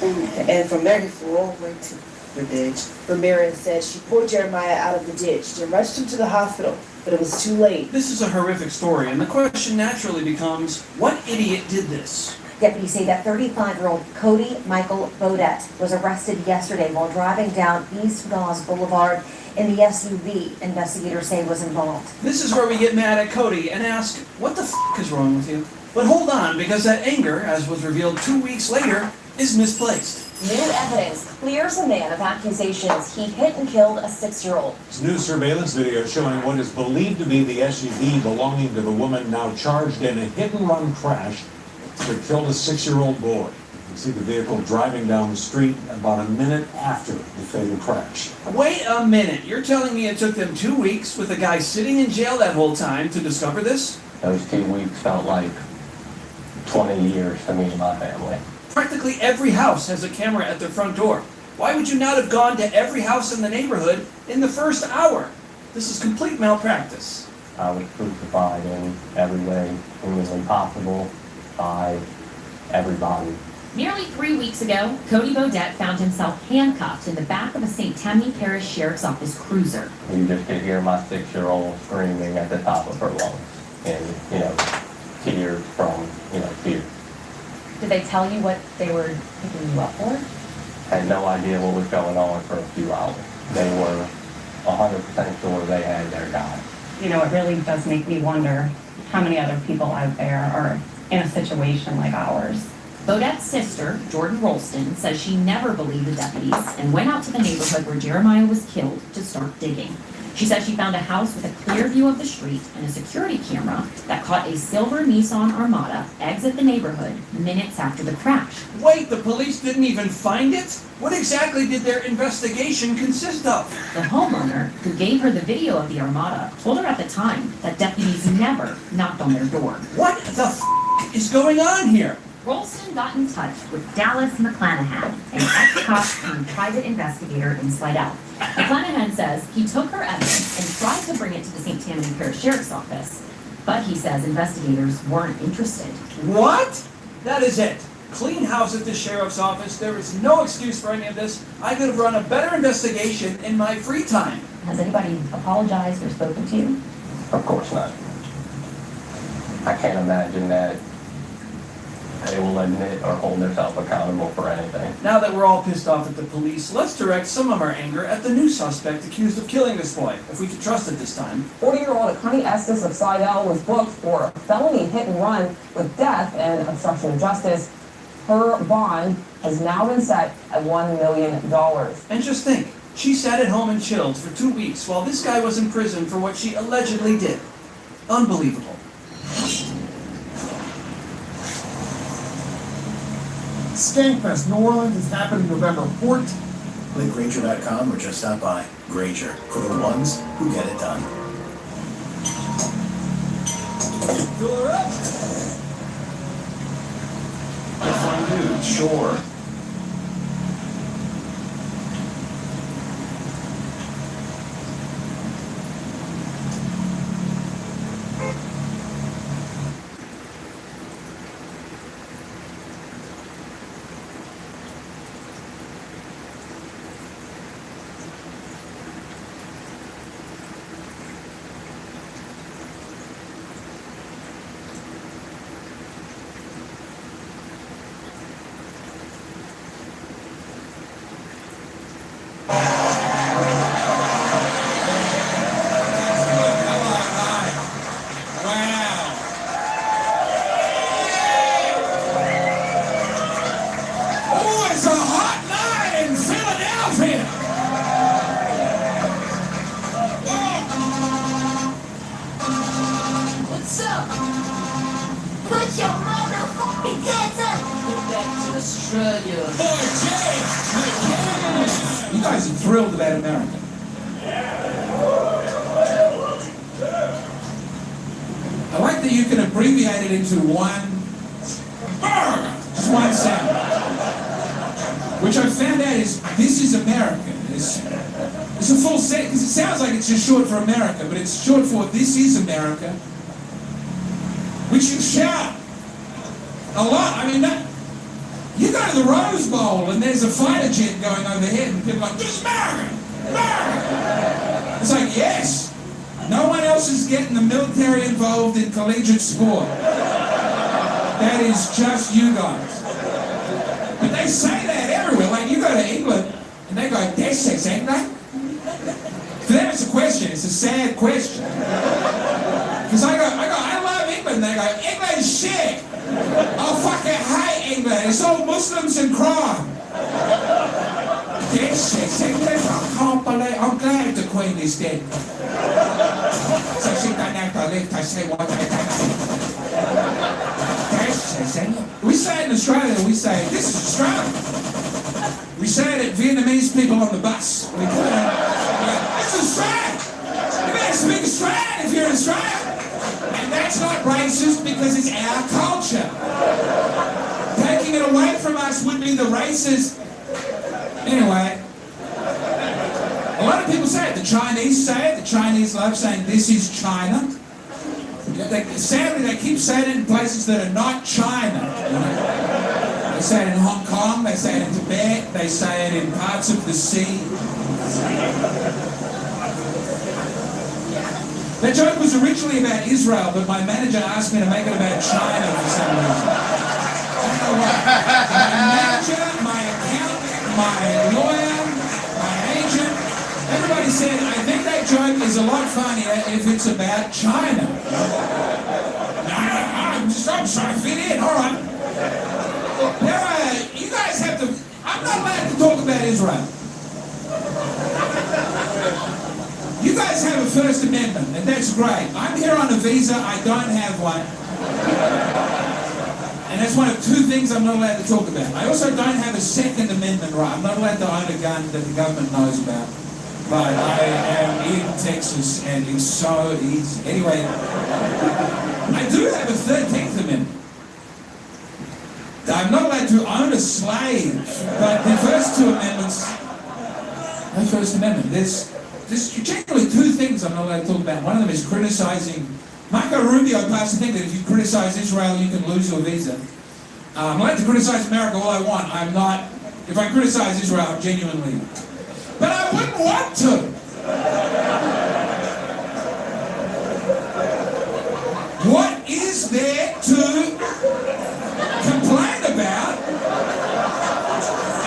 And from there he flew all the way to the ditch. Ramirez said she pulled Jeremiah out of the ditch and rushed him to the hospital, but it was too late. This is a horrific story, and the question naturally becomes, what idiot did this? Deputies say that 35-year-old Cody Michael Bodette was arrested yesterday while driving down East Dawes Boulevard in the SUV investigators say was involved. This is where we get mad at Cody and ask, what the f*** is wrong with you? But hold on, because that anger, as was revealed 2 weeks later, is misplaced. New evidence clears a man of accusations he hit and killed a 6-year-old. New surveillance video showing what is believed to be the SUV belonging to the woman now charged in a hit-and-run crash that killed a 6-year-old boy. You can see the vehicle driving down the street about a minute after the fatal crash. Wait a minute, you're telling me it took them 2 weeks with a guy sitting in jail that whole time to discover this? Those 2 weeks felt like 20 years to me and my family. Practically every house has a camera at their front door. Why would you not have gone to every house in the neighborhood in the first hour? This is complete malpractice. I was crucified in every way humanly possible by everybody. Nearly 3 weeks ago, Cody Bodette found himself handcuffed in the back of a St. Tammany Parish Sheriff's Office cruiser. You just could hear my 6-year-old screaming at the top of her lungs and, tears from, fear. Did they tell you what they were picking you up for? Had no idea what was going on for a few hours. They were 100% sure they had their guy. It really does make me wonder how many other people out there are in a situation like ours. Bodette's sister, Jordan Rolston, says she never believed the deputies and went out to the neighborhood where Jeremiah was killed to start digging. She says she found a house with a clear view of the street and a security camera that caught a silver Nissan Armada exit the neighborhood minutes after the crash. Wait, the police didn't even find it? What exactly did their investigation consist of? The homeowner, who gave her the video of the Armada, told her at the time that deputies never knocked on their door. What the f*** is going on here? Rolston got in touch with Dallas McClanahan, an ex-cop cop turned private investigator in Slidell. McClanahan says he took her evidence and tried to bring it to the St. Tammany Parish Sheriff's Office, but he says investigators weren't interested. What? That is it. Clean house at the sheriff's office. There is no excuse for any of this. I could have run a better investigation in my free time. Has anybody apologized or spoken to you? Of course not. I can't imagine that they will admit or hold themselves accountable for anything. Now that we're all pissed off at the police, let's direct some of our anger at the new suspect accused of killing this boy, if we can trust it this time. 40-year-old Connie Estes of Slidell was booked for a felony hit and run with death and obstruction of justice. Her bond has now been set at $1 million. And just think, she sat at home and chilled for 2 weeks while this guy was in prison for what she allegedly did. Unbelievable. Skankfest New Orleans is happening November 4th. Click Granger.com or just stop by. Granger, for the ones who get it done. Fill her up. Fun dude, sure. You guys are thrilled about America. I like that you can abbreviate it into one burger, just one sound. Which I found out is, this is America. It's a full set, because it sounds like it's just short for America, but it's short for this is America. Which you shout a lot. I mean, you go to the Rose Bowl and there's a fighter jet going overhead and people are like, this is America! America! It's like, yes! No one else is getting the military involved in collegiate sport. That is just you guys. But they say that everywhere. Like, you go to England and they go, this is England? For them it's a question. It's a sad question. Because I love England. They go, England's shit! I fucking hate England. It's all Muslims and crime. This is England. I can't believe. I'm glad the Queen is dead. So she don't have to live to say what they do. This is England. We say it in Australia. We say this is Australia. We say it at Vietnamese people on the bus. We put it on. This is Australia. You better speak Australian if you're in Australia. And that's not racist because it's our culture. Taking it away from us would be the racist. Anyway, a lot of people say it. The Chinese say it. The Chinese love saying this is China. Sadly, they keep saying it in places that are not China. You know? They say it in Hong Kong. They say it in Tibet. They say it in parts of the sea. That joke was originally about Israel, but my manager asked me to make it about China for some reason. I don't know why. My manager, my accountant, my lawyer, my agent, everybody said, I think that joke is a lot funnier if it's about China. I'm just trying to fit in, all right. Now, you guys have to, I'm not allowed to talk about Israel. You guys have a First Amendment, and that's great. I'm here on a visa, I don't have one. And that's one of two things I'm not allowed to talk about. I also don't have a Second Amendment right. I'm not allowed to own a gun that the government knows about. But I am in Texas, and it's so easy. Anyway, I do have a 13th Amendment. I'm not allowed to own a slave, but the first two amendments No First Amendment. There's generally two things I'm not allowed to talk about. One of them is criticizing. Marco Rubio passed a thing that if you criticize Israel, you can lose your visa. I'm allowed to criticize America all I want. I'm not. If I criticize Israel, I'm genuinely. But I wouldn't want to. What is there to complain about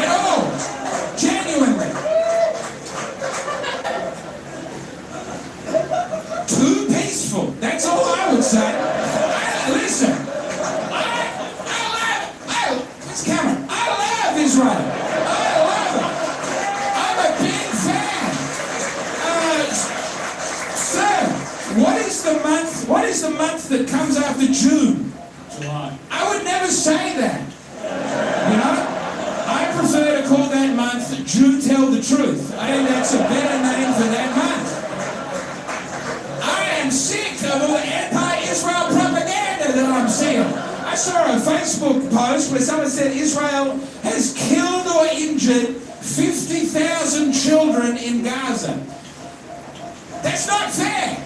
at all? Genuinely. Too peaceful. That's all I would say. Listen. This camera. I love Israel. I love it. I'm a big fan. Sir, what is the month that comes after June? July. I would never say that. You know? I prefer to call that month Jew Tell the Truth. I think that's a better name for that month. I am sick of all the anti-Israel propaganda that I'm seeing. I saw a Facebook post where someone said Israel has killed or injured 50,000 children in Gaza. That's not fair.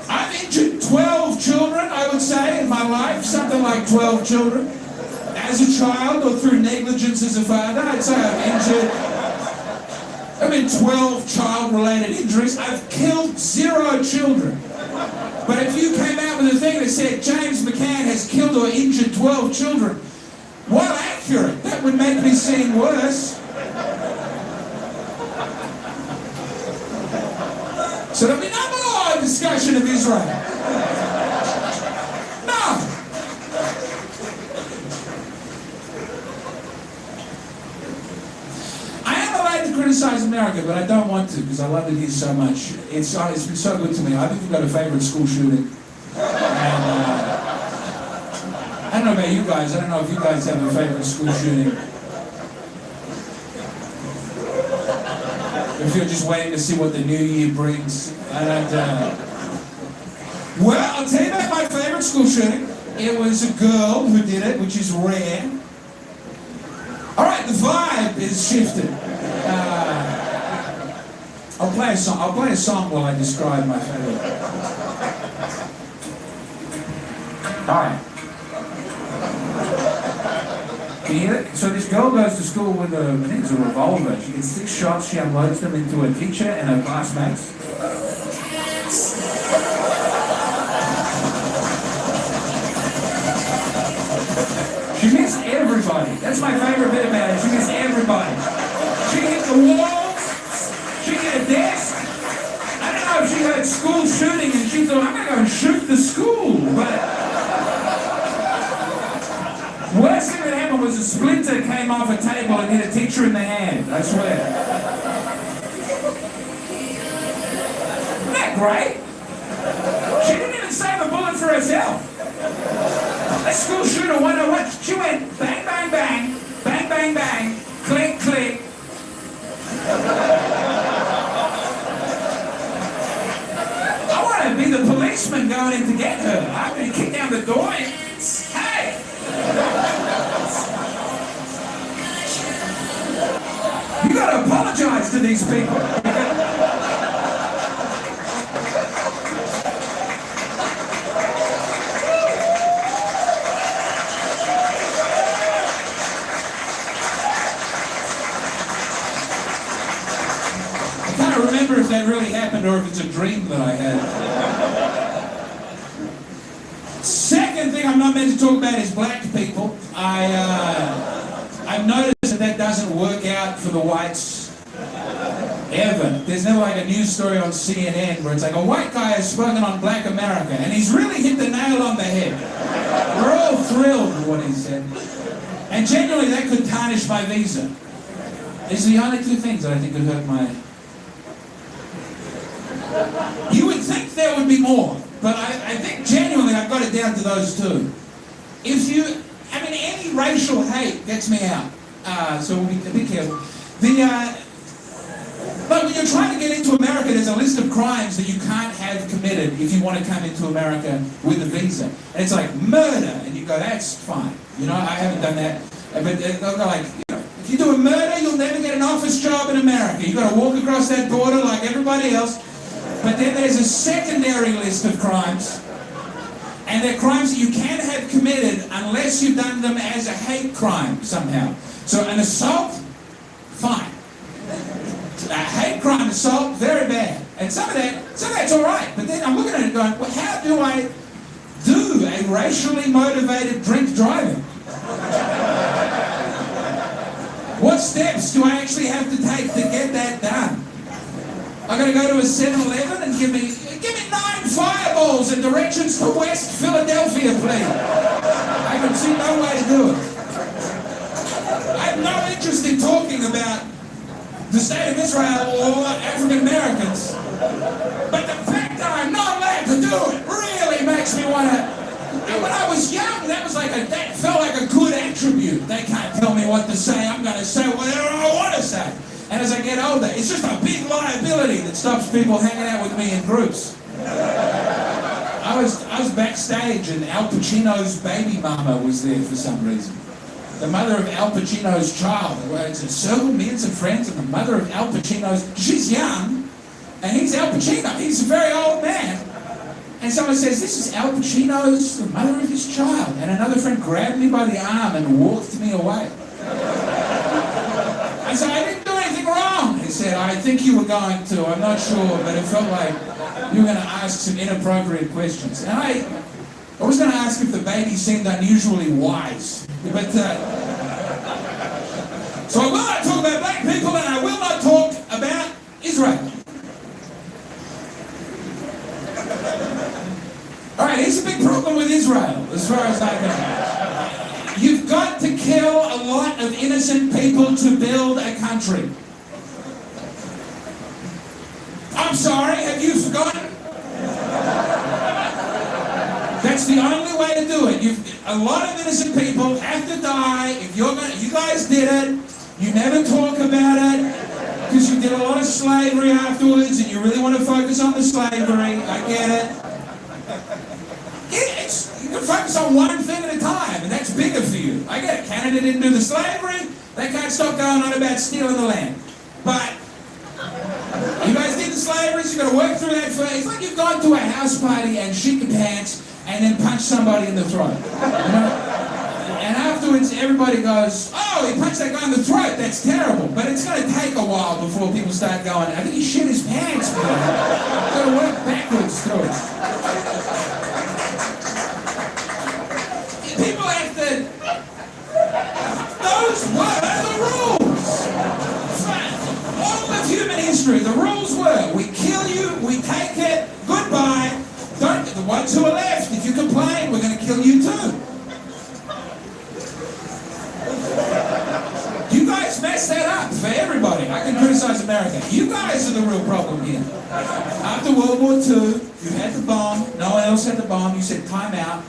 I've injured 12 children, I would say, in my life, something like 12 children. As a child or through negligence as a father, I'd say I've injured 12 child-related injuries. I've killed 0 children. But if you came out with a thing that said James McCann has killed or injured 12 children, while accurate, that would make me seem worse. So there'll be no more discussion of Israel. No. I am allowed to criticize America, but I don't want to because I love it here so much. It's been so good to me. I think we've got a favorite school shooting. And I don't know about you guys. I don't know if you guys have a favorite school shooting. If you're just waiting to see what the new year brings. I don't. Well, I'll tell you about my favorite school shooting. It was a girl who did it, which is rare. All right, the vibe is shifted. I'll play a song while I describe my favorite. All right. Can you hear it? So this girl goes to school with I think it's a revolver. She gets 6 shots. She unloads them into her teacher and her classmates. She missed everybody. That's my favorite bit about it. She missed everybody. She hit the walls. She hit a desk. I don't know if she heard school shooting and she thought, I'm going to go and shoot the school. But worst thing that happened was a splinter came off a table and hit a teacher in the hand. I swear. Isn't that great? She didn't even save a bullet for herself. That school shooter 101, she went bang, bang, bang, bang, bang, bang, click, click. I want to be the policeman going in to get her. I'm going to kick down the door and, hey! You got to apologize to these people. Remember if that really happened or if it's a dream that I had. Second thing I'm not meant to talk about is black people. I've noticed that doesn't work out for the whites ever. There's never like a news story on CNN where it's like a white guy has spoken on black America and he's really hit the nail on the head. We're all thrilled with what he said. And genuinely that could tarnish my visa. These are the only 2 things that I think could hurt my... You would think there would be more, but I think genuinely I've got it down to those 2. Any racial hate gets me out, so we'll be careful. But when you're trying to get into America, there's a list of crimes that you can't have committed if you want to come into America with a visa. And it's like murder, and you go, that's fine. You know, I haven't done that. But they'll go like, if you do a murder, you'll you'll never get an office job in America. You've got to walk across that border like everybody else. But then there's a secondary list of crimes. And they're crimes that you can't have committed unless you've done them as a hate crime somehow. So an assault, fine. A hate crime, assault, very bad. And some of that's all right. But then I'm looking at it going, well, how do I do a racially motivated drink driving? What steps do I actually have to take to get that done? I got to go to a 7-Eleven and give me 9 fireballs and directions to West Philadelphia, please. I can see no way to do it. I have no interest in talking about the state of Israel or African Americans, but the fact that I'm not allowed to do it really makes me want to. And when I was young, that felt like a good attribute. They can't tell me what to say. I'm going to say whatever I want to say. And as I get older, it's just a big liability that stops people hanging out with me in groups. I was backstage and Al Pacino's baby mama was there for some reason. The mother of Al Pacino's child. It's a circle, me and some friends, and the mother of Al Pacino's, she's young, and he's Al Pacino. He's a very old man. And someone says, this is Al Pacino's, the mother of his child. And another friend grabbed me by the arm and walked me away. I said, I didn't do anything wrong. He said, I think you were going to. I'm not sure, but it felt like you were going to ask some inappropriate questions. And I was going to ask if the baby seemed unusually wise. But, so I will not talk about black people, and I will not talk about Israel. All right, here's a big problem with Israel, as far as I know. You've got to kill a lot of innocent people to build a country. I'm sorry, have you forgotten? That's the only way to do it. A lot of innocent people have to die. If you guys did it, you never talk about it, because you did a lot of slavery afterwards, and you really want to focus on the slavery. I get it. You can focus on one thing at a time, and that's bigger for you. I get it. Canada didn't do the slavery. They can't stop going on about stealing the land. But you guys did the slavery, so you've got to work through that first. It's like you've gone to a house party and shit your pants and then punch somebody in the throat. You know? And afterwards, everybody goes, oh, he punched that guy in the throat. That's terrible. But it's going to take a while before people start going, I think he shit his pants, man. You've got to work backwards through it. People have to. Those were the rules. All of human history, the rules were: we kill you, we take it, goodbye. Don't. The ones who are left, if you complain, we're going to kill you too. You guys messed that up for everybody. I can criticize America. You guys are the real problem here. After World War II, you had the bomb. No one else had the bomb. You said, time out.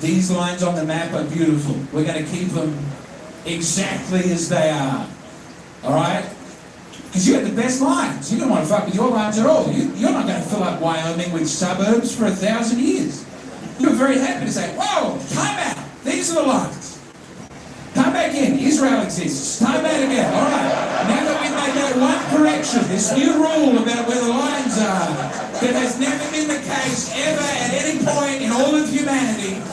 These lines on the map are beautiful. We're going to keep them exactly as they are. All right? Because you had the best lines. You don't want to fuck with your lines at all. You're not going to fill up Wyoming with suburbs for 1,000 years. You're very happy to say, whoa, time out. These are the lines. Come back in. Israel exists. Time out again. All right. Now that we've made that one correction, this new rule about where the lines are, that has never been the case ever at any point in all of humanity.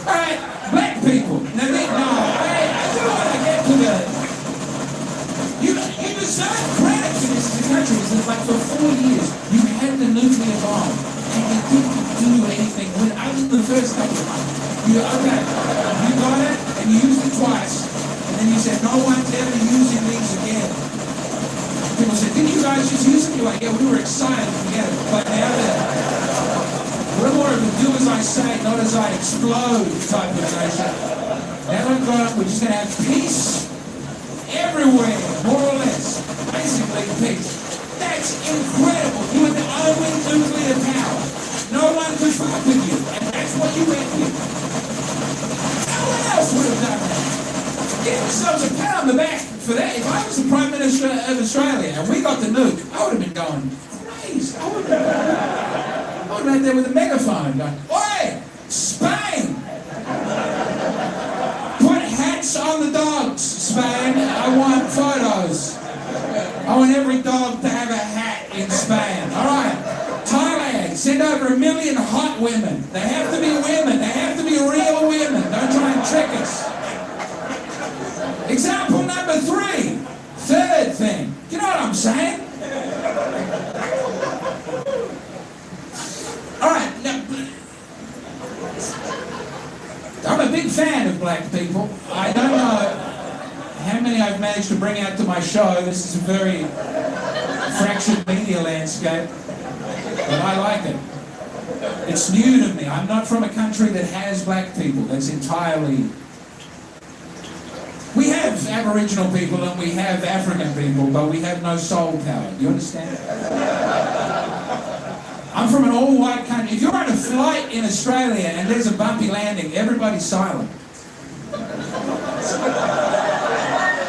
All right, black people. Now, I do want to get to the. You deserve credit for this in the country. It's like for 4 years, you had the nuclear bomb, and you didn't do anything with it other than the first couple of months. You got it, and you used it twice, and then you said, no one's ever using these again. People said, didn't you guys just use them? You're like, yeah, we were excited to get it, but now we're more of a do as I say, not as I explode type of nation. Now we're just going to have peace everywhere, more or less. Basically, peace. That's incredible. You were the only nuclear power. No one could fuck with you, and that's what you went with. No one else would have done that. Give yourselves a pat on the back for that. If I was the Prime Minister of Australia and we got the nuke, I would have been going crazy. I would have been out there with a megaphone going, oi, Spain! Put hats Spain, I want photos. I want every dog to have a hat in Spain. All right. Thailand, send over 1 million hot women. They have to be women. They have to be real women. Don't try and trick us. Example number 3. Third thing. You know what I'm saying? All right. Now, I'm a big fan of black people. I don't know how many I've managed to bring out to my show. This is a very fractured media landscape, but I like it. It's new to me. I'm not from a country that has black people. That's entirely... We have Aboriginal people and we have African people, but we have no soul power. You understand? I'm from an all-white country. If you're on a flight in Australia and there's a bumpy landing, everybody's silent.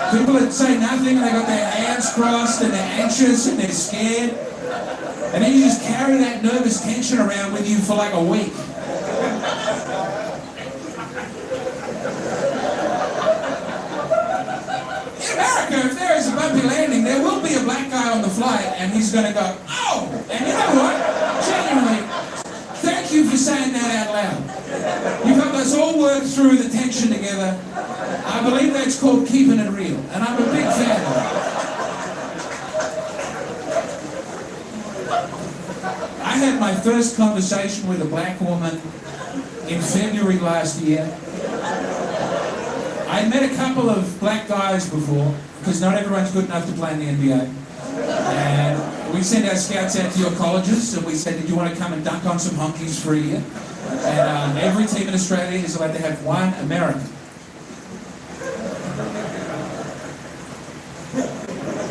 People that say nothing, and they got their hands crossed, and they're anxious, and they're scared. And then you just carry that nervous tension around with you for like a week. In America, if there is a bumpy landing, there will be a black guy on the flight, and he's going to go, oh! And you know what? Genuinely, thank you for saying that out loud. You've helped us all work through the tension together. I believe that's called keeping it real, and I'm a big fan of it. I had my first conversation with a black woman in February last year. I met a couple of black guys before, because not everyone's good enough to play in the NBA. And we sent our scouts out to your colleges, and we said, did you want to come and dunk on some honkies for a year? And every team in Australia is allowed to have one American.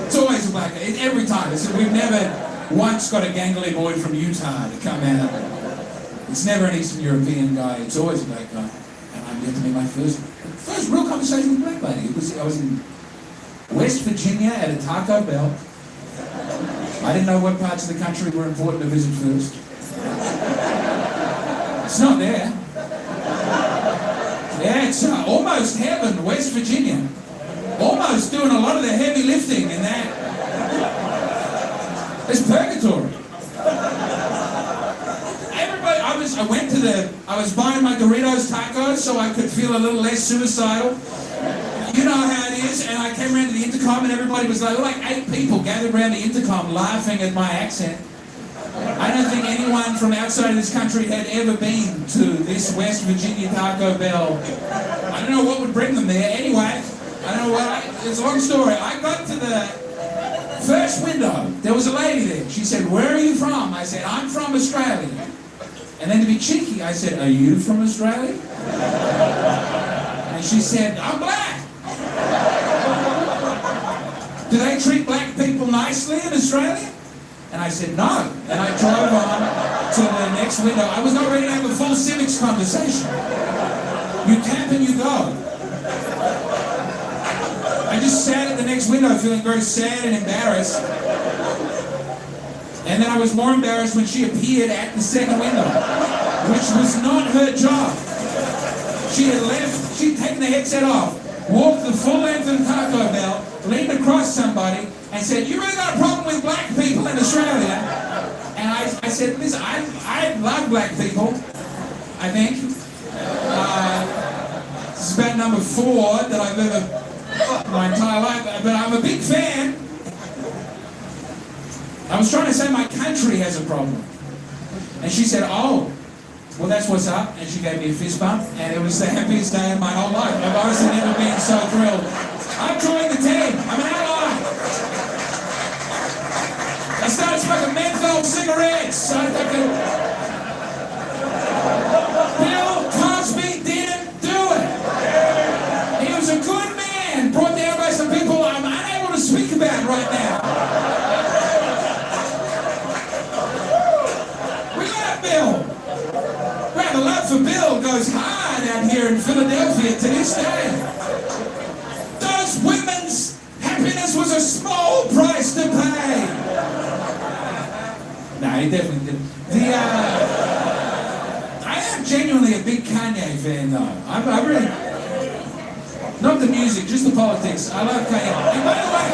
It's always a black guy, every time. We've never once got a gangly boy from Utah to come out. It's never an Eastern European guy, it's always a black guy. And I'm getting to be my first real conversation with a black lady. I was in West Virginia at a Taco Bell. I didn't know what parts of the country were important to visit first. It's not there. Yeah, it's almost heaven, West Virginia. Almost doing a lot of the heavy lifting in that. It's purgatory. Everybody, I was buying my Doritos tacos so I could feel a little less suicidal. You know how it is, and I came around to the intercom and everybody was like 8 people gathered around the intercom laughing at my accent. I don't think anyone from outside of this country had ever been to this West Virginia Taco Bell. I don't know what would bring them there. Anyway, I don't know what, it's a long story. I got to the first window. There was a lady there. She said, where are you from? I said, I'm from Australia. And then to be cheeky, I said, are you from Australia? And she said, I'm black. Do they treat black people nicely in Australia? And I said, no. And I drove on to the next window. I was not ready to have a full civics conversation. You tap and you go. I just sat at the next window feeling very sad and embarrassed. And then I was more embarrassed when she appeared at the second window, which was not her job. She had left, she'd taken the headset off, walked the full length of Taco Bell, leaned across somebody, and said, you really got a problem with black people in Australia? And I said, listen, I love black people, I think. This is about number 4 that I've ever, my entire life, but I'm a big fan. I was trying to say my country has a problem. And she said, oh, well, that's what's up. And she gave me a fist bump, and it was the happiest day of my whole life. I've honestly never been so thrilled. I've joined the team. I'm an ally. I started smoking menthol cigarettes. Bill Cosby didn't do it. He was a good man, brought down by some people I'm unable to speak about right now. Bill. Well, the love for Bill goes hard out here in Philadelphia to this day. Those women's happiness was a small price to pay. No, he definitely didn't. I am genuinely a big Kanye fan, though. I really... Not the music, just the politics. I love Kanye. And by the way,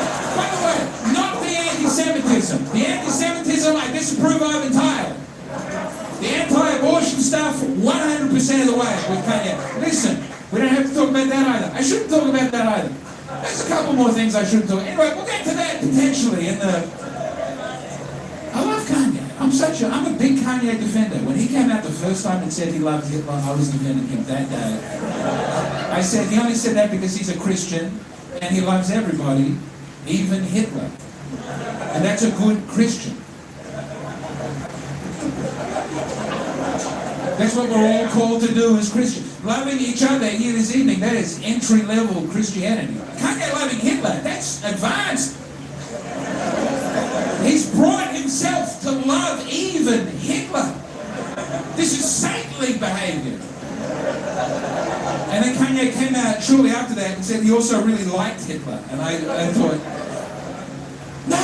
not the anti-Semitism. The anti-Semitism I disapprove of entirely. The anti-abortion stuff, 100% of the way with Kanye. Listen, we don't have to talk about that either. I shouldn't talk about that either. There's a couple more things I shouldn't talk. Anyway, we'll get to that potentially in the... I love Kanye. I'm a big Kanye defender. When he came out the first time and said he loved Hitler, I was defending him that day. I said he only said that because he's a Christian and he loves everybody, even Hitler. And that's a good Christian. That's what we're all called to do as Christians. Loving each other here this evening, that is entry-level Christianity. Kanye loving Hitler, that's advanced. He's brought himself to love even Hitler. This is saintly behavior. And then Kanye came out shortly after that and said he also really liked Hitler. And I thought, no!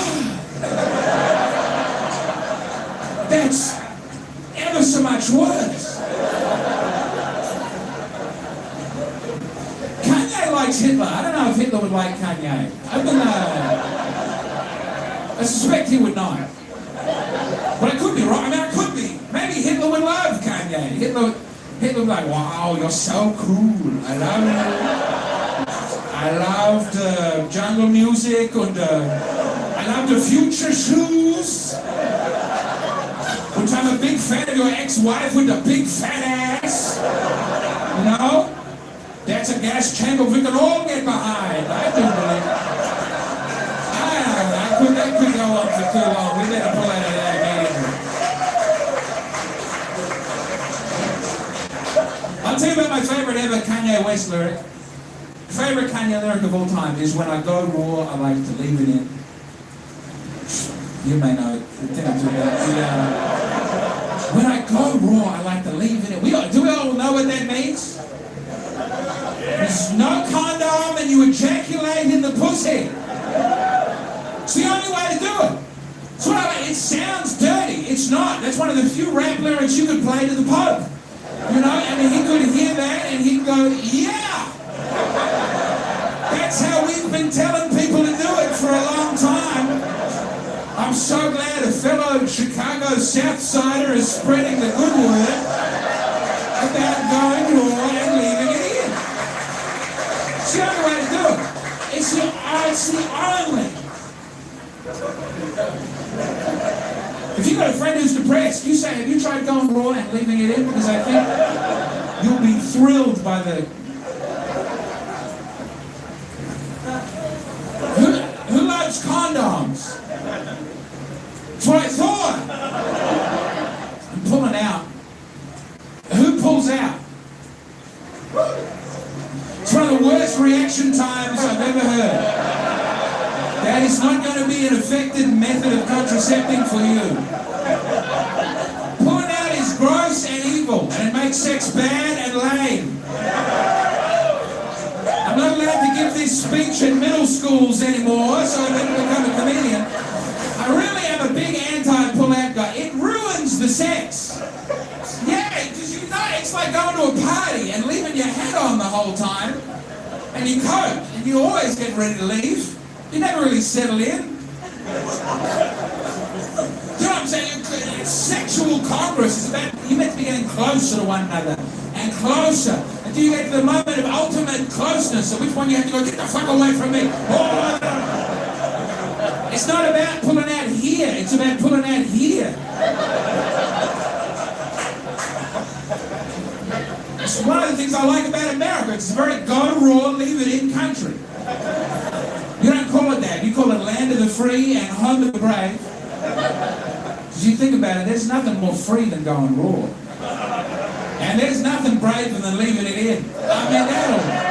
That's ever so much worse. Kanye likes Hitler. I don't know if Hitler would like Kanye. I suspect he would not. But I could be wrong. I mean, I could be. Maybe Hitler would love Kanye. Hitler would be like, wow, you're so cool. I loved jungle music and I loved the Future shoes. Which I'm a big fan of your ex-wife with the big fat ass. You know? That's a gas chamber we can all get behind. I do believe it. That could go on for too long. We better pull out of that immediately. I'll tell you about my favorite ever Kanye West lyric. Favorite Kanye lyric of all time is when I go raw, I like to leave it in. You may know it. When I go raw, I like to leave it in. Do we all know what that means? There's no condom and you ejaculate in the pussy. It's the only way to do it. So it sounds dirty. It's not. That's one of the few rap lyrics you could play to the Pope. You know, and he could hear that and he'd go, yeah! That's how we've been telling people to do it for a long time. I'm so glad a fellow Chicago South Sider is spreading the good word about going raw and leaving it in. It's the only way to do it. It's the only. If you've got a friend who's depressed, you say, have you tried going raw and leaving it in? Because I think you'll be thrilled by the... Who loves condoms? That's what I thought. I'm pulling out. Who pulls out? It's one of the worst reaction times I've ever heard. That is not going to be an effective method of contracepting for you. Pulling out is gross and evil, and it makes sex bad and lame. I'm not allowed to give this speech in middle schools anymore, so I better become a comedian. I really am a big anti-pull-out guy. It ruins the sex. Yeah, because you know, it's like going to a party and leaving your hat on the whole time, and your coat, and you always get ready to leave. You never really settle in. You know what I'm saying? Sexual congress is about, you're meant to be getting closer to one another, and closer, until you get to the moment of ultimate closeness, at which one you have to go, get the fuck away from me. Oh, it's not about pulling out here, it's about pulling out here. It's one of the things I like about America. It's a very go raw, leave it in country. You don't call it that. You call it land of the free and home of the brave. Because you think about it, there's nothing more free than going raw. And there's nothing braver than leaving it in. I mean, that'll...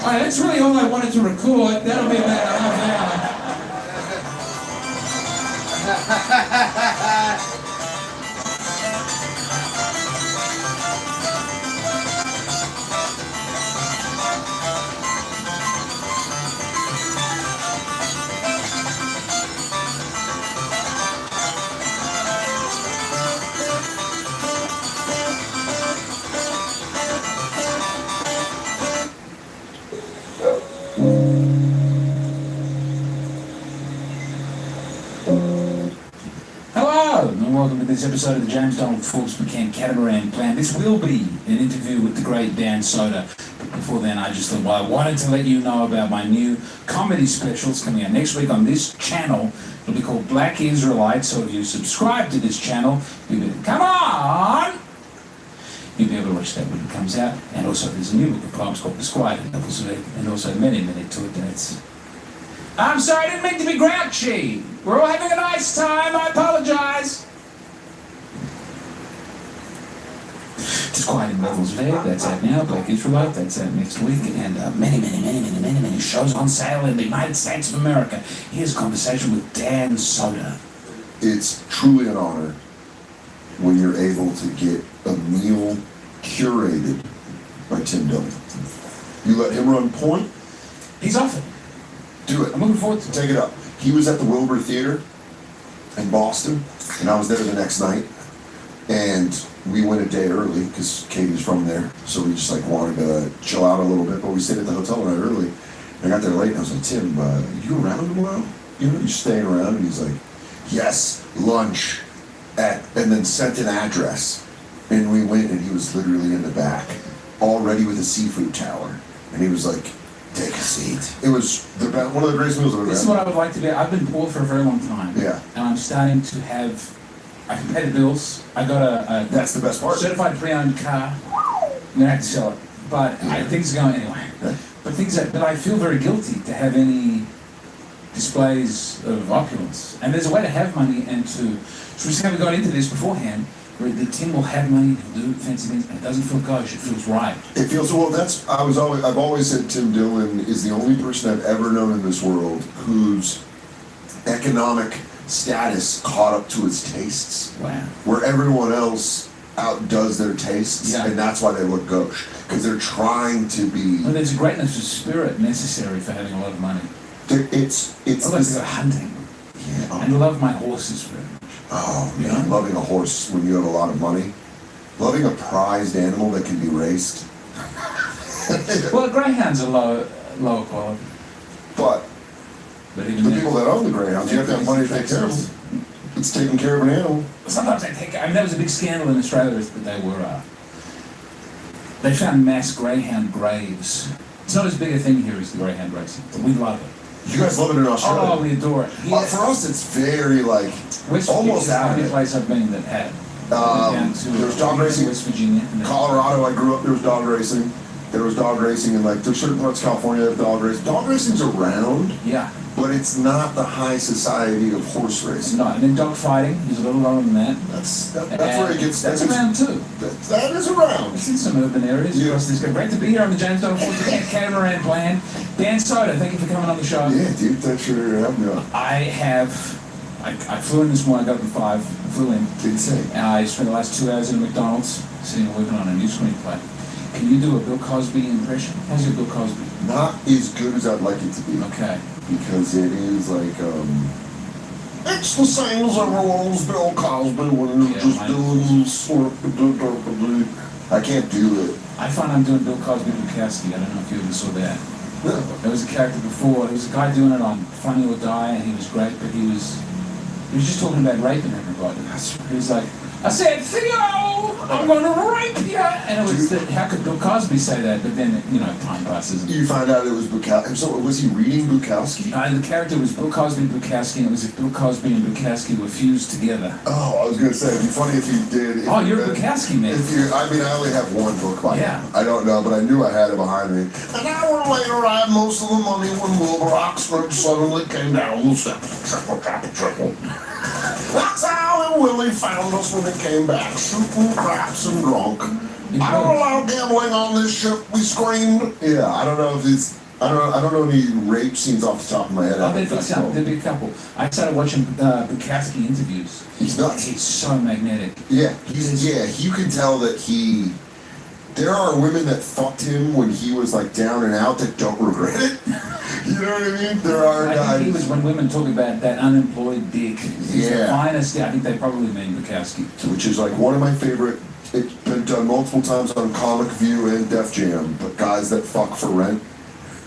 Alright, that's really all I wanted to record. That'll be about a half hour. Hello, and welcome to this episode of the James Donald Forbes McCann Catamaran Plan. This will be an interview with the great Dan Soder. But before then, I just thought, well, I wanted to let you know about my new comedy specials coming out next week on this channel. It'll be called Black Israelite, so if you subscribe to this channel, you'll be, come on! You'll be able to watch that when it comes out. And also, there's a new book of poems called Bestie, and also many to it. That's... I'm sorry, I didn't mean to be grouchy. We're all having a nice time. I apologize. Disquieting Levels of Air, that's out now. Black Israelite, that's out next week. And many shows on sale in the United States of America. Here's a conversation with Dan Soder. It's truly an honor when you're able to get a meal curated by Tim Dillon. You let him run point? He's off it. Do it. I'm looking forward to it. Take it up. He was at the Wilbur Theater in Boston, and I was there the next night. And we went a day early because Katie's from there, so we just like wanted to chill out a little bit. But we stayed at the hotel night early. And I got there late, and I was like, Tim, you around tomorrow? You staying around? And he's like, yes, lunch at, and then sent an address. And we went, and he was literally in the back, all ready with a seafood tower. And he was like, take a seat. It was one of the greatest meals I've ever had. This is what I would like to be. I've been poor for a very long time. Yeah. And I'm starting to have, I can pay the bills. I got a that's the best part. Certified pre-owned car. I'm gonna have to sell it. But things are going anyway. Yeah. But I feel very guilty to have any displays of opulence. And there's a way to have money and to, so we just haven't got into this beforehand, where the Tim will have money, he'll do fancy things, and it doesn't feel gauche, it feels right. It feels, well, I've always said Tim Dillon is the only person I've ever known in this world whose economic status caught up to his tastes. Wow. Where everyone else outdoes their tastes, and that's why they look gauche. Because they're trying to be... Well, there's a greatness of spirit necessary for having a lot of money. It's I like to go hunting. Yeah. And love my horses very much. Oh, man, loving a horse when you have a lot of money. Loving a prized animal that can be raced. Well, greyhounds are lower quality. But even the people that own the greyhounds, you have to have money to take care of them. It's taking care of an animal. Sometimes that was a big scandal in Australia, that they found mass greyhound graves. It's not as big a thing here as the greyhound racing, but we love it. You guys love it in Australia? Oh, we adore it. For us, it's very like almost out of it. Place I've been that had. There was dog racing. West Virginia. Colorado, I grew up. There was dog racing. There was dog racing, and like there's certain parts of California that have dog racing. Dog racing's around. Yeah. But it's not the high society of horse racing. No, and then dog fighting is a little lower than that. That's where it gets. That's around too. That is around. It's in some urban areas. Yeah. Across this. Great to be here on the James Donald Forbes McCann Catamaran Plan. Dan Soder, thank you for coming on the show. Yeah, dude, thanks for having me on. I flew in this morning. I got up at 5. I flew in. Insane. And I spent the last 2 hours in McDonald's sitting and working on a new screenplay. Can you do a Bill Cosby impression? How's your Bill Cosby? Not as good as I'd like it to be. Okay. Because it is like, it's the same as everyone's Bill Cosby when you're just doing sort of, I can't do it. I find I'm doing Bill Cosby Bukowski. I don't know if you ever saw that. There was a character before. There was a guy doing it on Funny or Die, and he was great, but he was just talking about raping everybody. He was like, I said, Theo, I'm going to rape you. And it was, how could Bill Cosby say that? But then, time passes. You find out it was Bukowski. So was he reading Bukowski? The character was Bill Cosby Bukowski, and it was if Bill Cosby and Bukowski were fused together. Oh, I was going to say, it'd be funny if you did. You're a Bukowski man. I only have one book by him. I don't know, but I knew I had it behind me. An hour later, I had most of the money when Wilbur Oxford suddenly came down the steps. Triple. That's how Willie found us when he came back, shooting craps and drunk. I don't allow gambling on this ship, we screamed. Yeah, I don't know if it's, I don't know any rape scenes off the top of my head. There'd be a couple. I started watching Bukowski interviews. He's nuts. He's so magnetic. Yeah, you can tell that there are women that fucked him when he was like down and out that don't regret it. You know what I mean? There are guys. I think he was, when women talk about that unemployed dick, he's the Yeah. finest. I think they probably mean Bukowski. Which is like one of my favorite. It's been done multiple times on Comic View and Def Jam, but guys that fuck for rent,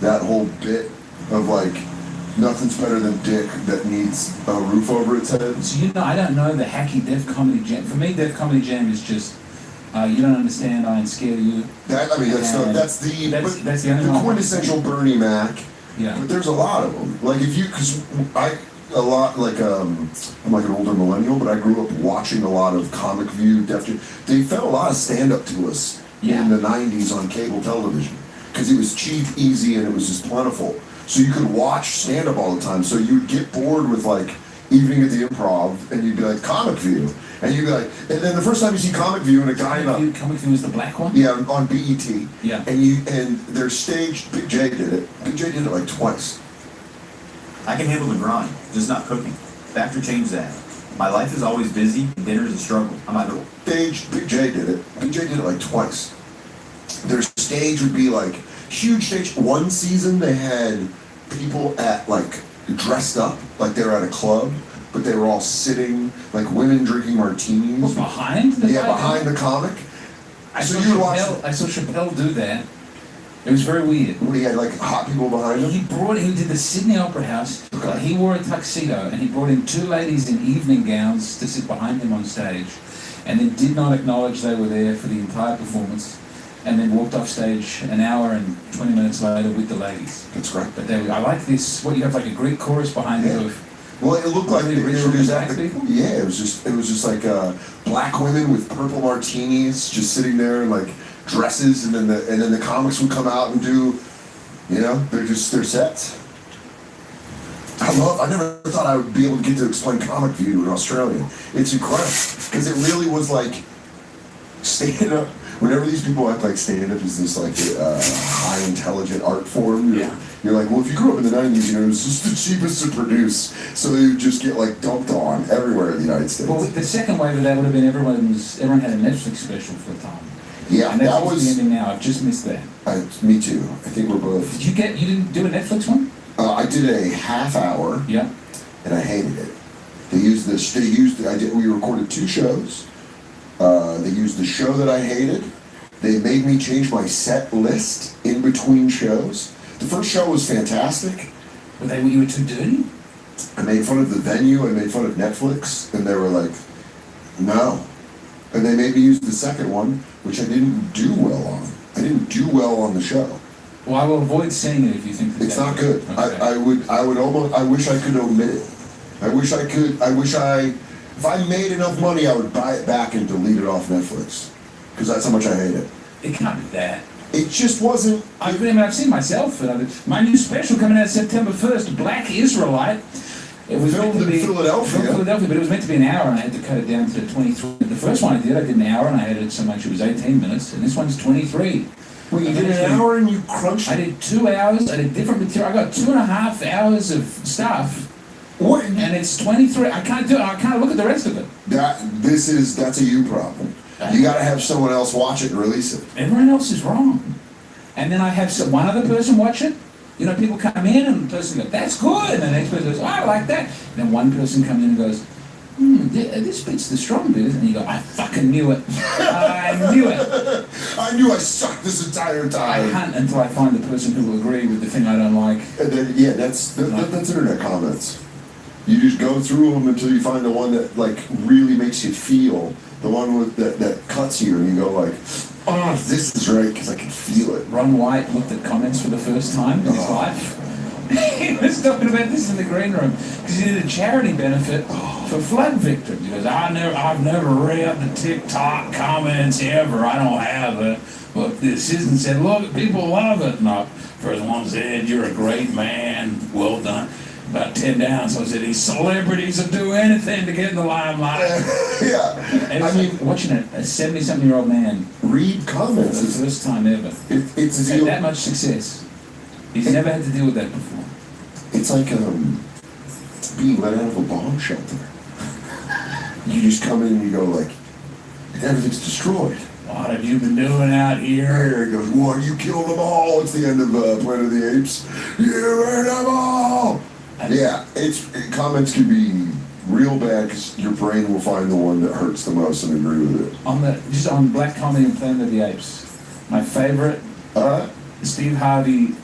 that whole bit of like, Nothing's better than dick that needs a roof over its head. So I don't know the hacky Def Comedy Jam. For me, Def Comedy Jam is just you don't understand. I ain't scared of you. That's the only one. quintessential Bernie Mac. Yeah. But there's a lot of them. Like I'm like an older millennial, but I grew up watching a lot of Comic View, they fed a lot of stand-up to us in the 90s on cable television. Because it was cheap, easy, and it was just plentiful. So you could watch stand-up all the time. So you'd get bored with like Evening at the Improv, and you'd be like, Comic View. And you'd be like, and then the first time you see Comic View and a guy Comic View is the black one? Yeah, on BET. Yeah. And their stage, Big J did it. Big J did it like twice. I can handle the grind, just not cooking. Factor changed that. My life is always busy, dinner's a struggle. I'm either stage, Big J did it. Big J did it like twice. Their stage would be like huge stage. One season they had people at like dressed up like they were at a club, but they were all sitting like women drinking martinis. Behind the behind the comic. I saw Chappelle do that. It was very weird. He had like hot people behind him? He did the Sydney Opera House. Okay. He wore a tuxedo and he brought in two ladies in evening gowns to sit behind him on stage, and then did not acknowledge they were there for the entire performance, and then walked off stage an hour and 20 minutes later with the ladies. That's great. But I like this, you have like a Greek chorus behind you of... Well, it looked like they introduced people? Yeah, it was just like black women with purple martinis just sitting there in like dresses, and then the comics would come out and do, their sets. I never thought I would be able to get to explain Comic View to an Australian. It's incredible, because it really was like stand-up. Whenever these people act like stand-up is this like high intelligent art form, you're like, well, if you grew up in the 90s, it was just the cheapest to produce, so they would just get like dumped on everywhere in the United States. Well, the second wave of that would have been everyone had a Netflix special for a time. Yeah, and that was the ending now. I've just missed that. Me too. I think we're both. You didn't do a Netflix one? I did a half hour. Yeah. And I hated it. We recorded 2 shows. They used the show that I hated. They made me change my set list in between shows. The first show was fantastic. You were too dirty? I made fun of the venue, I made fun of Netflix, and they were like, no. And they made me use the second one, which I didn't do well on. I didn't do well on the show. Well, I will avoid saying it if you think it's not good. Okay. I wish I could omit it. If I made enough money, I would buy it back and delete it off Netflix. Because that's how much I hate it. It can't be that. It just wasn't. I've seen myself. My new special coming out September 1st, Black Israelite. It was filmed in Philadelphia. But it was meant to be an hour, and I had to cut it down to 23. The first one I did an hour, and I edited so much it was 18 minutes, and this one's 23. Well, you did an hour and you crunched it? I did 2 hours. I did different material. I got 2.5 hours of stuff. What? And it's 23. I can't do it. I can't look at the rest of it. That's a you problem. You got to have someone else watch it and release it. Everyone else is wrong. And then I have one other person watch it. People come in and the person goes, that's good. And the next person goes, oh, I like that. And then one person comes in and goes, this bit's the strong bit. And you go, I fucking knew it. I knew it. I knew I sucked this entire time. I hunt until I find the person who will agree with the thing I don't like. And then, that's internet comments. You just go through them until you find the one that like really makes you feel. The one that cuts you, and you go like, oh, this is right, because I can feel it. Ron White looked at comments for the first time in his life. He was talking about this in the green room, because he did a charity benefit for flood victims. He goes, I've never read the TikTok comments ever. I don't have it. But the assistant said, look, people love it. And first one said, you're a great man. Well done. About 10 down, so I said, these celebrities will do anything to get in the limelight. Yeah. And watching a 70-something-year-old man read comments for the first time ever. It's had that much success. He's never had to deal with that before. It's like being let out of a bomb shelter. You just come in and you go like, everything's destroyed. What have you been doing out here? He goes, what, you killed them all? It's the end of Planet of the Apes. You heard them all! Yeah, comments can be real bad because your brain will find the one that hurts the most and agree with it. Just on Black Comedy and Planet of the Apes, my favorite, Steve Harvey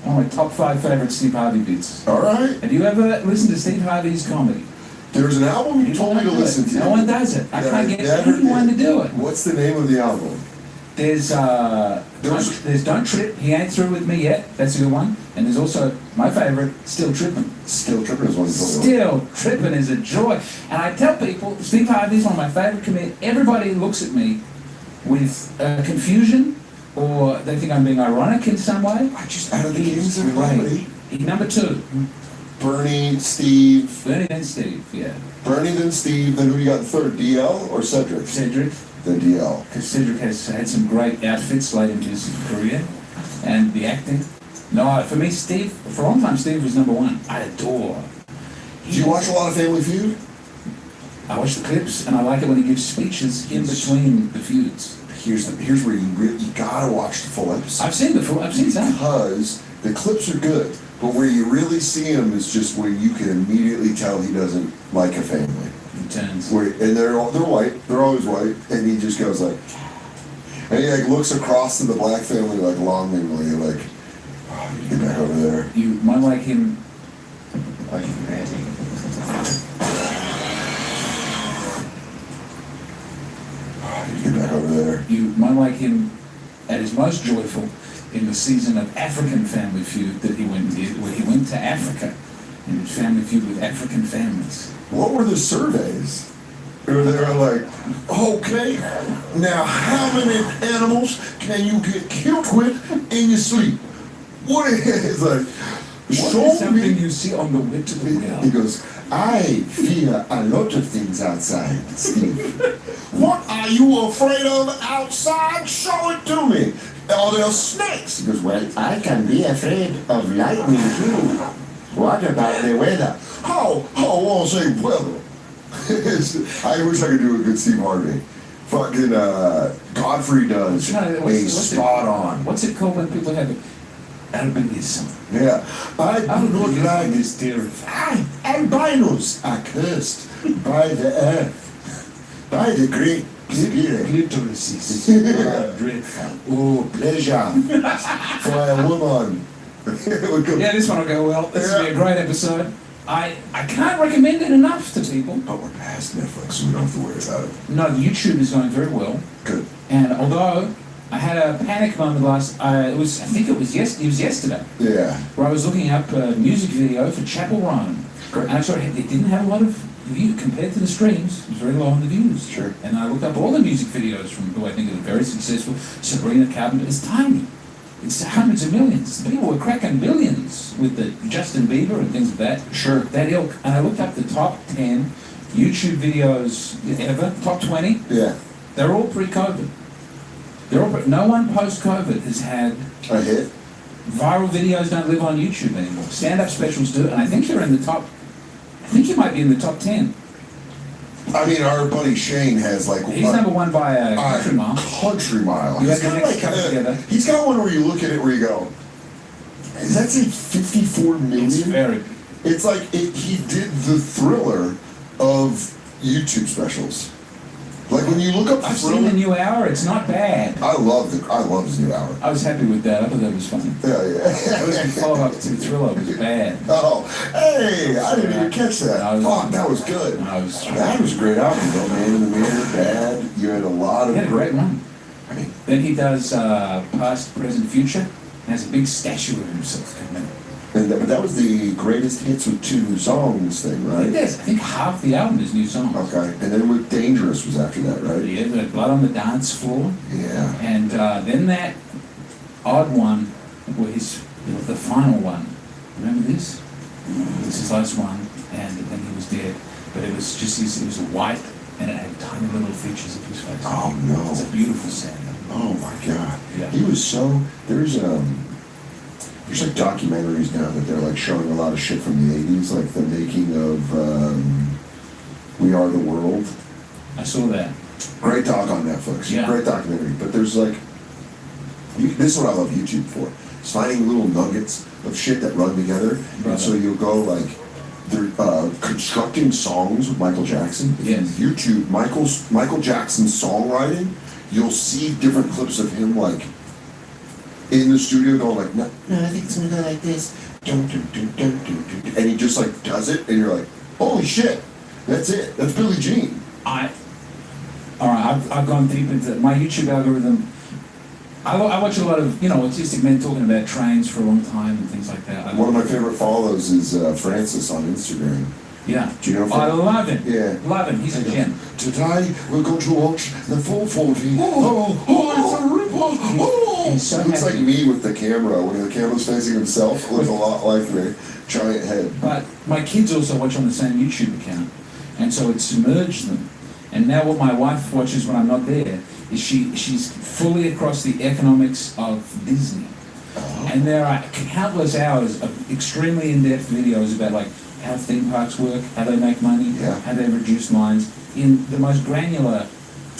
One of my top 5 favorite Steve Harvey beats. All right. Have you ever listened to Steve Harvey's comedy? There's an album you told me to listen to. No one does it. I can't get never anyone did. to do it. What's the name of the album? There's Don't Trip, He Ain't Through With Me Yet, that's a good one. And there's also, my favorite, Still Trippin'. Still Trippin' is one you told me. Still Trippin' is a joy. And I tell people, Steve Harvey's one of my favorite comedians. Everybody looks at me with confusion, or they think I'm being ironic in some way. I just, out of the games of comedy. Number 2. Bernie, Steve. Bernie then Steve, yeah. Bernie then Steve, then who you got in third, DL or Cedric? Cedric. Then DL. Because Cedric has had some great outfits late in his career, and the acting. No, for me, Steve, for a long time, Steve was number 1. I adore. Do you watch a lot of Family Feud? I watch the clips, and I like it when he gives speeches in between the feuds. Here's where you gotta watch the full episode. I've seen some. Because the clips are good, but where you really see him is just where you can immediately tell he doesn't like a family. He turns. And they're white, they're always white, and he just goes like, and he like looks across to the black family like longingly, like, oh, you get back over there. You might like him. Like him, Randy. Get back over there. You might like him at his most joyful in the season of African Family Feud that he went and did, where he went to Africa and did Family Feud with African families. What were the surveys? They were like, okay, now how many animals can you get killed with in your sleep? What is like? What is something you see on the way to the well? He goes, I fear a lot of things outside, Steve. What are you afraid of outside? Show it to me. Are there snakes? He goes, well, I can be afraid of lightning too. What about the weather? How was the weather? I wish I could do a good Steve Harvey. Fucking Godfrey does a spot on. What's it called when people have albinism? Yeah. I do not like this terrifying. Albinos are cursed by the earth, by the great spirit. Clitorises are dreadful. Oh, pleasure for a woman. Yeah, this one will go well. This will be a great episode. I can't recommend it enough to people. But we're past Netflix, so we don't have to worry about it. No, YouTube is going very well. Good. And although I had a panic moment I think it was yesterday. Yeah. Where I was looking up a music video for Chapel Roan. Great. And I saw it didn't have a lot of views compared to the streams. It was very low on the views. Sure. And I looked up all the music videos from who I think are very successful. Sabrina Carpenter is tiny. It's hundreds of millions. People were cracking billions with the Justin Bieber and things like that. Sure. That ilk. And I looked up the top 10 YouTube videos ever, top 20. Yeah. They're all pre-COVID. No one post-COVID has had a hit. Viral videos don't live on YouTube anymore. Stand-up specials do, and I think you're in the top. I think you might be in the top 10. I mean, our buddy Shane has like. He's number 1 by a country mile. Country mile. You He's have the got next couple together. He's got one where you look at it where you go, does that say 54 million? It's very. It's like he did the Thriller of YouTube specials. Like when you look up I've seen the new hour. It's not bad. I love his new hour. I was happy with that. I thought that was funny. Yeah. That was the follow-up to Thriller. It was bad. Oh, hey! I didn't even catch that. Fuck, that was good. That was a great album, though. Man in the Mirror, Bad. You had a lot of. He had a great one. I mean, then he does Past, Present, Future. And has a big statue of himself coming in. But that was the greatest hits with 2 songs thing, right? I think half the album is new songs. Okay, and then with Dangerous was after that, right? Yeah, the Blood on the Dance Floor. Yeah. And then that odd one was the final one. Remember this? This is his last one, and then he was dead. But it was just it was white, and it had tiny little features of his face. Oh no! It's a beautiful sound. Oh my God! Yeah. He was so. There's like documentaries now that they're like showing a lot of shit from the 80s, like the making of We Are the World. I saw that. Great doc on Netflix. Yeah. Great documentary. But there's like, this is what I love YouTube for. It's finding little nuggets of shit that run together. And so you'll go like, they're constructing songs with Michael Jackson. If you YouTube Michael Jackson's songwriting, you'll see different clips of him like in the studio going like, no, I think it's gonna go like this. Dun, dun, dun, dun, dun, dun, dun. And he just like does it, and you're like, holy shit, that's it. That's Billie Jean. I've gone deep into my YouTube algorithm. I watch a lot of, autistic men talking about trains for a long time and things like that. One of my favorite follows is Francis on Instagram. Yeah. Do you know I love him. Yeah. Love him. He's a gem. Today we're going to watch the 440. It's a rip-off. He's so looks happy. like me with the camera. When the camera's facing himself, it looks a lot like me. Giant head. But my kids also watch on the same YouTube account, and so it submerged them. And now what my wife watches when I'm not there is she's fully across the economics of Disney. And there are countless hours of extremely in-depth videos about like how theme parks work, how they make money, how they reduce lines in the most granular.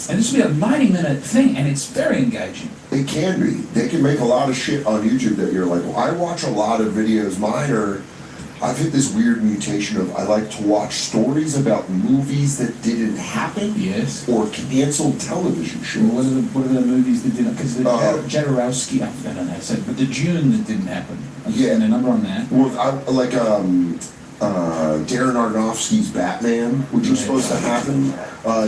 And this will be a 90-minute thing, and it's very engaging. It can be. They can make a lot of shit on YouTube that you're like, well, I watch a lot of videos. Mine are, I've hit this weird mutation of I like to watch stories about movies that didn't happen. Yes. Or canceled television shows. What are the movies that didn't? Because the Jodorowsky, I don't know how to say it, but the Dune that didn't happen. Yeah. And a number on that. Well, Darren Aronofsky's Batman, which was supposed to happen.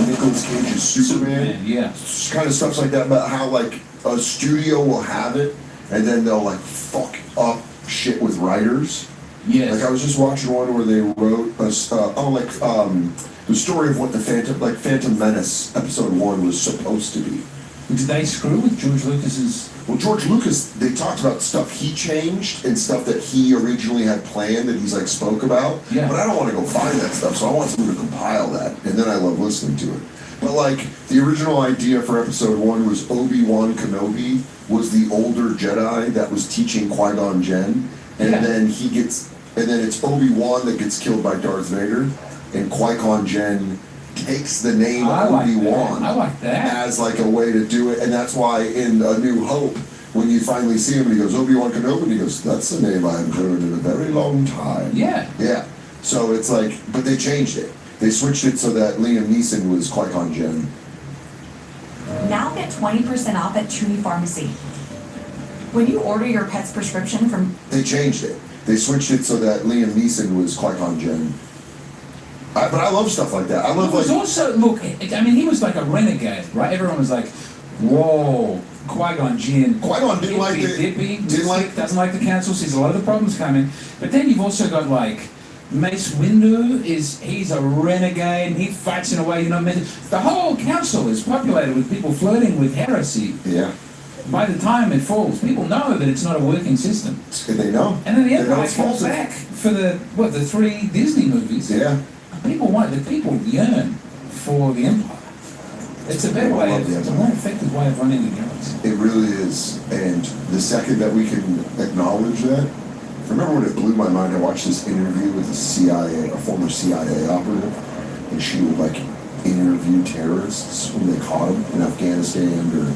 Nicolas Cage's Superman. Yeah. Kind of stuff like that, but how like a studio will have it, and then they'll like fuck up shit with writers. Yes. Like I was just watching one where they wrote the story of what the Phantom Menace episode 1 was supposed to be. Did they screw with George Lucas's? Well, George Lucas, they talked about stuff he changed and stuff that he originally had planned that he's like spoke about. Yeah. But I don't want to go find that stuff, so I want someone to compile that, and then I love listening to it. But like the original idea for episode 1 was Obi-Wan Kenobi was the older Jedi that was teaching Qui-Gon Jinn, and then it's Obi-Wan that gets killed by Darth Vader, and Qui-Gon Jinn takes the name Obi-Wan I like that. as like a way to do it, and that's why in A New Hope, when you finally see him and he goes, Obi-Wan Kenobi, and he goes, that's the name I haven't heard in a very long time. Yeah. Yeah. So it's like, but they changed it. They switched it so that Liam Neeson was Qui-Gon Jinn. Now get 20% off at Chewy Pharmacy. When you order your pet's prescription from... They changed it. They switched it so that Liam Neeson was Qui-Gon Jinn. But I love stuff like that. I love was also, look, I mean, he was like a renegade, right? Everyone was like, whoa, Qui-Gon Jinn. Qui-Gon didn't like it. Doesn't like the council, sees a lot of the problems coming. But then you've also got like, Mace Windu he's a renegade, and he fights in a way, the whole council is populated with people flirting with heresy. Yeah. By the time it falls, people know that it's not a working system. They know. And then the Empire falls back for the 3 Disney movies. Yeah. People yearn for the Empire. It's a better way, it's a more effective way of running the galaxy. It really is. And the second that we can acknowledge that, remember when it blew my mind, I watched this interview with a former CIA operative, and she would like interview terrorists when they caught them in Afghanistan or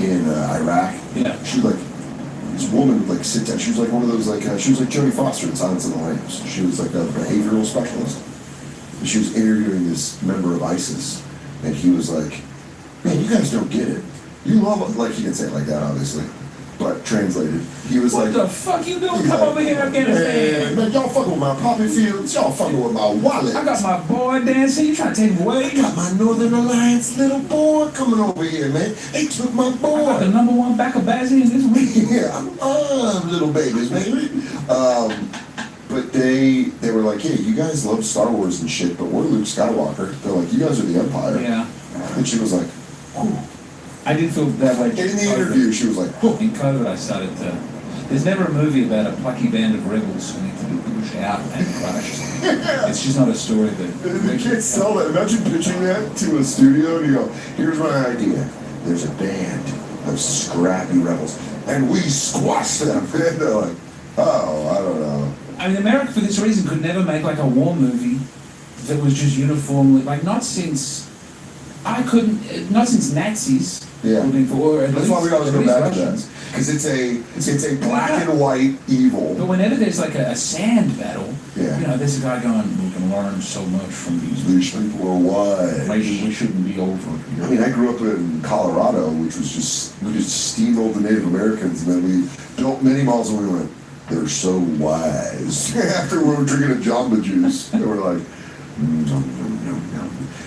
in Iraq. Yeah. She would this woman would sit down. She was like one of those she was like Jodie Foster in Silence of the Lambs. She was like a behavioral specialist. And she was interviewing this member of ISIS, and he was like, man, you guys don't get it. You love it. Like, he didn't say it like that, obviously, but translated. He was what the fuck you doing? Come over here, Afghanistan. Man, y'all fucking with my poppy fields. Y'all fucking with my wallet. I got my boy dancing. You trying to take him away? I got my Northern Alliance little boy coming over here, man. They took my boy. I got the #1 Bacabazzi in this week. Yeah, I love little babies, baby. But they were like, hey, you guys love Star Wars and shit, but we're Luke Skywalker. They're like, you guys are the Empire. Yeah. And she was like, whew. I did feel that way. In the interview, she was like, whew. In COVID, I started to... There's never a movie about a plucky band of rebels who need to be pushed out and crushed. It's just not a story that... They can't sell that. Imagine pitching that to a studio and you go, here's my idea. There's a band of scrappy rebels, and we squash them. And they're like, oh, I don't know. I mean, America, for this reason, could never make like a war movie that was just uniformly, not since Nazis. Yeah. Or that's why we always go back to that. Because it's a black and white evil. But whenever there's like a sand battle, yeah. There's a guy going, we're going to can learn so much from these. These people are wise. Maybe we shouldn't be over here. I mean, I grew up in Colorado, which was just, we just steamrolled the Native Americans, and then we built mini malls, and we went, they're so wise. After we were drinking a Jamba Juice, they were like,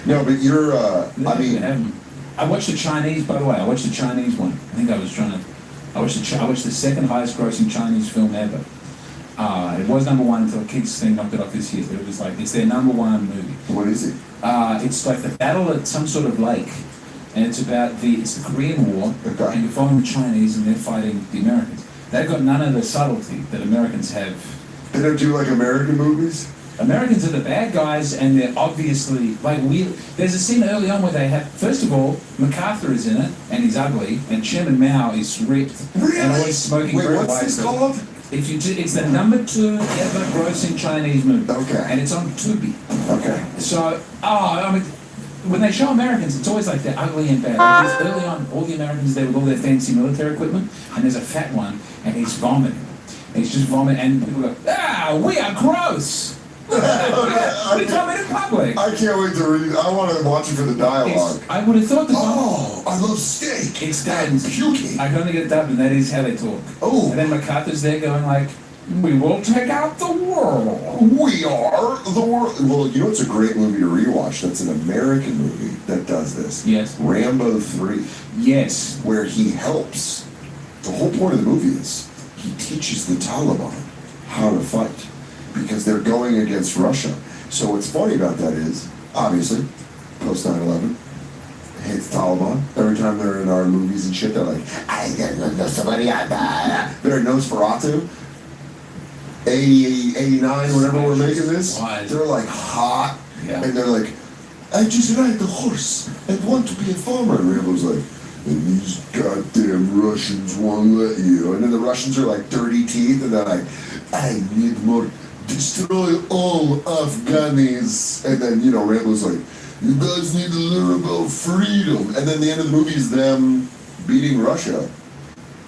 no, but you're, I mean. I watched the Chinese, by the way, I watched the Chinese one. I think I was trying to, I watched the second highest grossing Chinese film ever. It was number one until a kids thing knocked it off this year, but it was like, it's their number one movie. What is it? It's like the battle at some sort of lake, and it's about it's the Korean War, and you're following the Chinese and they're fighting the Americans. They've got none of the subtlety that Americans have. They don't do like American movies? Americans are the bad guys, and they're obviously like weird. There's a scene early on where they have, first of all, MacArthur is in it, and he's ugly, and Chairman Mao is ripped and always smoking very what's wisely. this called? It's the number 2 ever grossing Chinese movie. Okay. And it's on Tubi. Okay. So, I mean, when they show Americans, it's always like they're ugly and bad. Like early on, all the Americans there with all their fancy military equipment, and there's a fat one, and he's vomiting. And he's just vomiting, and people go, we are gross! We vomit in public. I can't wait to read. I want to watch it for the dialogue. I would have thought that. I love steak. It's dubbed. Puking. I can only get it dubbed, and that is how they talk. Oh. And then MacArthur's there going like, we will take out the world. We are the world. Well, you know it's a great movie to rewatch. That's an American movie that does this. Yes. Rambo 3. Yes. Where he helps. The whole point of the movie is he teaches the Taliban how to fight. Because they're going against Russia. So what's funny about that is, obviously, post 9/11, hate the Taliban. Every time they're in our movies and shit, they're like, they're in Nosferatu. 80, 89, whenever we're making this, they're like hot. Yeah. And they're like, I just ride the horse and want to be a farmer. And Rambo's like, and these goddamn Russians won't let you. And then the Russians are like dirty teeth, and they're like, I need more. Destroy all Afghanis. And then, Rambo's like, you guys need to learn about freedom. And then the end of the movie is them beating Russia.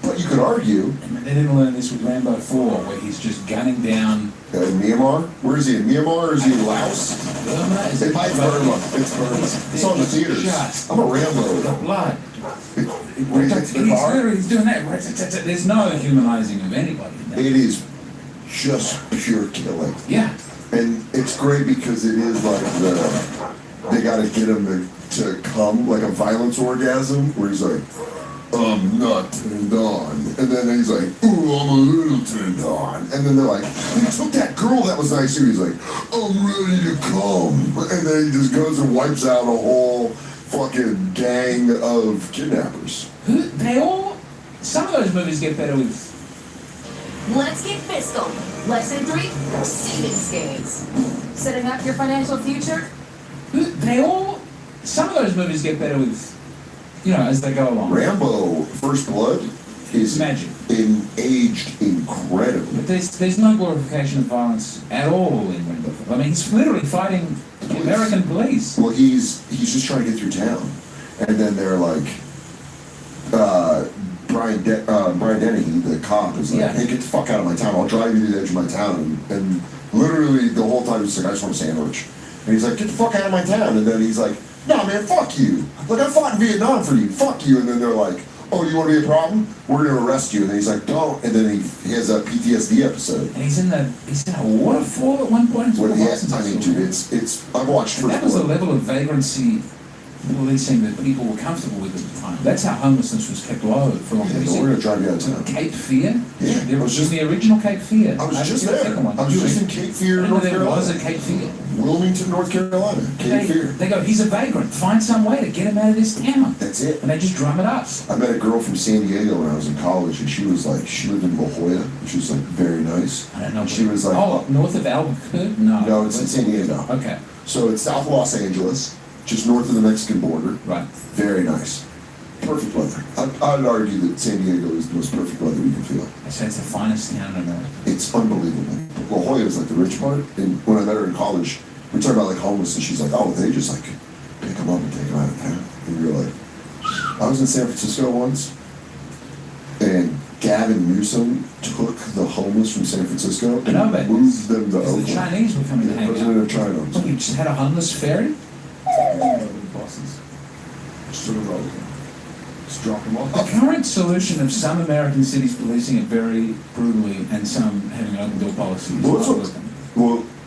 But you could argue. They didn't learn this with Rambo 4, where he's just gunning down. In Myanmar? Where is he? In Myanmar or is he in Laos? Burma? It's Burma. It's Burma. It's on the theaters. I'm a Rambo. The blood. Where he takes the car? He's doing that. There's no humanizing of anybody in that. It is just pure killing. Yeah. And it's great because it is like they gotta get him to come, like a violence orgasm, where he's like, I'm not turned on. And then he's like, ooh, I'm a little turned on. And then they're like, you took that girl that was nice too. He's like, I'm ready to come. And then he just goes and wipes out a whole fucking gang of kidnappers. Some of those movies get better with. Let's get fiscal. Lesson 3, savings gains. Setting up your financial future? Some of those movies get better with, as they go along. Rambo, First Blood, is magic. Aged incredibly. But there's no glorification of violence at all in Rambo. I mean, he's literally fighting the American police. Well, he's just trying to get through town. And then they're like, Brian Dennehy, the cop, is like, hey, get the fuck out of my town. I'll drive you to the edge of my town. And literally the whole time he's like, I just want a sandwich. And he's like, get the fuck out of my town. And then he's like, no, man, fuck you. Like, I fought in Vietnam for you. Fuck you. And then they're like, oh, you want to be a problem? We're going to arrest you. And then he's like, don't. And then he has a PTSD episode. And he's in a waterfall at one point. Well, I mean, dude, it's I've watched First Blood. That was a level of vagrancy releasing that people were comfortable with at the time. That's how homelessness was kept low for a long time. Yeah, we're going to drive you out of town. Cape Fear? Yeah. There was just the original Cape Fear. I was just there. I was just in Cape Fear, North Carolina. There was a Cape Fear. Wilmington, North Carolina. Cape Fear. They go, he's a vagrant. Find some way to get him out of this town. That's it. And they just drum it up. I met a girl from San Diego when I was in college, and she was like, she lived in La Jolla, which was like very nice. I don't know. She was like, north of Albuquerque? No, it's in San Diego. Okay. So it's south of Los Angeles, just north of the Mexican border. Right. Very nice. Perfect weather. I'd argue that San Diego is the most perfect weather we can feel. I say it's the finest town in America. It's unbelievable. La Jolla is like the rich part, and when I met her in college, we talked about like homeless, and she's like, oh, they just like pick them up and take them out of town. And we were like, I was in San Francisco once, and gas Gavin Newsom took the homeless from San Francisco I know, but and moved them to the Oakland. Chinese were coming to hang President out. of China. What, you just had a homeless ferry? Buses. Just sort of roll. Just drop them off. The current solution of some American cities policing it very brutally and some having open door policies. Well, that's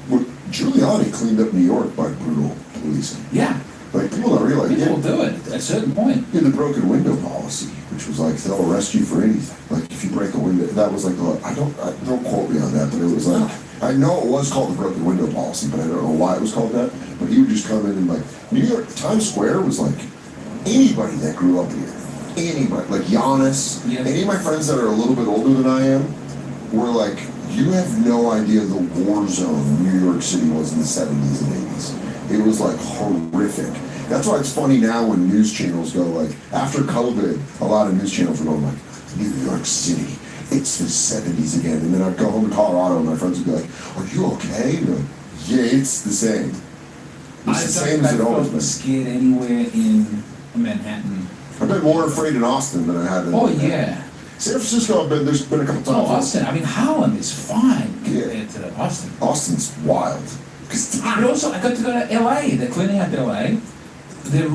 what Giuliani cleaned up New York by brutal policing. Yeah. Like, people don't realize. People will do it at a certain point. Yeah, the broken window policy, which was like, they'll arrest you for anything. Like, if you break a window, that was like, don't quote me on that, but it was like, I know it was called the broken window policy, but I don't know why it was called that. But he would just come in and like, New York, Times Square was like, anybody that grew up here, anybody, like Giannis, any of my friends that are a little bit older than I am, were like, you have no idea the war zone New York City was in the 70s and 80s. It was like horrific. That's why it's funny now when news channels go like, after COVID, a lot of news channels were going like, New York City, it's the 70s again. And then I'd go home to Colorado and my friends would be like, are you okay? And like, yeah, it's the same. It's the same as it always been. Scared anywhere in Manhattan. I've been more afraid in Austin than I have in Manhattan. Yeah. San Francisco, there's been a couple times. Austin, I mean, Harlem is fine compared to Austin. Austin's wild. But also, I got to go to LA. They're cleaning up LA. They're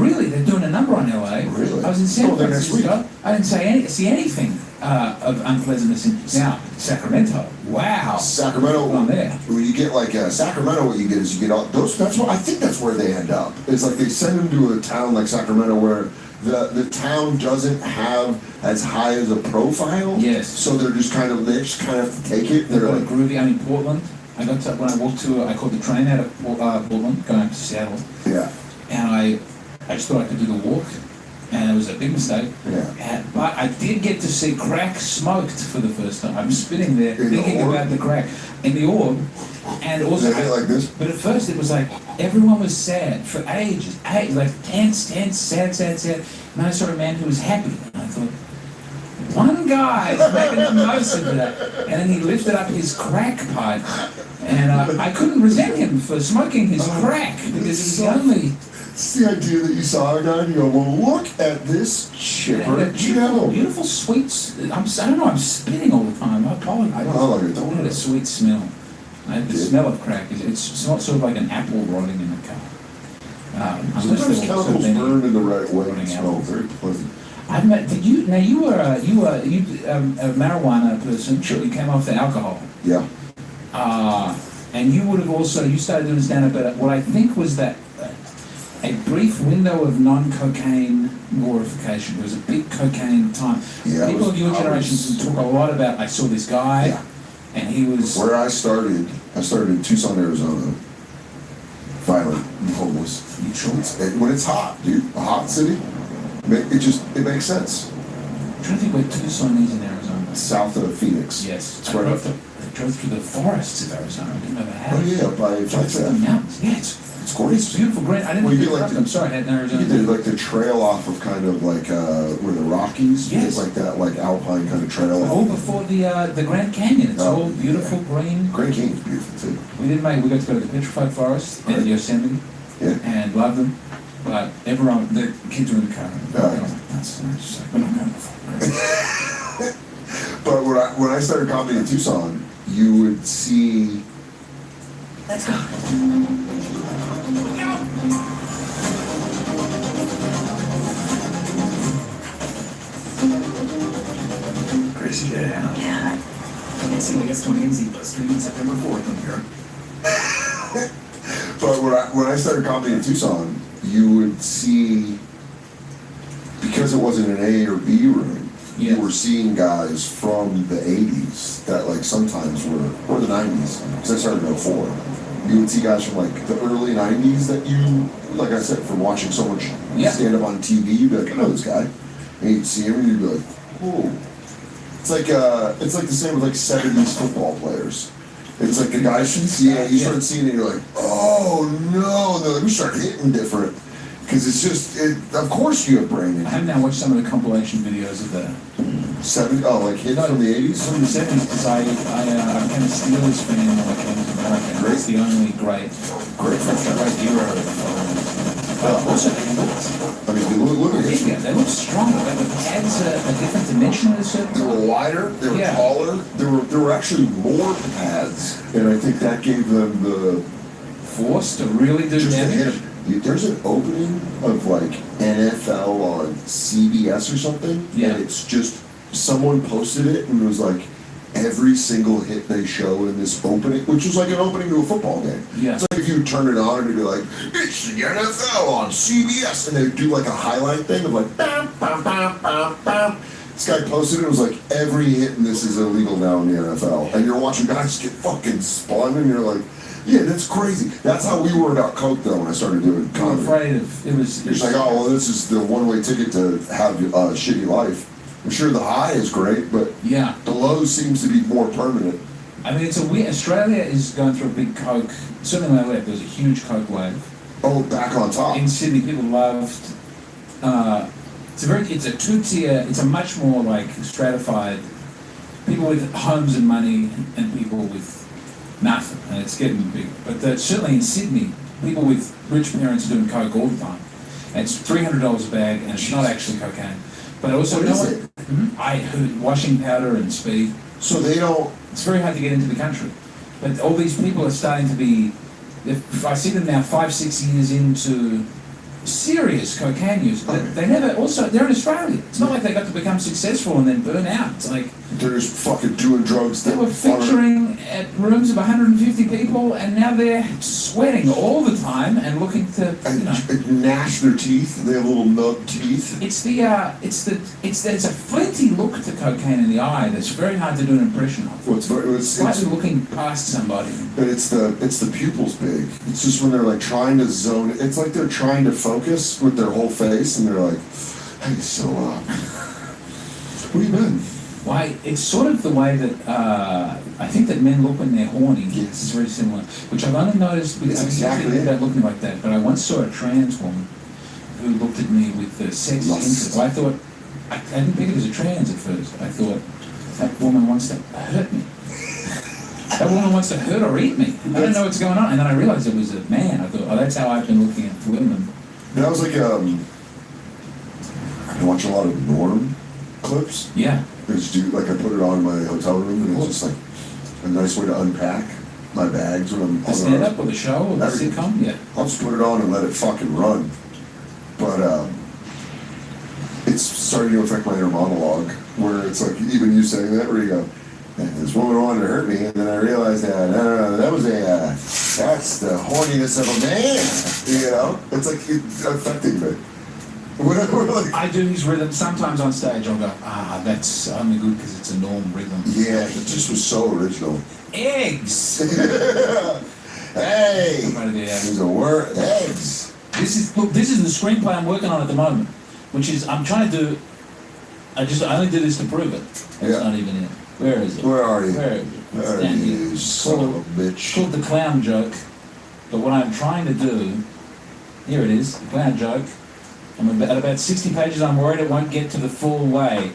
doing a number on LA. Really? I was in San Francisco. I didn't see anything of unpleasantness in now Sacramento. Wow. Sacramento. On there. When you get like Sacramento, what you get is you get all those. That's what I think. That's where they end up. It's like they send them to a town like Sacramento where the town doesn't have as high as a profile. Yes. So they just kind of have to take it. They're like groovy. I mean, Portland. I got to, when I walked to, I caught the train out of Portland going up to Seattle. Yeah. And I just thought I could do the walk, and it was a big mistake. Yeah. But I did get to see crack smoked for the first time. I'm spitting there thinking about the crack in the orb, and also like this. But at first it was like everyone was sad for ages, like tense, sad. And then I saw a man who was happy, and I thought, one guy's making the most of that. And then he lifted up his crack pipe, and I couldn't resent him for smoking his crack because he's only. It's the idea that you saw a guy and you go, well, look at this chipper Joe. Beautiful sweets. I don't know, I'm spitting all the time. I apologize. I like it. I had a sweet smell. The smell of crack it's not sort of like an apple rotting in the car. Sometimes chemicals burned in the right way and smell very pleasant. I've met. You were a marijuana person. Sure. You came off the alcohol. Yeah. And you would have also started doing stand-up at what I think was that a brief window of non-cocaine glorification. There was a big cocaine time. Yeah, people of your generation talk a lot about. I saw this guy, and he was. Where I started in Tucson, Arizona. Violent and homeless. When it's hot, dude, a hot city. It makes sense. I'm trying to think where Tucson is in Arizona. South of Phoenix. Yes. It's right up. I drove through the forests of Arizona. I didn't know they had. Oh yeah, by the mountains. Yeah, it's gorgeous. It's beautiful, great. I didn't you get get like I'm sorry, I had in Arizona. You did like the trail off of kind of like where the Rockies. Yes. It's like that like alpine kind of trail. All before the Grand Canyon. It's all beautiful, green. Grand Canyon's beautiful too. We got to go to the Petrified Forest and Yosemite. Yeah. And love them. But everyone, the kids were in the car. But when I started comedy in Tucson, you would see. Let's go. Crazy day, huh? Yeah. Can't seem to get 20 NZ bus streaming September 4th on here. But when I started comedy in Tucson, you would see, because it wasn't an A or B room, you were seeing guys from the 80s that like sometimes were, or the 90s, because I started in 04. You would see guys from like the early 90s that you, like I said, from watching so much stand-up on TV, you'd be like, I know this guy. And you'd see him and you'd be like, whoa. It's like the same with like 70s football players. It's like the guys, you start seeing it, you're like, oh no, and they're like, we start hitting different. Because it's just, of course you have brain injury. I have now watched some of the compilation videos of the 70s, like hits from the 80s? From the 70s, because I became a Steelers fan when I came to America. Great. It's the only great era. Also, I mean, look at it. bigger. They look stronger. Like the pads are a different dimension at a certain They were wider, they were Yeah. taller, there were actually more pads, and I think that gave them the force to really do just to hit damage. 'em. There's an opening of like NFL on CBS or something, Yeah. and it's just someone posted it and it was like every single hit they show in this opening, which was like an opening to a football game. Yeah. It's like if you turn it on and it'd be like, it's the NFL on CBS, and they'd do like a highlight thing of like, bam, bam, bam, bam, bam. This guy posted it, it was like, every hit in this is illegal now in the NFL. And you're watching guys get fucking spun, and you're like, yeah, that's crazy. That's how we were about Coke, though, when I started doing I'm comedy. afraid of it was. It's like, oh, well, this is the one-way ticket to have a shitty life. I'm sure the high is great, but yeah, the low seems to be more permanent. I mean, it's a weird. Australia is going through a big Coke. Certainly when I left, there was a huge Coke wave. Oh, back on top. In Sydney, people loved. It's a two-tier. It's a much more like stratified. People with homes and money, and people with nothing, and it's getting big. But certainly in Sydney, people with rich parents are doing Coke all the time. And it's $300 a bag, and it's not actually cocaine. But also, What is it? I heard washing powder and speed. So they don't. It's very hard to get into the country. But all these people are starting to be. If I see them now 5-6 years into serious cocaine use, they never. Also, they're in Australia. It's not like they got to become successful and then burn out. It's like they're just fucking doing drugs. They were featuring at rooms of 150 people, and now they're sweating all the time and looking to, you know, gnash their teeth. They have little nub teeth. It's there's a flinty look to cocaine in the eye that's very hard to do an impression of. Well, it's like looking past somebody. But it's the pupils big. It's just when they're like trying to zone. It's like they're trying to focus with their whole face, and they're like, "Hey, so where you been?" Why, it's sort of the way that I think that men look when they're horny. Yes. It's very similar. Which I've only noticed because That's exactly they don't look at me like that. But I once saw a trans woman who looked at me with sex interest. I thought, I didn't think it was a trans at first. I thought, that woman wants to hurt me. That woman wants to hurt or eat me. I don't know what's going on. And then I realized it was a man. I thought, oh, that's how I've been looking at women. That was like I watch a lot of Norm clips. Yeah. There's like I put it on in my hotel room, and it's just like a nice way to unpack my bags when I'm The stand up or the show or the sitcom. Yeah. I'll just put it on and let it fucking run. But it's starting to affect my inner monologue, where it's like even you saying that, where you go, this woman wanted to hurt me, and then I realized that no, that was that's the horniness of a man. You know, it's like it's affecting me. I do these rhythms sometimes on stage. I'll go, that's only good because it's a Norm rhythm. Yeah, it just was so original. Eggs. Hey, there's a word. Eggs. This is the screenplay I'm working on at the moment, which is I'm trying to do. I only did this to prove it. It's not even in. Where is it? Where are you? Where is it? Where are you, son of a bitch? It's called the clown joke. But what I'm trying to do, here it is, the clown joke. I'm at about 60 pages. I'm worried it won't get to the full way.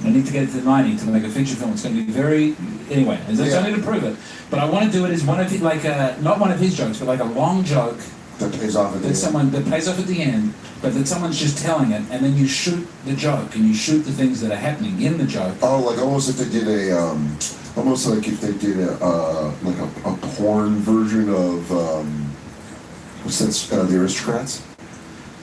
I need to get it to 90 to make a feature film. It's going to be very... Anyway, I need to prove it. But I want to do it as one of his, not one of his jokes, but like a long joke. That pays off at the end. That pays off at the end, but that someone's just telling it, and then you shoot the joke, and you shoot the things that are happening in the joke. Oh, like almost if they did a porn version of, what's that, The Aristocrats?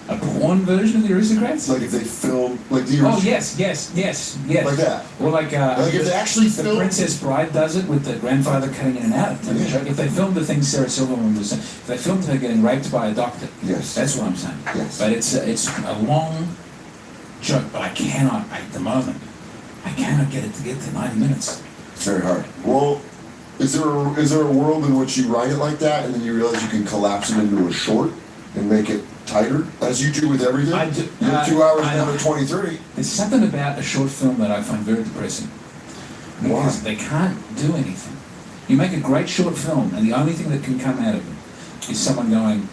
A porn version of The Aristocrats? Like if they filmed, like The Aristocrats. Oh, yes. Like that. Or like if they actually the Princess Bride does it with the grandfather cutting in and out. If they filmed the thing Sarah Silverman was saying, if they filmed her getting raped by a doctor. Yes. That's what I'm saying. Yes. But it's a long joke, but I cannot, at the moment, I cannot get it to get to 90 minutes. It's very hard. Well, is there a world in which you write it like that and then you realize you can collapse it into a short and make it tighter, as you do with everything? I do. You're 2 hours down to 23. There's something about a short film that I find very depressing. Because they can't do anything. You make a great short film, and the only thing that can come out of it is someone going,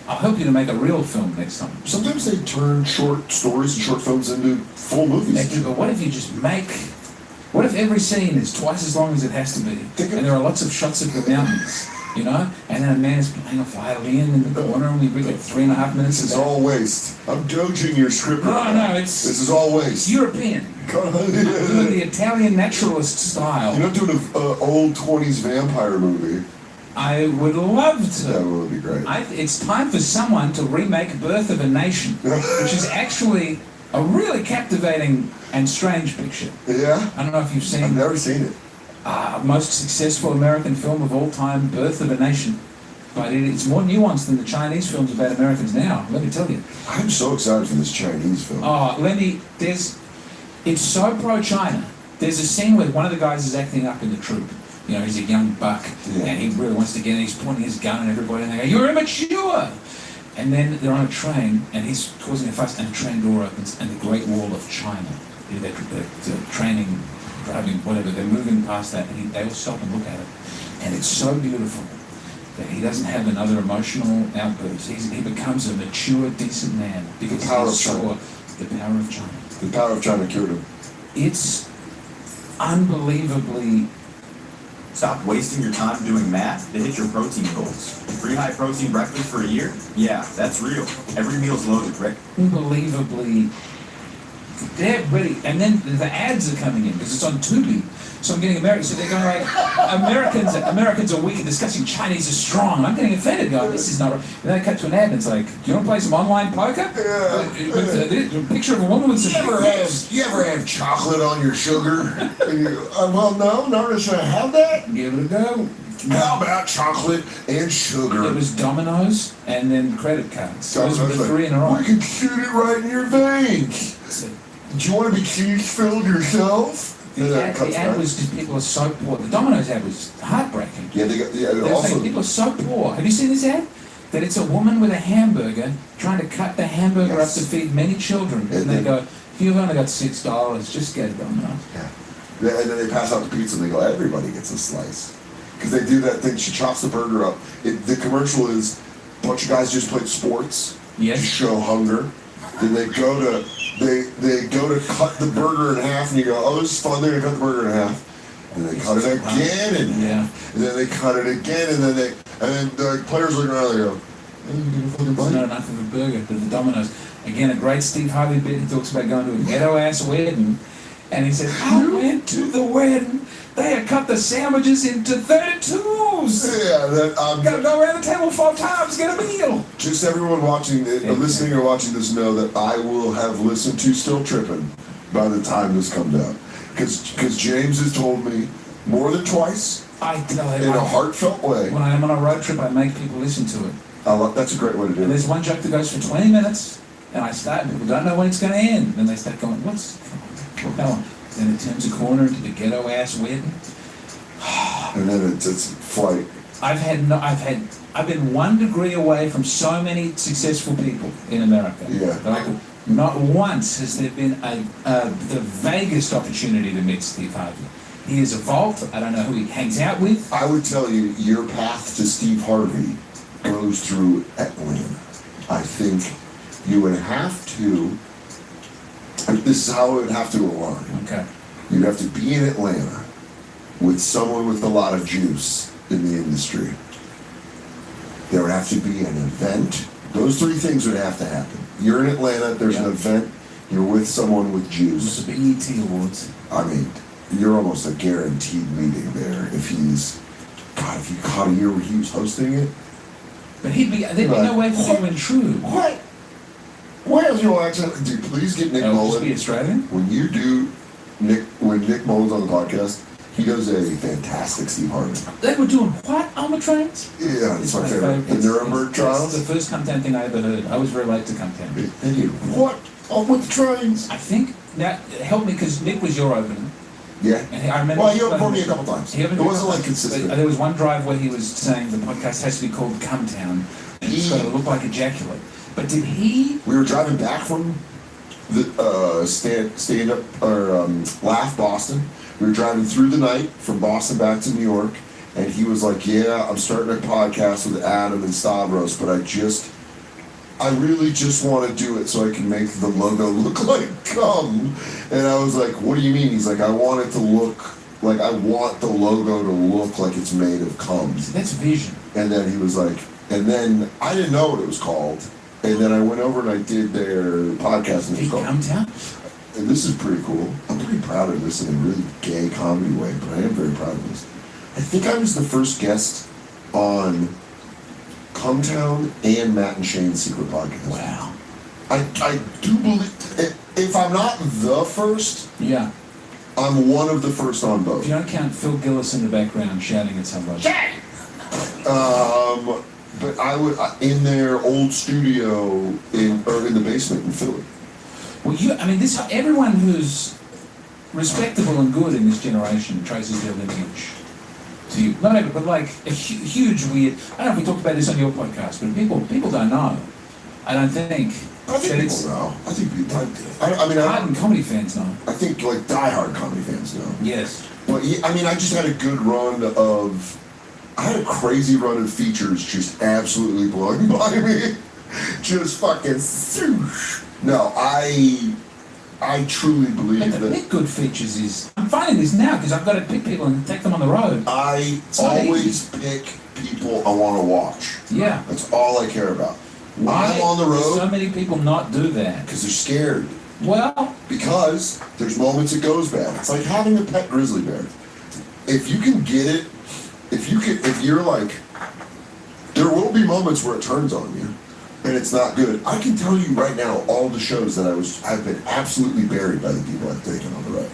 I'll help you to make a real film next time. Sometimes they turn short stories and short films into full movies. They do, but what if you just make... What if every scene is twice as long as it has to be, and there are lots of shots of the mountains? you know? And then a man is playing a violin in the corner, and we get 3.5 minutes. This is all waste. I'm dodging your script. No, it's... This is all waste. European. I'm doing the Italian naturalist style. You're not doing an old 20s vampire movie. I would love to. That would be great. It's time for someone to remake Birth of a Nation, which is actually a really captivating and strange picture. Yeah? I don't know if you've seen... I've never seen it. Most successful American film of all time, Birth of a Nation. But it's more nuanced than the Chinese films about Americans now, let me tell you. I'm so excited for this Chinese film. It's so pro-China. There's a scene where one of the guys is acting up in the troupe. You know, he's a young buck, and he really wants to get in. He's pointing his gun at everybody, and they go, "You're immature!" And then they're on a train, and he's causing a fuss, and the train door opens, and the Great Wall of China. They're training, driving, whatever, they're moving past that, and they all stop and look at it. And it's so beautiful that he doesn't have another emotional outburst. He becomes a mature, decent man because the power he of saw China. the power of China. The power of China cured him. It's unbelievably... Stop wasting your time doing math to hit your protein goals. 3 high-protein breakfasts for a year? Yeah, that's real. Every meal's loaded, Rick. Unbelievably... They're ready, and then the ads are coming in because it's on Tubi. So I'm getting Americans. So they're going like, Americans are weak, discussing Chinese are strong. I'm getting offended, going, this is not. And then I cut to an ad, and it's like, do you want to play some online poker? A picture of a woman with some. You ever have chocolate on your sugar? Well, no, not really. Should I have that? Give it a go. How about chocolate and sugar? It was Domino's and then credit cards. Those were the 3 in a row. We can shoot it right in your veins. Do you want to be cheese-filled yourself? The ad was because people are so poor. The Domino's ad was heartbreaking. Yeah, they were also saying people are so poor. Have you seen this ad? That it's a woman with a hamburger trying to cut the hamburger up to feed many children. And they go, you've only got $6, just get a Domino's. Yeah. And then they pass out the pizza and they go, everybody gets a slice. Because they do that thing, she chops the burger up. The commercial is a bunch of guys just played sports to show hunger. Then they go to cut the burger in half, and you go, oh, this is fun, they're gonna cut the burger in half. And they cut it again, and then they cut it again, and then the players look around and they go, it's not enough of a burger, but the Domino's. Again, a great Steve Harvey bit. He talks about going to a ghetto-ass wedding, and he says, I went to the wedding. They had cut the sandwiches into 32s. Yeah, gotta go around the table 4 times, get a meal. Just everyone watching, listening or watching this know that I will have listened to Still Trippin' by the time this comes out. Because James has told me more than twice in a heartfelt way. When I'm on a road trip, I make people listen to it. That's a great way to do it. And there's one joke that goes for 20 minutes, and I start, and people don't know when it's going to end. And they start going, what's going on? Then it turns a corner into the ghetto-ass wedding. And then it's flight. I've been 1 degree away from so many successful people in America. Yeah. Not once has there been the vaguest opportunity to meet Steve Harvey. He has evolved. I don't know who he hangs out with. I would tell you, your path to Steve Harvey goes through Atlanta. I think you would have to. This is how it would have to align. Okay. You'd have to be in Atlanta with someone with a lot of juice in the industry. There would have to be an event. Those 3 things would have to happen. You're in Atlanta, there's an event, you're with someone with juice. The BET Awards. I mean, you're almost a guaranteed meeting there if he's... God, if you caught a year where he was hosting it. But there'd be no way for him to intrude. What? Why is your accent? Dude, please get Nick Mullen. Be Australian? When you do when Nick Mullen's on the podcast, he does a fantastic Steve Harvey. They were doing what on the trains? Yeah, it's my favorite. The Nuremberg trials? It's the first Come Town thing I ever heard. I was very late to Come Town. And you, what? On with the trains? I think that helped me because Nick was your opener. Yeah. And I remember. Well, he opened for me a couple times. It wasn't like consistent. There was one drive where he was saying the podcast has to be called Come Town, and it's got to look like ejaculate. But did he? We were driving back from the stand-up or Laugh Boston. We were driving through the night from Boston back to New York, and he was like, "Yeah, I'm starting a podcast with Adam and Stavros, but I really just want to do it so I can make the logo look like cum." And I was like, "What do you mean?" He's like, I want the logo to look like it's made of cum." That's vision. And then he was like, and then I didn't know what it was called. And then I went over and I did their podcast and it was called. And this is pretty cool. I'm pretty proud of this in a really gay comedy way, but I am very proud of this. I think I was the first guest on Cumtown and Matt and Shane's Secret Podcast. Wow. I do believe, if I'm not the first, yeah, I'm one of the first on both. If you don't count Phil Gillis in the background shouting at somebody. But I would in their old studio in the basement in Philly. Well, everyone who's respectable and good in this generation traces their lineage to you. Not even, but like a huge weird. I don't know if we talked about this on your podcast, but people don't know. I don't think. I think people know. I think people. I mean, hardened comedy fans know. I think like diehard comedy fans know. Yes. Well, I mean, I just had a good run of. I had a crazy run of features just absolutely blowing by me. Just fucking swoosh. No, I truly believe that. Pick good features is. I'm finding this now because I've got to pick people and take them on the road. I always pick people I want to watch. Yeah. That's all I care about. Why I'm on the road. do so many people not do that? Because they're scared. Well. Because there's moments it goes bad. It's like having a pet grizzly bear. If you can get it, if you're like, there will be moments where it turns on you. And it's not good. I can tell you right now, all the shows that I've been absolutely buried by the people I've taken on the road.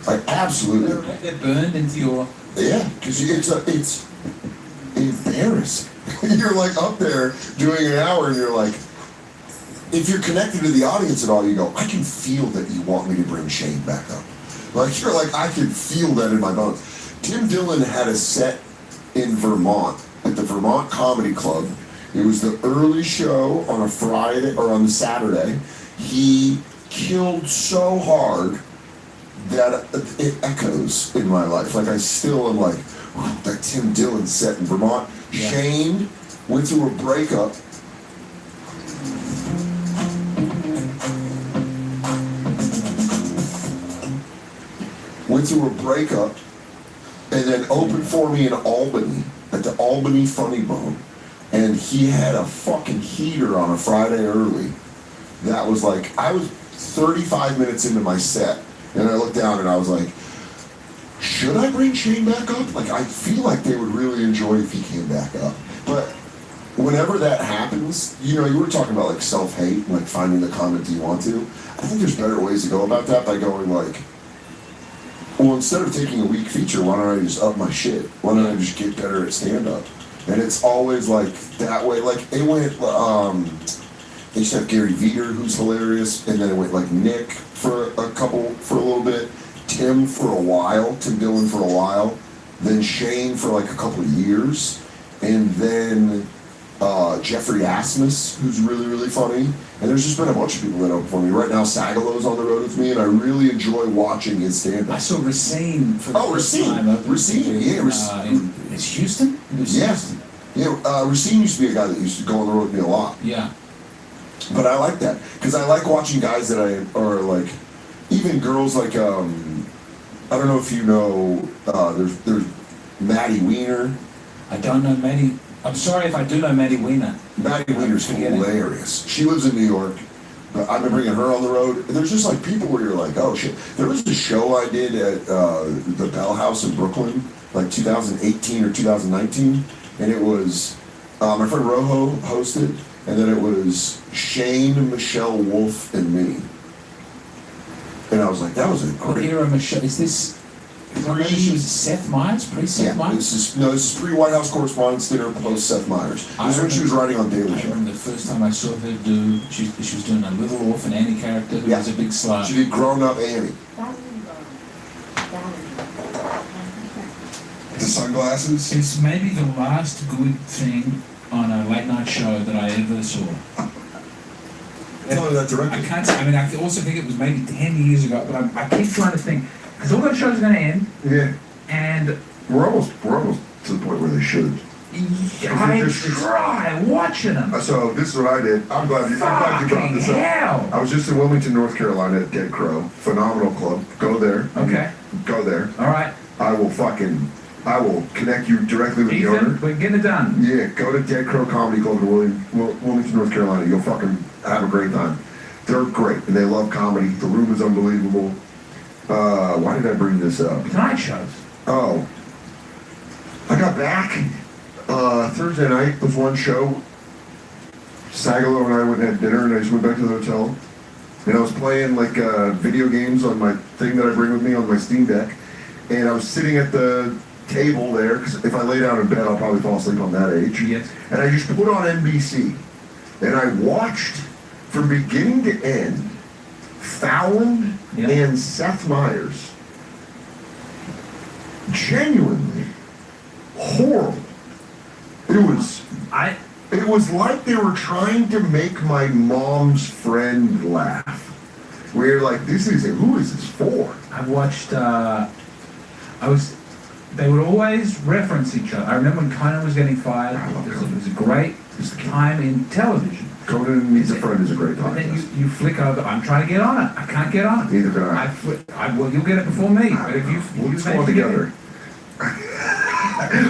Like absolutely. They're burned into your. Yeah, because it's embarrassing. You're like up there doing an hour, and you're like, if you're connected to the audience at all, you go, I can feel that you want me to bring Shane back up. Like you're like, I can feel that in my bones. Tim Dillon had a set in Vermont at the Vermont Comedy Club. It was the early show on a Friday or on the Saturday. He killed so hard that it echoes in my life. Like I still am like, wow, that Tim Dillon set in Vermont. Yeah. Shane went through a breakup. And then opened for me in Albany at the Albany Funny Bone. And he had a fucking heater on a Friday early. That was like, I was 35 minutes into my set, and I looked down and I was like, should I bring Shane back up? Like, I feel like they would really enjoy if he came back up. But whenever that happens, you were talking about like self-hate, like finding the comment you want to. I think there's better ways to go about that by going like, well, instead of taking a weak feature, why don't I just up my shit? Why don't I just get better at stand-up? And it's always like that way. Like it went, they used to have Gary Veter, who's hilarious, and then it went like Nick for a little bit, Tim for a while, Tim Dillon for a while, then Shane for like a couple of years, and then Jeffrey Asmus, who's really, really funny. And there's just been a bunch of people that open for me. Right now, Sagalow's on the road with me, and I really enjoy watching his stand-up. I saw Racine for the first time. Racine, yeah. It's Houston? Yes. Yeah, Racine used to be a guy that used to go on the road with me a lot. Yeah. But I like that, because I like watching guys that are like, even girls like, I don't know if you know, there's Maddie Weiner. I don't know Maddie. I'm sorry if I do know Maddie Weiner. Maddie Weiner's hilarious. She lives in New York. But I've been bringing her on the road. And there's just like people where you're like, oh shit. There was a show I did at the Bell House in Brooklyn, like 2018 or 2019. And it was, my friend Rojo hosted. And then it was Shane, Michelle Wolf, and me. And I was like, that was a great... What era Michelle? Is this... She was Seth Meyers? Pre-Seth Meyers? This is pre-White House Correspondents' Dinner, post-Seth Meyers. This is when she was writing on Daily Show. I remember the first time I saw her do... She was doing a little orphan Annie character who was a big slut. She did grown-up Annie. The sunglasses? It's maybe the last good thing on a late-night show that I ever saw. Tell me that directly. I can't say... I mean, I also think it was maybe 10 years ago, but I keep trying to think... Because all that show's going to end. Yeah. And we're almost to the point where they should. I try watching them. So this is what I did. I'm glad you brought this up. I was just in Wilmington, North Carolina at Dead Crow. Phenomenal club. Go there. Okay. Go there. All right. I will fucking I will connect you directly with the owner. Ethan, we're getting it done. Yeah, go to Dead Crow Comedy Club in Wilmington, North Carolina. You'll fucking have a great time. They're great, and they love comedy. The room is unbelievable. Why did I bring this up? Tonight shows. Oh. I got back. Thursday night was one show. Sagalo and I went and had dinner, and I just went back to the hotel. And I was playing, like, video games on my thing that I bring with me on my Steam Deck. And I was sitting at the table there, because if I lay down in bed, I'll probably fall asleep on that age. Yes. And I just put on NBC. And I watched, from beginning to end, Fallon and Seth Meyers. Genuinely horrible. It was like they were trying to make my mom's friend laugh. We're like, who is this for? I watched, they would always reference each other. I remember when Conan was getting fired, it was a great time in television. Conan Needs a Friend is a great time. And then you flick over, I'm trying to get on it. I can't get on it. Neither can I. Well, you'll get it before me. But if we'll just go together.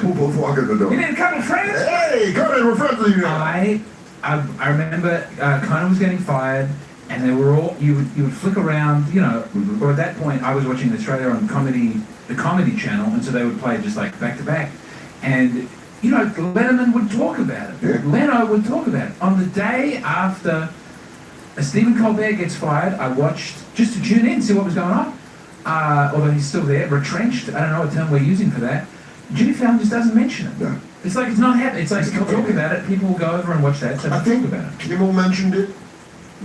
We'll both walk in the door. You need a couple of friends? Hey, Conan, we're friends with you now. I remember Conan was getting fired, and they were all, you would flick around, you know, or at that point I was watching Australia on the comedy channel, and so they would play just like back to back. And, you know, Letterman would talk about it. Yeah. Leno would talk about it. On the day after Stephen Colbert gets fired, I watched just to tune in, see what was going on. Although he's still there, retrenched, I don't know what term we're using for that. Jimmy Fallon just doesn't mention it. No. It's like it's not happening. It's like he'll talk about it, people will go over and watch that, so they'll talk about it. Kimmel mentioned it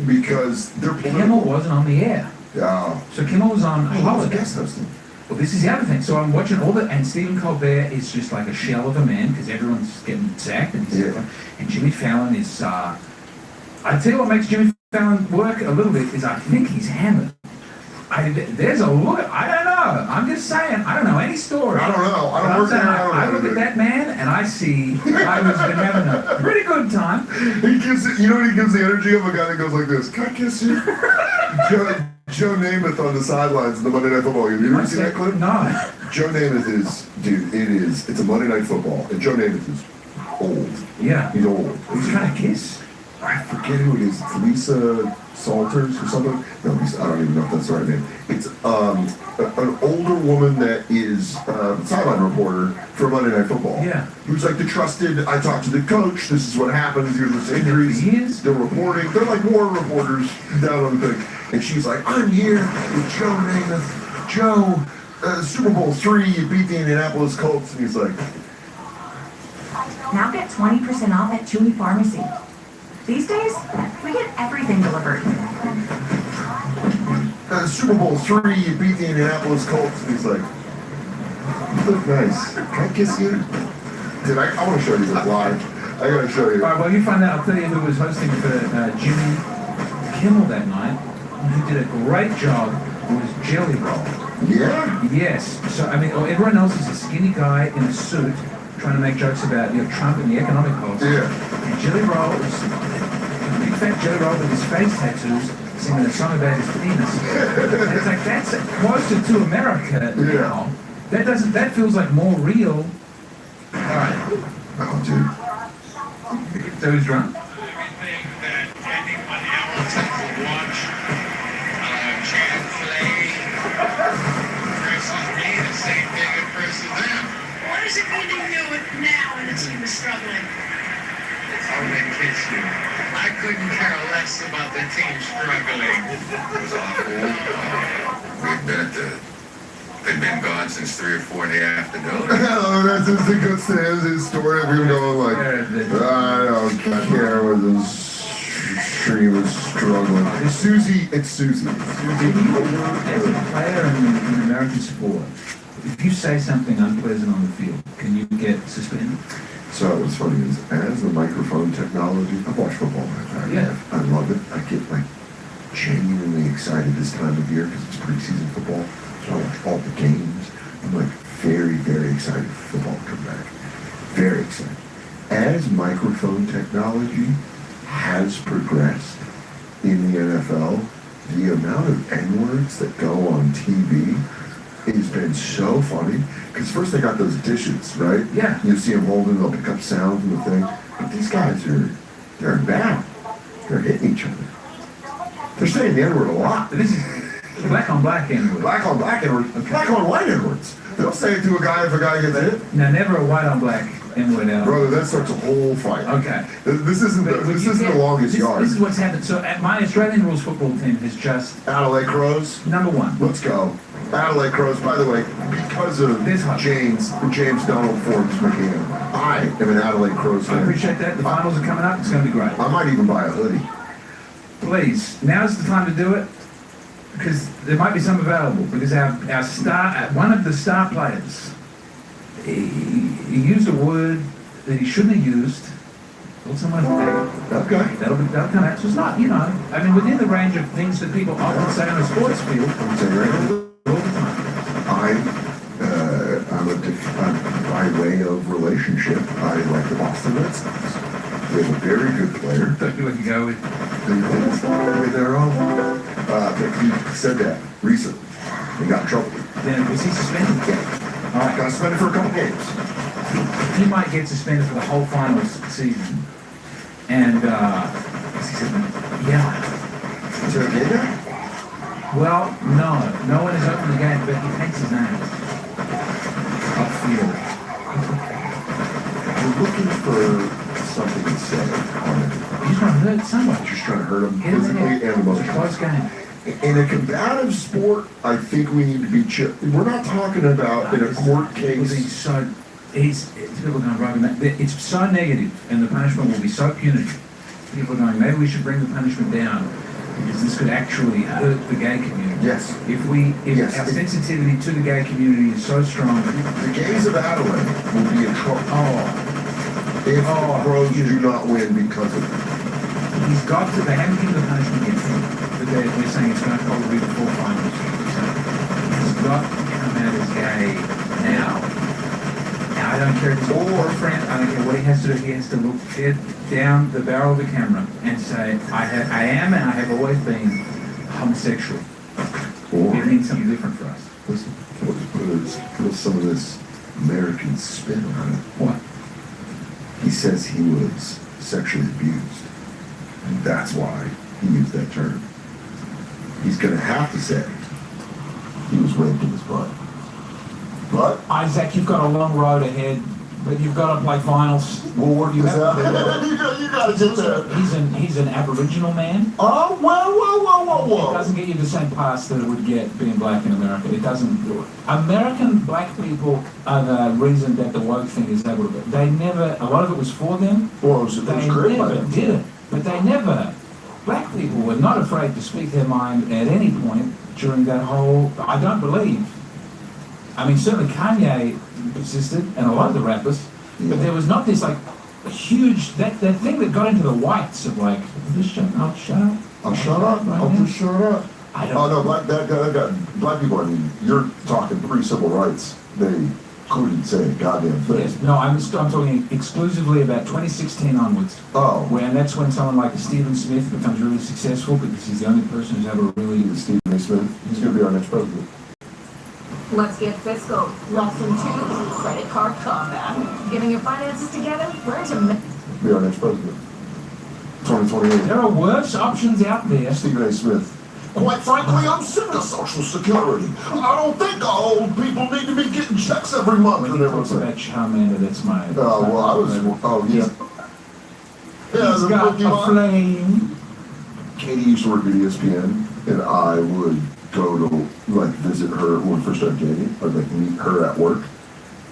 because they're political. Kimmel wasn't on the air. Oh. So Kimmel was on holiday. Guest hosting. Well, this is the other thing. So I'm watching all and Stephen Colbert is just like a shell of a man because everyone's getting sacked, and Jimmy Fallon is. I tell you what makes Jimmy Fallon work a little bit is I think he's hammered. There's a look. I don't know. I'm just saying. I don't know any story. I don't know. I don't work there. I look at that man and I see I was having a pretty good time. He gives it. You know what he gives the energy of a guy that goes like this. Can I kiss you? Joe Namath on the sidelines of the Monday Night Football game. You ever seen that clip? No. Joe Namath is, dude. It's a Monday Night Football, and Joe Namath is old. Yeah. He's old. Who's trying to kiss? I forget who it is. It's Lisa Salters or something. No, Lisa, I don't even know if that's the right name. It's an older woman that is sideline reporter for Monday Night Football. Yeah. Who's like the trusted, I talked to the coach, this is what happens, here's the injuries. They're reporting. They're like war reporters down on the thing. And she's like, I'm here with Joe Namath. Joe, Super Bowl III, you beat the Indianapolis Colts. And he's like, Now get 20% off at Chewy Pharmacy. These days, we get everything delivered. Super Bowl III, you beat the Indianapolis Colts. And he's like, you look nice. Can I kiss you? Dude, I want to show you this live. I gotta show you. All right, well, you find out. I'll tell you who was hosting for Jimmy Kimmel that night. Who did a great job. It was Jelly Roll. Yeah? Yes. So, I mean, everyone else is a skinny guy in a suit trying to make jokes about, you know, Trump and the economic policy. Yeah. And Jelly Roll is a big fat Jelly Roll with his face tattoos singing a song about his penis. And it's like, that's closer to America now. That feels like more real. All right. Oh, dude. So he's drunk? What is it when you knew it now and the team is struggling? I'm gonna kiss you. I couldn't care less about the team struggling. It was awful. They've been gone since 3 or 4 in the afternoon. Oh, that's just a good his story. We were going like, I don't care what this stream is struggling. It's Susie. It's Susie. As a player in American sport, if you say something unpleasant on the field, can you get suspended? So what's funny is, as the microphone technology, I watch football. I love it. I get like genuinely excited this time of year because it's preseason football. So I watch all the games. I'm like very, very excited for football to come back. Very excited. As microphone technology has progressed in the NFL, the amount of N-words that go on TV He's been so funny. Because first they got those dishes, right? Yeah. You see them holding, they'll pick up sound from the thing. But these guys they're bad. They're hitting each other. They're saying the N-word a lot. This is black on black N-word. Black on black N-words. Black on white N-words. They'll say it to a guy if a guy gets hit. No, never a white on black N-word out. Brother, that starts a whole fight. Okay. This isn't the longest yard. This is what's happened. So my Australian rules football team has just... Adelaide Crows. Number one. Let's go. Adelaide Crows, by the way, because of James Donald Forbes McGann, I am an Adelaide Crows fan. I appreciate that. The finals are coming up. It's going to be great. I might even buy a hoodie. Please, now's the time to do it, because there might be some available, because our star, one of the star players, he used a word that he shouldn't have used. Someone okay. That'll come out. So it's not, I mean, within the range of things that people often say on a sports field. By way of relationship, I like the Boston Red Sox. They have a very good player. Thought you would go with their own. He said that recently. He got in trouble. Then was he suspended? Yeah. All right, got suspended for a couple games. He might get suspended for the whole finals season. And yeah. Is there a game there? Well, no one has opened the game, but he takes his name. Upfield. We're looking for something to say on it. He's trying to hurt somebody. Just trying to hurt him physically and emotionally. Close game. In a combative sport, I think we need to be chill. We're not talking about in a court case. People are going, it's so negative, and the punishment will be so punitive. People are going, maybe we should bring the punishment down, because this could actually hurt the gay community. Yes. If our sensitivity to the gay community is so strong. The gays of Adelaide will be in trouble. If the Crows do not win because of it. They haven't given the punishment yet, but they're saying it's going to probably be the full finals. So he's got to come out as gay now. I don't care if it's all boyfriend, I don't care what he has to do, he has to look dead down the barrel of the camera and say, I am and I have always been homosexual. It means something different for us. Listen, put some of this American spin on it. What? He says he was sexually abused, and that's why he used that term. He's going to have to say he was raped in his butt. But Isaac, you've got a long road ahead, but you've got to play finals. We'll work this out. you got to get there. He's an Aboriginal man. Oh, whoa. It doesn't get you the same pass that it would get being black in America. It doesn't. American black people are the reason that the woke thing is able to. They never. A lot of it was for them. Well, it was great by them. Did it, but they never. Black people were not afraid to speak their mind at any point during that whole. I don't believe. I mean, certainly Kanye persisted, and a lot of the rappers, but there was not this huge that thing that got into the whites of I'll shut up. I'll shut up. I'll just shut up. Black people. I mean, you're talking pre-civil rights. They couldn't say a goddamn thing. Yes. No, I'm talking exclusively about 2016 onwards. Oh. And that's when someone like Stephen Smith becomes really successful because he's the only person who's ever really. Stephen A. Smith. He's going to be our next president. Let's get fiscal. Lesson 2, credit card combat. Getting your finances together? Where's your... Be our next president. 2028. There are worse options out there. Stephen A. Smith. Quite frankly, I'm sick of Social Security. I don't think old people need to be getting checks every month. When you talk about Charmander, that's my... yeah. He's got a flame. Katie used to work at ESPN, and I would go to visit her when we first started dating. I'd meet her at work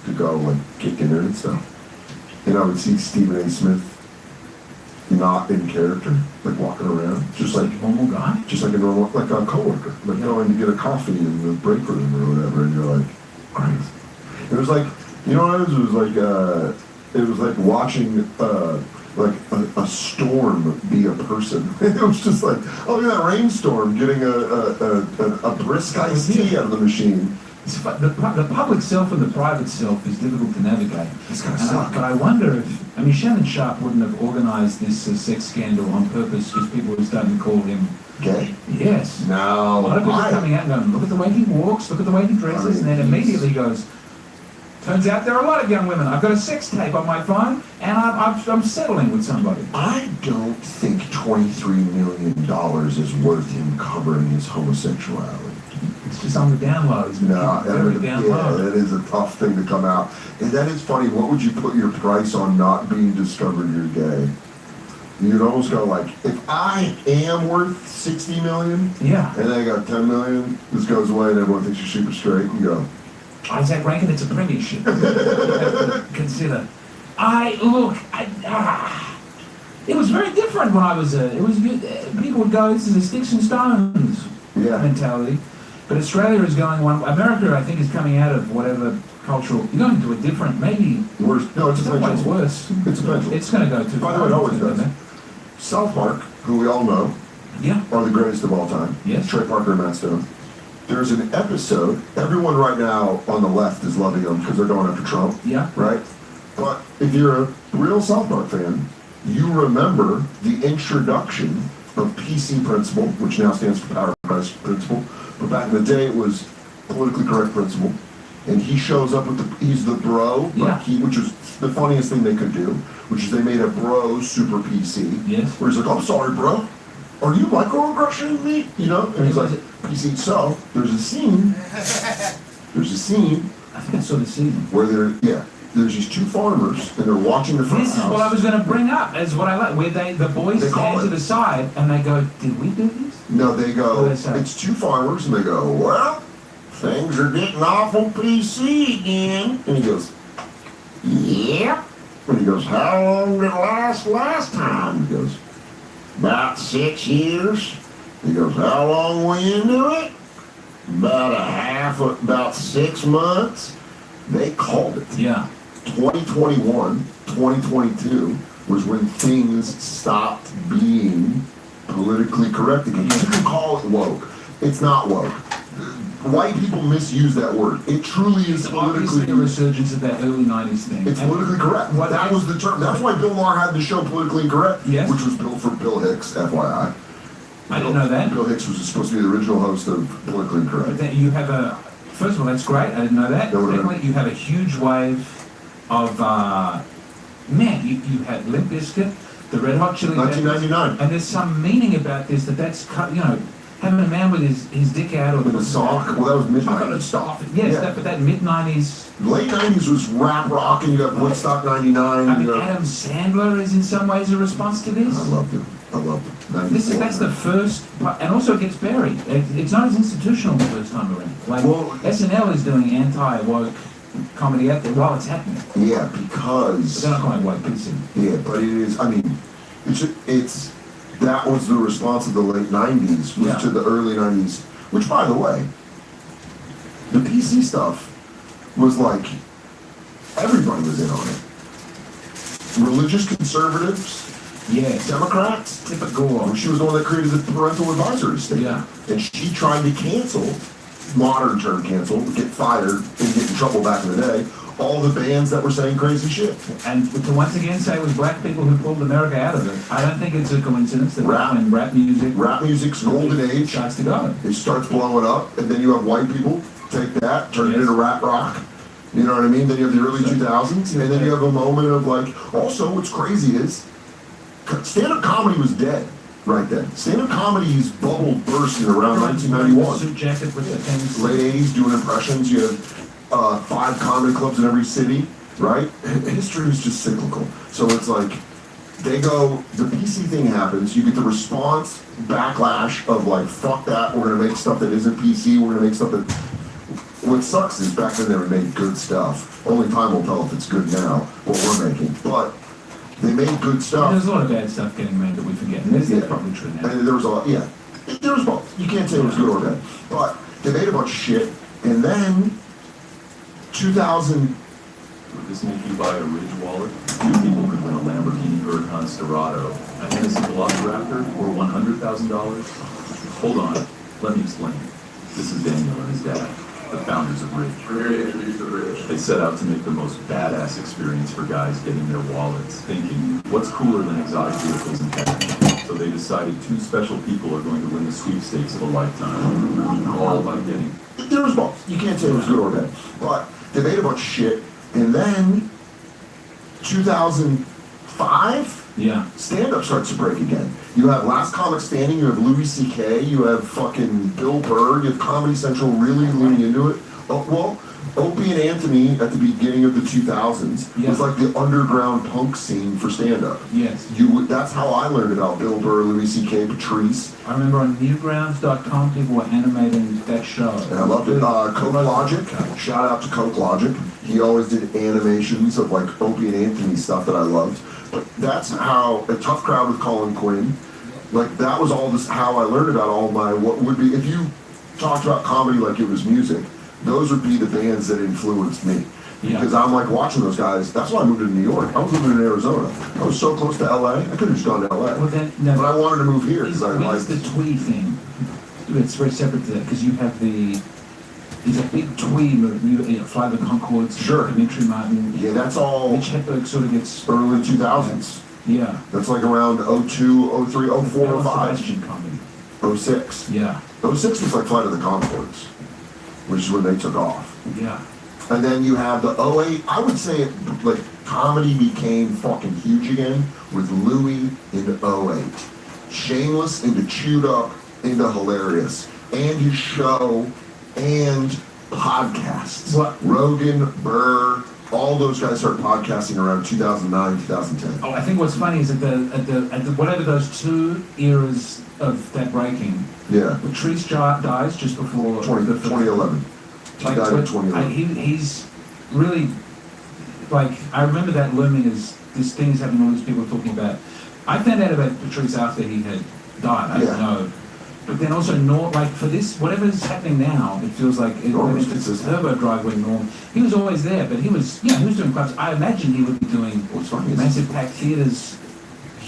to go get dinner and stuff. And I would see Stephen A. Smith not in character, walking around, just like a normal guy, just like a normal, a coworker, going to get a coffee in the break room or whatever, and you're like, crazy. It was you know what it was? It was like watching a storm be a person. It was just look at that rainstorm getting a brisk iced tea out of the machine. The public self and the private self is difficult to navigate. It's gonna suck. But I wonder if, Shannon Sharp wouldn't have organized this sex scandal on purpose because people were starting to call him gay. Yes. A Now, lot of people are coming out and going, look at the way he walks, look at the way he dresses, and then immediately goes, turns out there are a lot of young women. I've got a sex tape on my phone, and I'm settling with somebody. I don't think $23 million is worth him covering his homosexuality. It's just on the down low. No, very down low. that is a tough thing to come out. And that is funny. What would you put your price on not being discovered you're gay? You'd almost go like, if I am worth 60 million, yeah, and I got 10 million, this goes away and everyone thinks you're super straight, you go, Isaac Rankin, it's a premiership. Consider. It was very different when I was people would go, this is a sticks and stones mentality. But Australia is going one, America I think is coming out of whatever cultural, you're going to a different, maybe worse. No, it's a always worse. It's a pendulum. It's going to go too far. By the way, it always does. South Park, who we all know, are the greatest of all time. Yes. Trey Parker and Matt Stone. There's an episode, everyone right now on the left is loving them because they're going after Trump. Yeah. Right? But if you're a real South Park fan, you remember the introduction of PC principle, which now stands for Power Principle. But back in the day, it was politically correct principle. And he shows up with he's the bro, but which is the funniest thing they could do, which is they made a bro super PC. Yes. Where he's like, I'm sorry, bro. Are you microaggressioning me? You know? And he's like, PC. So, there's a scene. I think I saw the scene. Where there's these two farmers, and they're watching the front This is house. what I was going to bring up, is what I like, where the boys stand to the side, and they go, did we do this? No, they go, it's two farmers, and they go, well, things are getting awful PC again. And he goes, yep. And he goes, how long did it last time? He goes, about 6 years. He goes, how long were you into it? About 6 months. They called it. Yeah. 2021, 2022 was when things stopped being politically correct again. You can call it woke. It's not woke. White people misuse that word. It truly is Obviously a resurgence of that early 90s thing. It's politically correct. That was the term. That's why Bill Maher had the show Politically Incorrect, which was built for Bill Hicks, FYI. I didn't know that. Bill Hicks was supposed to be the original host of Politically Incorrect. But then you have first of all, that's great. I didn't know that. Secondly, you have a huge wave of, you had Limp Bizkit, the Red Hot Chili Peppers. 1999. And there's some meaning about this, that's, having a man with his dick out or with a sock. Well, that was mid-90s. But that mid-90s. Late 90s was rap rock, and you got Woodstock 99. I mean, Adam Sandler is in some ways a response to this. I loved it. That's the first, and also it gets buried. It's not as institutional the first time around. Like, SNL is doing anti-woke comedy out there while it's happening. Yeah, because... But they're not calling it woke PC. Yeah, but it is, I mean, it's that was the response of the late 90s, was to the early 90s, which, by the way, the PC stuff was like, everybody was in on it. Religious conservatives, Democrats, typical. She was the one that created the parental advisory statement. And she tried to cancel, modern term cancel, get fired and get in trouble back in the day, all the bands that were saying crazy shit. And to once again say it was black people who pulled America out of it. I don't think it's a coincidence that rap music's golden age starts to go. It starts blowing up, and then you have white people take that, turn it into rap rock. You know what I mean? Then you have the early 2000s, and then you have a moment of like, also what's crazy is, stand-up comedy was dead right then. Stand-up comedy's bubble bursting around 1991. Suit jacket with the things. Late 80s doing impressions. You have 5 comedy clubs in every city, right? History is just cyclical. So it's like, they go, the PC thing happens, you get the response, backlash of like, fuck that, we're gonna make stuff that isn't PC, we're gonna make stuff that... What sucks is back then they would make good stuff. Only time will tell if it's good now, what we're making. But they made good stuff. There's a lot of bad stuff getting made that we forget. And that's probably true now. And there was a lot, there was both. You can't say it was good or bad. But they made a bunch of shit, and then 2000... Would this make you buy a Ridge wallet? 2 people could win a Lamborghini Huracan Storado, a Hennessy Velociraptor, or $100,000? Hold on, let me explain. This is Daniel and his dad, the founders of Ridge. We're here to introduce the Ridge. They set out to make the most badass experience for guys getting their wallets, thinking, what's cooler than exotic vehicles and tech? So they decided 2 special people are going to win the sweepstakes of a lifetime, all by getting. There was both. You can't say it was good or bad. But they made a bunch of shit. And then 2005, stand-up starts to break again. You have Last Comic Standing, you have Louis C.K., you have fucking Bill Burr, you have Comedy Central really leaning into it. Opie and Anthony at the beginning of the 2000s was like the underground punk scene for stand-up. Yes. That's how I learned about Bill Burr, Louis C.K., Patrice. I remember on Newgrounds.com people were animating that show. And I loved it. Coke Logic, shout out to Coke Logic. He always did animations of like Opie and Anthony stuff that I loved. But that's how A Tough Crowd with Colin Quinn. Like that was all this how I learned about all my what would be if you talked about comedy like it was music. Those would be the bands that influenced me. Because I'm like watching those guys. That's why I moved to New York. I was living in Arizona. I was so close to LA. I could have just gone to LA. Well, then, but I wanted to move here because I liked the twee thing. It's very separate to that because you have there's a big twee movement. You know, Fly the Conchords. Sure. Dimitri Martin. Yeah, that's all. Mitch Hedberg sort of gets early 2000s. Yeah. That's like around 02, 03, 04, 05. Sebastian comedy. 06. Yeah. 06 was like Flight of the Conchords, which is when they took off. Yeah. And then you have the 08, I would say it, like comedy became fucking huge again with Louis in 08. Shameless into Chewed Up into Hilarious. And his show and podcasts. What? Rogan, Burr, all those guys started podcasting around 2009, 2010. Oh, I think what's funny is at the whatever those 2 eras of that breaking. Yeah. Patrice dies just before 2011. Like, died in 2011. He's really like I remember that looming as this thing is happening. All these people are talking about. I found out about Patrice after he had died. I don't know. But then also, like for this, whatever is happening now, it feels like it's a turbo drive when Norm. He was always there, but he was doing clubs. I imagine he would be doing massive packed theaters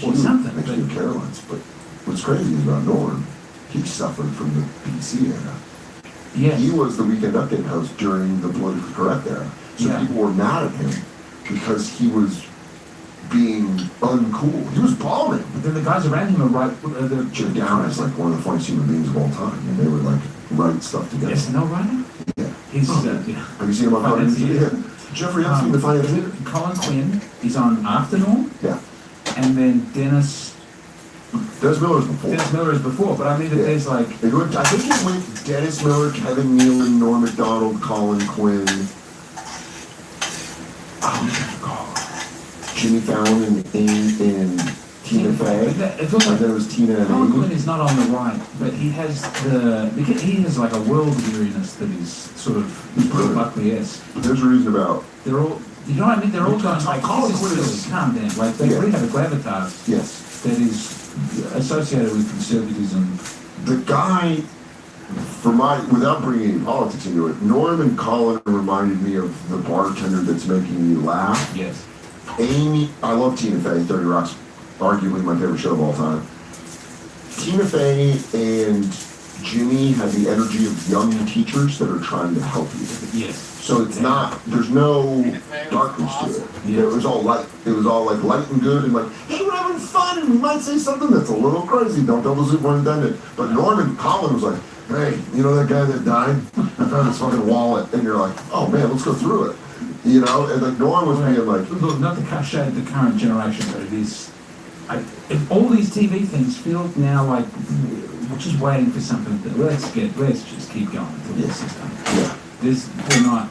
or something. Next to Caroline's. But what's crazy about Norm, he suffered from the PC era. Yeah. He was the Weekend Update host during the politically correct era. So people were mad at him because he was being uncool. He was bombing. But then the guys around him are right. Jim Down is like one of the funniest human beings of all time. And they would like write stuff together. Yes, no writer? Yeah. He's, Have you seen him on Finance Theater? Yeah. Jeffrey Epstein, the Finance Theater? Colin Quinn is on After Norm. Yeah. And then Dennis Miller is before. Dennis Miller is before, but I mean that there's like... I think it went Dennis Miller, Kevin Nealon, Norm Macdonald, Colin Quinn. Jimmy Fallon and Tina Fey. And there was Tina and Colin Amy. Quinn is not on the right, but he has he has like a world weariness that is sort of Buckley-esque. There's a reason about. They're all, you know what I mean? They're all going like, Colin this Quinn is is- calm down. Like they really have a gravitas that is associated with conservatism. The guy, without bringing any politics into it, Norm and Colin reminded me of the bartender that's making me laugh. Yes. Amy, I love Tina Fey. 30 Rock's arguably my favorite show of all time. Tina Fey and Jimmy have the energy of young teachers that are trying to help you. Yes. So it's not, there's no darkness to it. It was all light. It was all like light and good and like, hey, we're having fun and we might say something that's a little crazy. Don't tell the superintendent. But Norm and Colin was like, hey, you know that guy that died? I found his fucking wallet. And you're like, oh man, let's go through it. You know, and like Norm was being like, look, not to shade the current generation, but it is. All these TV things feel now like we're just waiting for something. Let's just keep going until this is done. Yeah. We're not.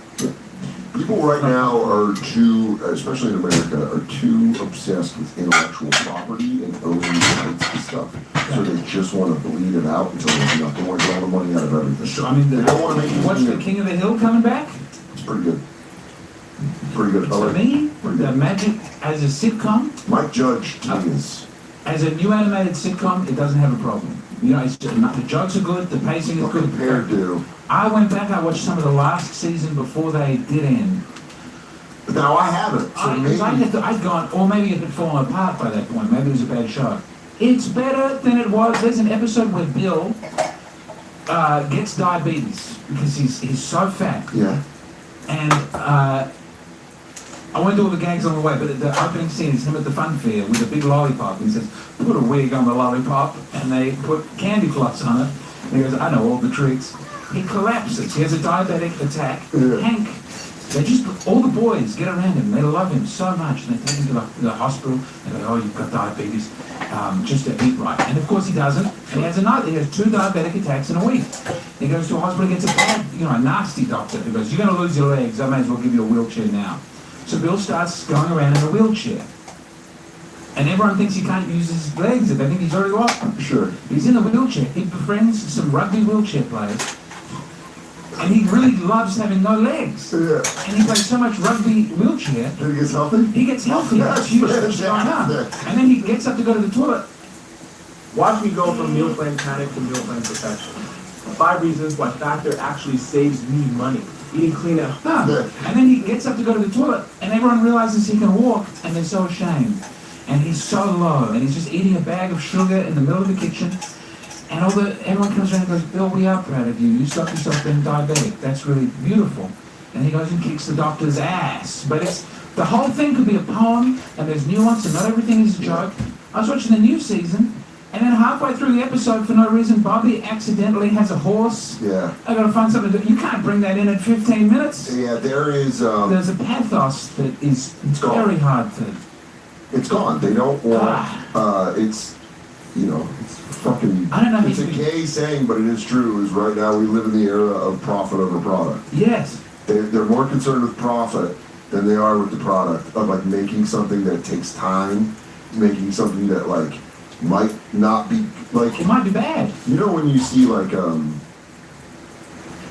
People right now are too, especially in America, are too obsessed with intellectual property and owning rights to stuff. So they just want to bleed it out until there's enough. They want to get all the money out of everything. Sure, I mean, they don't want to make what's the King of the Hill coming back? It's pretty good. Pretty good. To me, the Magic as a sitcom. Mike Judge to me is. As a new animated sitcom, it doesn't have a problem. You know, the jokes are good, the pacing is good. Compared to. I went back, I watched some of the last season before they did end. But now I haven't. So I'd gone, or maybe it had fallen apart by that point. Maybe it was a bad show. It's better than it was. There's an episode where Bill gets diabetes because he's so fat. Yeah. And I went to all the gags on the way, but the opening scene is him at the fun fair with a big lollipop. He says, put a wig on the lollipop, and they put candy floss on it. And he goes, I know all the tricks. He collapses. He has a diabetic attack. Hank, they just, all the boys get around him. They love him so much. And they take him to the hospital. They go, oh, you've got diabetes. Just to eat right. And of course he doesn't. And he has 2 diabetic attacks in a week. He goes to a hospital, gets a bad, a nasty doctor who goes, you're going to lose your legs. I may as well give you a wheelchair now. So Bill starts going around in a wheelchair. And everyone thinks he can't use his legs. They think he's very lost. Sure. He's in the wheelchair. He befriends some rugby wheelchair players. And he really loves having no legs. Yeah. And he plays so much rugby wheelchair. And he gets healthy? He gets healthy. It's huge. And then he gets up to go to the toilet. Watch me go from meal plan panic to meal plan perfection. 5 reasons why Factor actually saves me money. Eating clean at home. And then he gets up to go to the toilet, and everyone realizes he can walk, and they're so ashamed. And he's so low, and he's just eating a bag of sugar in the middle of the kitchen. And everyone comes around and goes, Bill, we are proud of you. You stopped yourself being diabetic. That's really beautiful. And he goes and kicks the doctor's ass. But the whole thing could be a poem, and there's nuance, and not everything is a joke. I was watching the new season, and then halfway through the episode, for no reason, Bobby accidentally has a horse. Yeah. I gotta find something you can't bring that in at 15 minutes. Yeah, there is. There's a pathos that is very hard to. It's gone. They don't want. It's fucking. I don't know. It's a gay saying, but it is true. Is right now we live in the era of profit over product. Yes. They're more concerned with profit than they are with the product of like making something that takes time, making something that like might not be like. It might be bad. You know when you see like you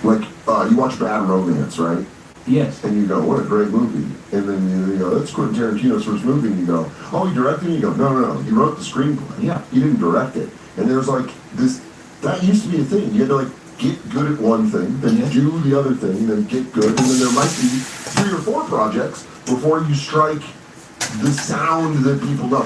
watch Bad Romance, right? Yes. And you go, what a great movie. And then you go, that's Quentin Tarantino's first movie. And you go, oh, he directed it? And you go, no. He wrote the screenplay. Yeah. He didn't direct it. And there's like this, that used to be a thing. You had to like get good at one thing, then do the other thing, then get good. And then there might be 3 or 4 projects before you strike the sound that people know.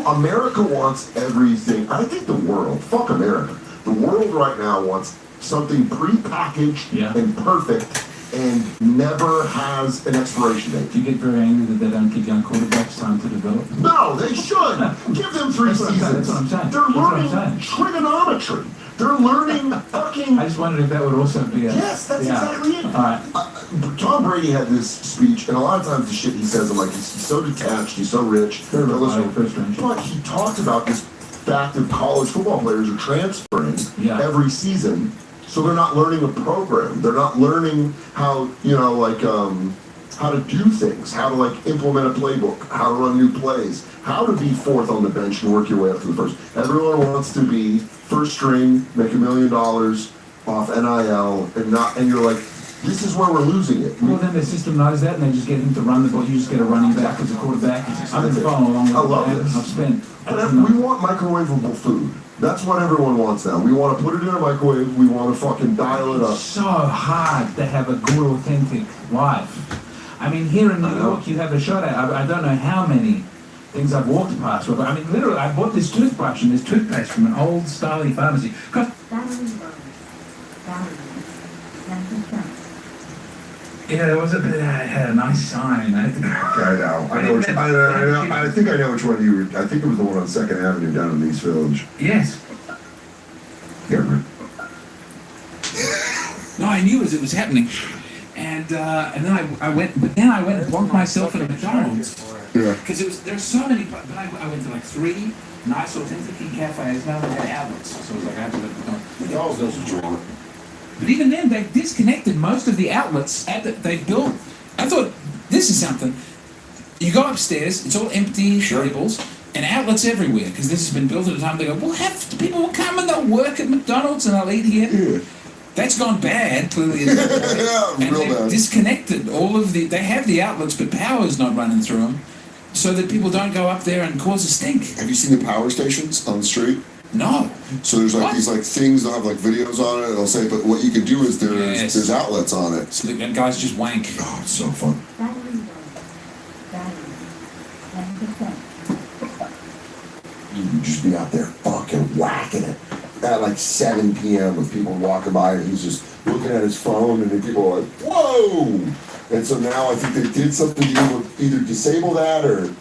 America wants everything. I think the world, fuck America. The world right now wants something pre-packaged and perfect and never has an expiration date. You get very angry that they don't give young quarterbacks time to develop? No, they should. Give them 3 seasons. That's what I'm saying. They're learning trigonometry. They're learning fucking... I just wondered if that would also be a... Yes, that's exactly it. All right. Tom Brady had this speech, and a lot of times the shit he says, I'm like, he's so detached, he's so rich. But he talks about this fact of college football players are transferring every season, so they're not learning a program. They're not learning how, how to do things, how to like implement a playbook, how to run new plays, how to be fourth on the bench and work your way up to the first. Everyone wants to be first string, make $1 million off NIL, and you're like, this is where we're losing it. Well, then the system knows that, and they just get him to run the ball. You just get a running back as a quarterback. I've been following along with I love this. I've spent. We want microwavable food. That's what everyone wants now. We want to put it in a microwave. We want to fucking dial it up. It's so hard to have a good, authentic life. I mean, here in New York, you have a shot at. I don't know how many things I've walked past. But I mean, literally, I bought this toothbrush and this toothpaste from an old styly pharmacy. Yeah, there was a bit. It had a nice sign. I think I know. I think I know which one you were. I think it was the one on 2nd Avenue down in East Village. Yes. Yeah. No, I knew as it was happening, and then I went. But then I went and blocked myself at a McDonald's. Yeah. Because there's so many. But I went to like 3 nice authentic cafes. None of them had outlets, so it was like I had to go to McDonald's. McDonald's does what you want. But even then, they disconnected most of the outlets they built. I thought, this is something. You go upstairs, it's all empty tables, and outlets everywhere, because this has been built at a time they go, well, people will come and they'll work at McDonald's and they'll eat here. Yeah. That's gone bad, clearly. And they've disconnected all of they have the outlets, but power's not running through them, so that people don't go up there and cause a stink. Have you seen the power stations on the street? No. So there's like these like things that have like videos on it. It'll say, but what you can do is there's outlets on it. So the guys just wank. Oh, it's so fun. You can just be out there fucking whacking it at like 7 p.m. with people walking by and he's just looking at his phone and then people are like, whoa! And so now I think they did something to either disable that or,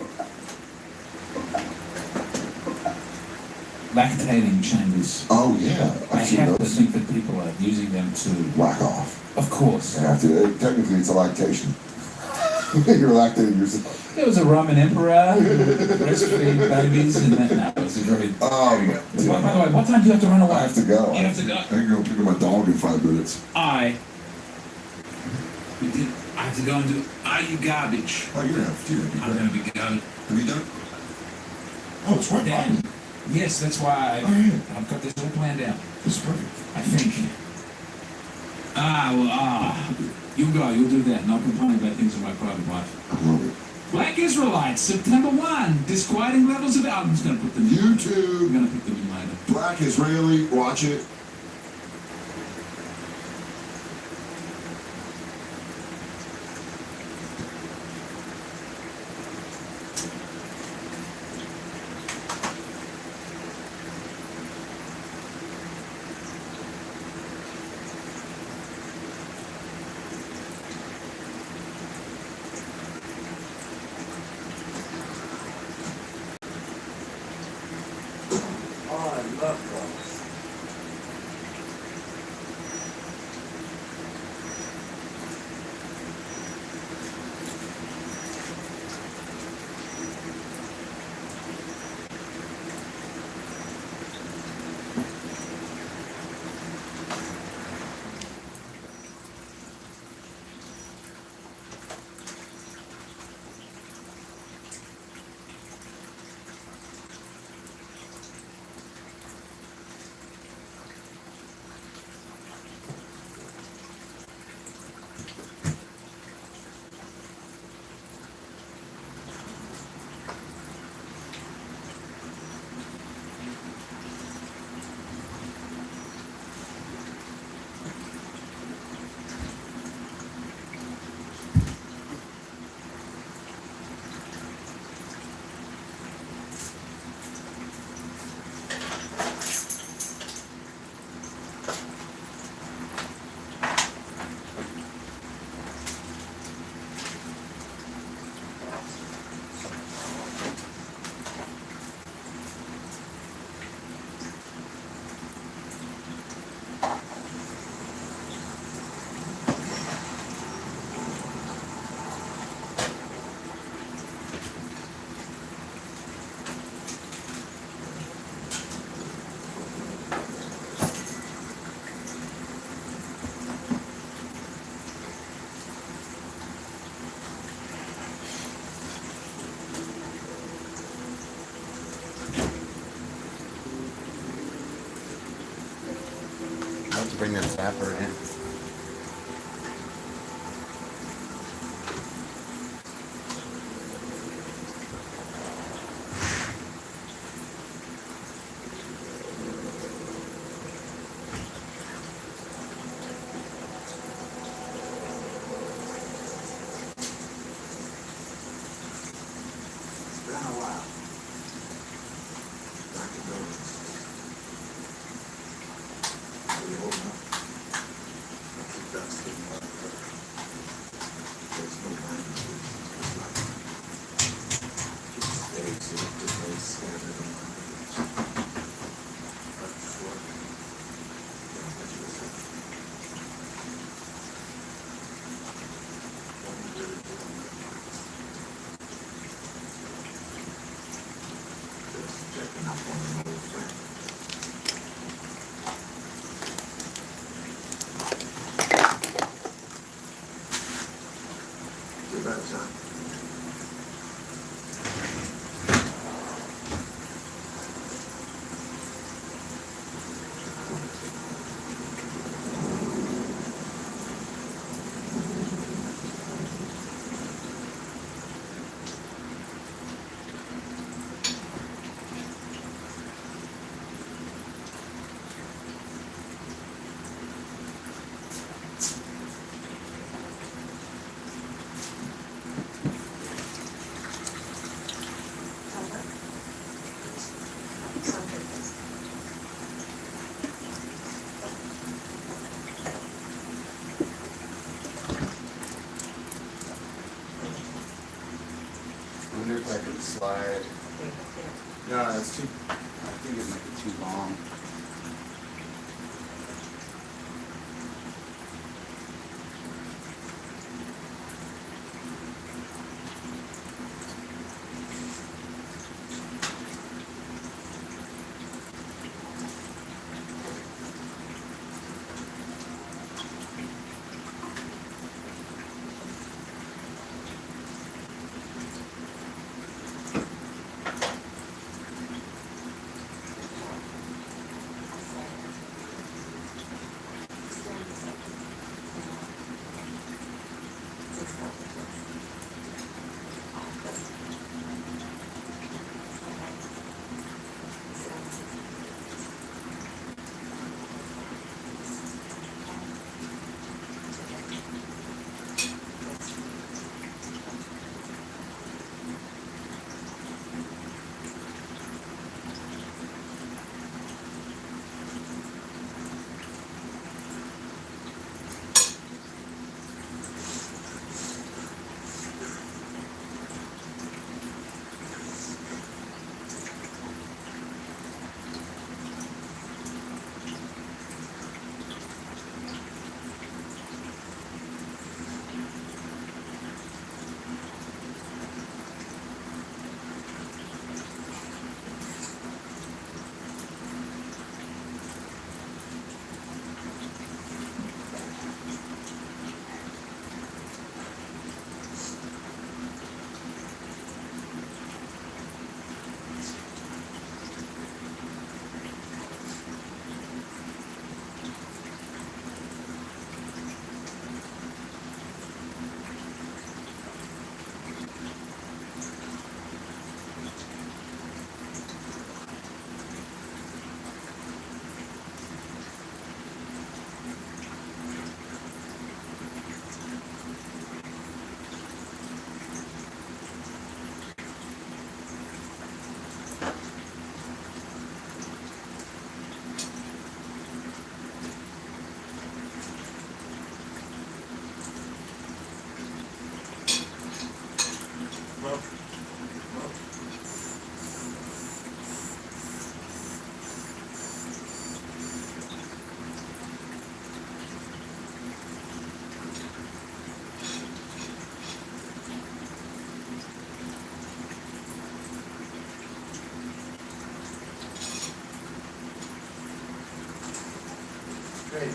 Lactating chambers. oh yeah, I I've seen have to those. think that people are using them to. Whack off. Of course. You have to, technically it's a lactation. You're lactating yourself. There was a Roman emperor who breastfeed babies, and that was a very. Oh, By the way, what time do you have to run away? I have to go. You have to go. I can go pick up my dog in 5 minutes. I have to go and do. Are you garbage? Oh, you're gonna have to. I'm gonna be garbage. Have you done? Oh, it's right behind you. Yes, that's why Oh, yeah. I've got this all planned out. This is perfect. I think. You go, you'll do that, and I'll complain about things in my private life. I love it. Black Israelites, September 1, disquieting levels of I'm just gonna put them in. YouTube. I'm gonna put them in later. Black Israeli, watch it. Oh, I love clothes. I have to bring that zapper in. It's been a while. Dr. Buildings. Are you holding up? slide. No, that's too. I think it might be too long. Great.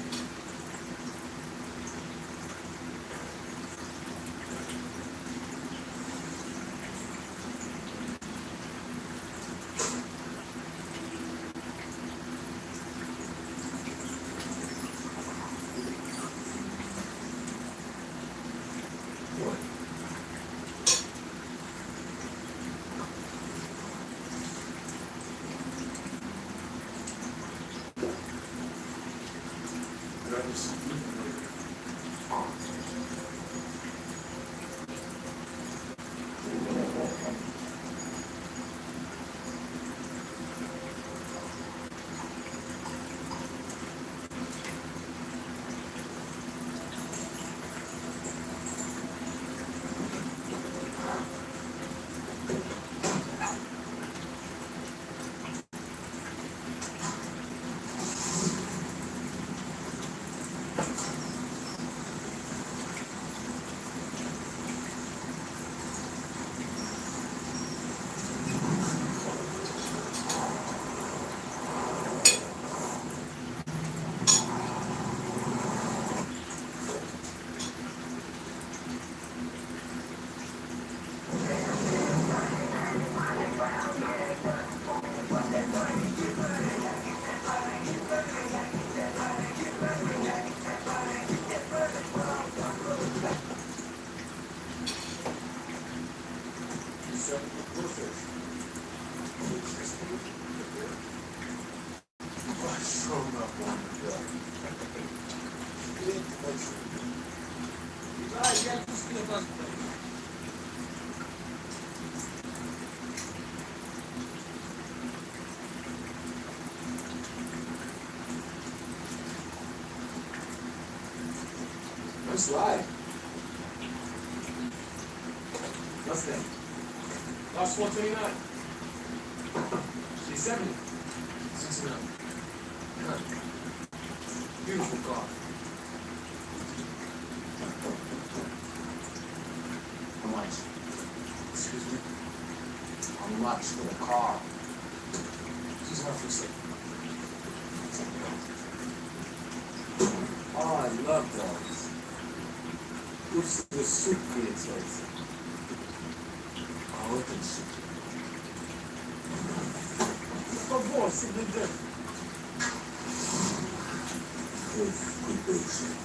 Nice slide. What's that? Lost 129. She's 70. 69. Good. Beautiful car. How much? Excuse me? How much for the car? She's not for sale. Oh, I love dogs. Who's the soup kids like? Oh, open soup. Por favor, se me dê. Good basic.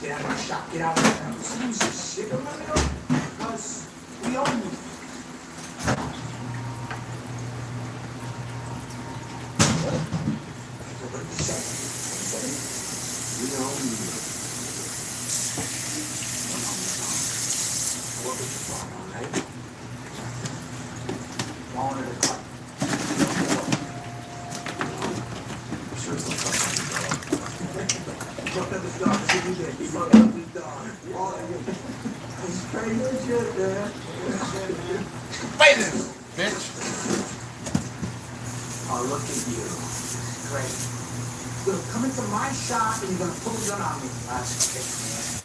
Get out of the shop. Get out of the house. You sick of my milk? Because we own you. What did you say? We own you. What was your problem, all right? Fall into the car. Sure it's not something you know. Fuck up his dog, see you did. He fucked up his dog. It's crazy shit, man. Fight this, bitch. Oh, look at you. Great. You're gonna come into my shop and you're gonna pull a gun on me. That's okay, man.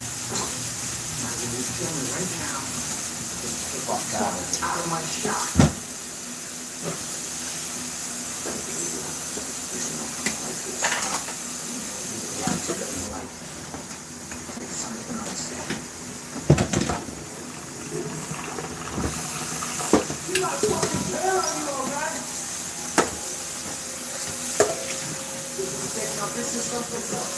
Now, you're gonna kill me right now. Get the fuck out of my shop. This is something else.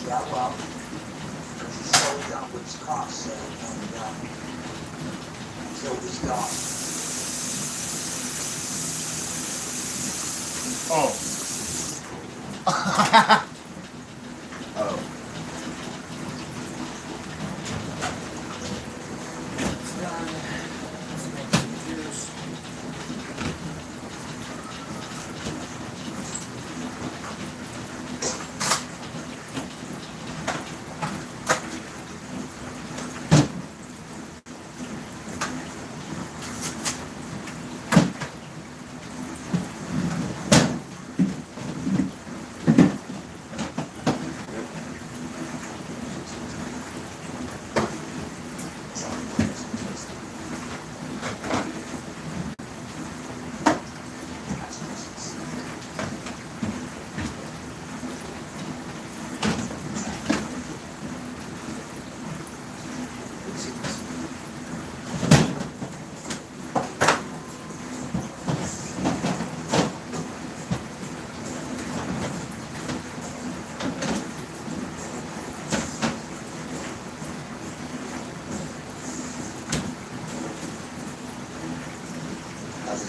Yeah, well, he sold out with his car sale and killed his dog. Oh. Oh. It's done. Let's make some juice.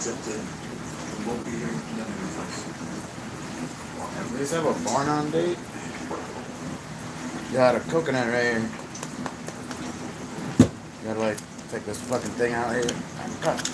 Except we won't be here none of your place. At least have a barn on date. Got a coconut right here. Gotta like take this fucking thing out here. Cut.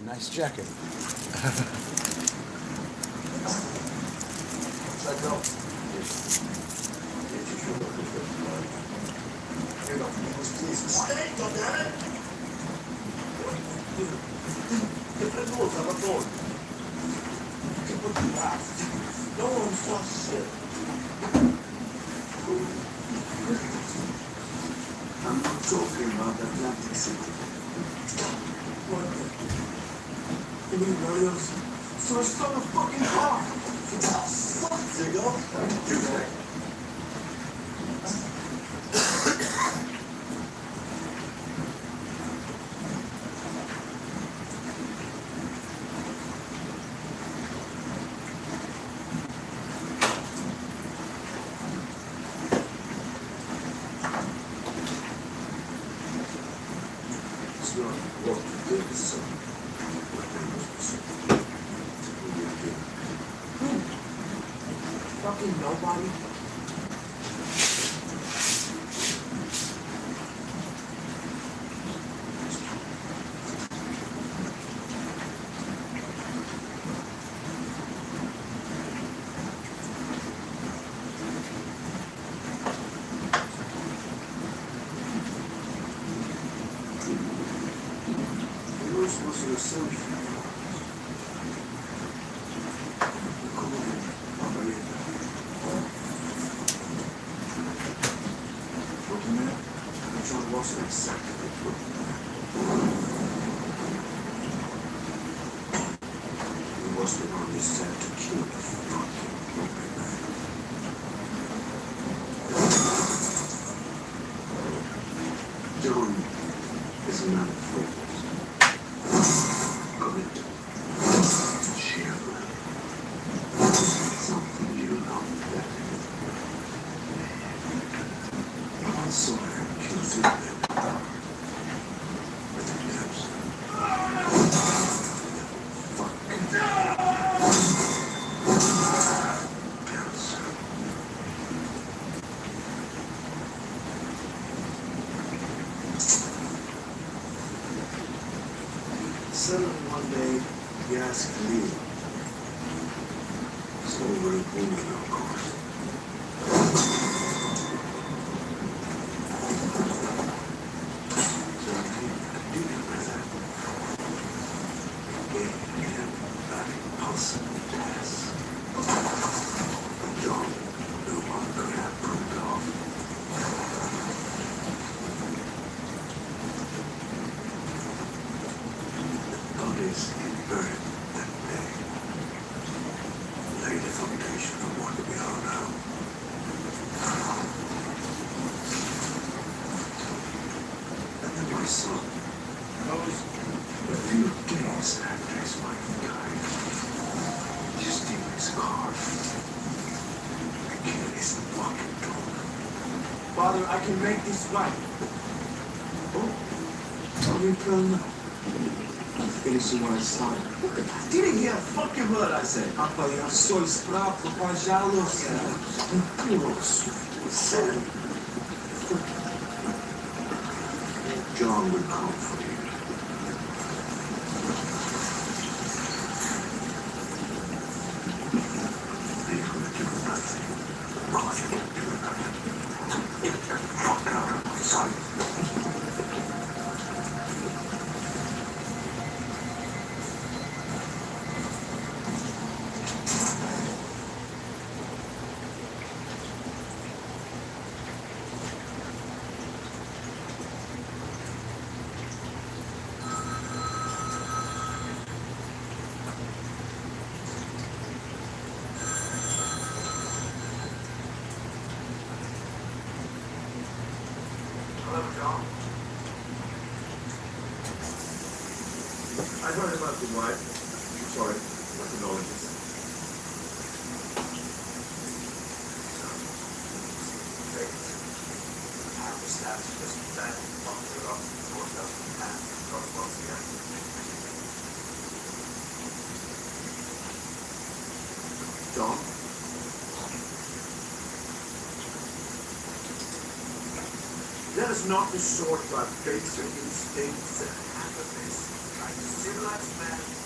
Nice jacket. I'm not talking about Atlantic City. You mean Williams? So I stole a fucking car! Fuck, Ziggo! It's not what you did, son. Fucking nobody. You were supposed to assume. Come on, Margarita. Looking at John Wilson exactly. He was the one who said to kill the fucking Robin man. John is a man of focus. Good. Cheerful. Something you love better. I once saw her kill three men with her lips. Fucking pills. Suddenly one day, he asked me. So we're in woman, of course. So I came to do him with that. Gave him that impossible task. John, no one could have pulled off. Bodies he buried that day laid the foundation of what we are now. And then my son, a few days after his wife died, he stole his car and killed his fucking dog. Father, I can make this right. Oh, you can finishing what I started. Didn't hear a fucking word I said. Papa, я все исправлю, пожалуйста. Son, John will come for you. They will do nothing. Because you can do nothing. Get the fuck out of my sight. heard about the what? Sorry, what the knowledge is. John? That is not the sort of basic instincts and happiness like a civilized man.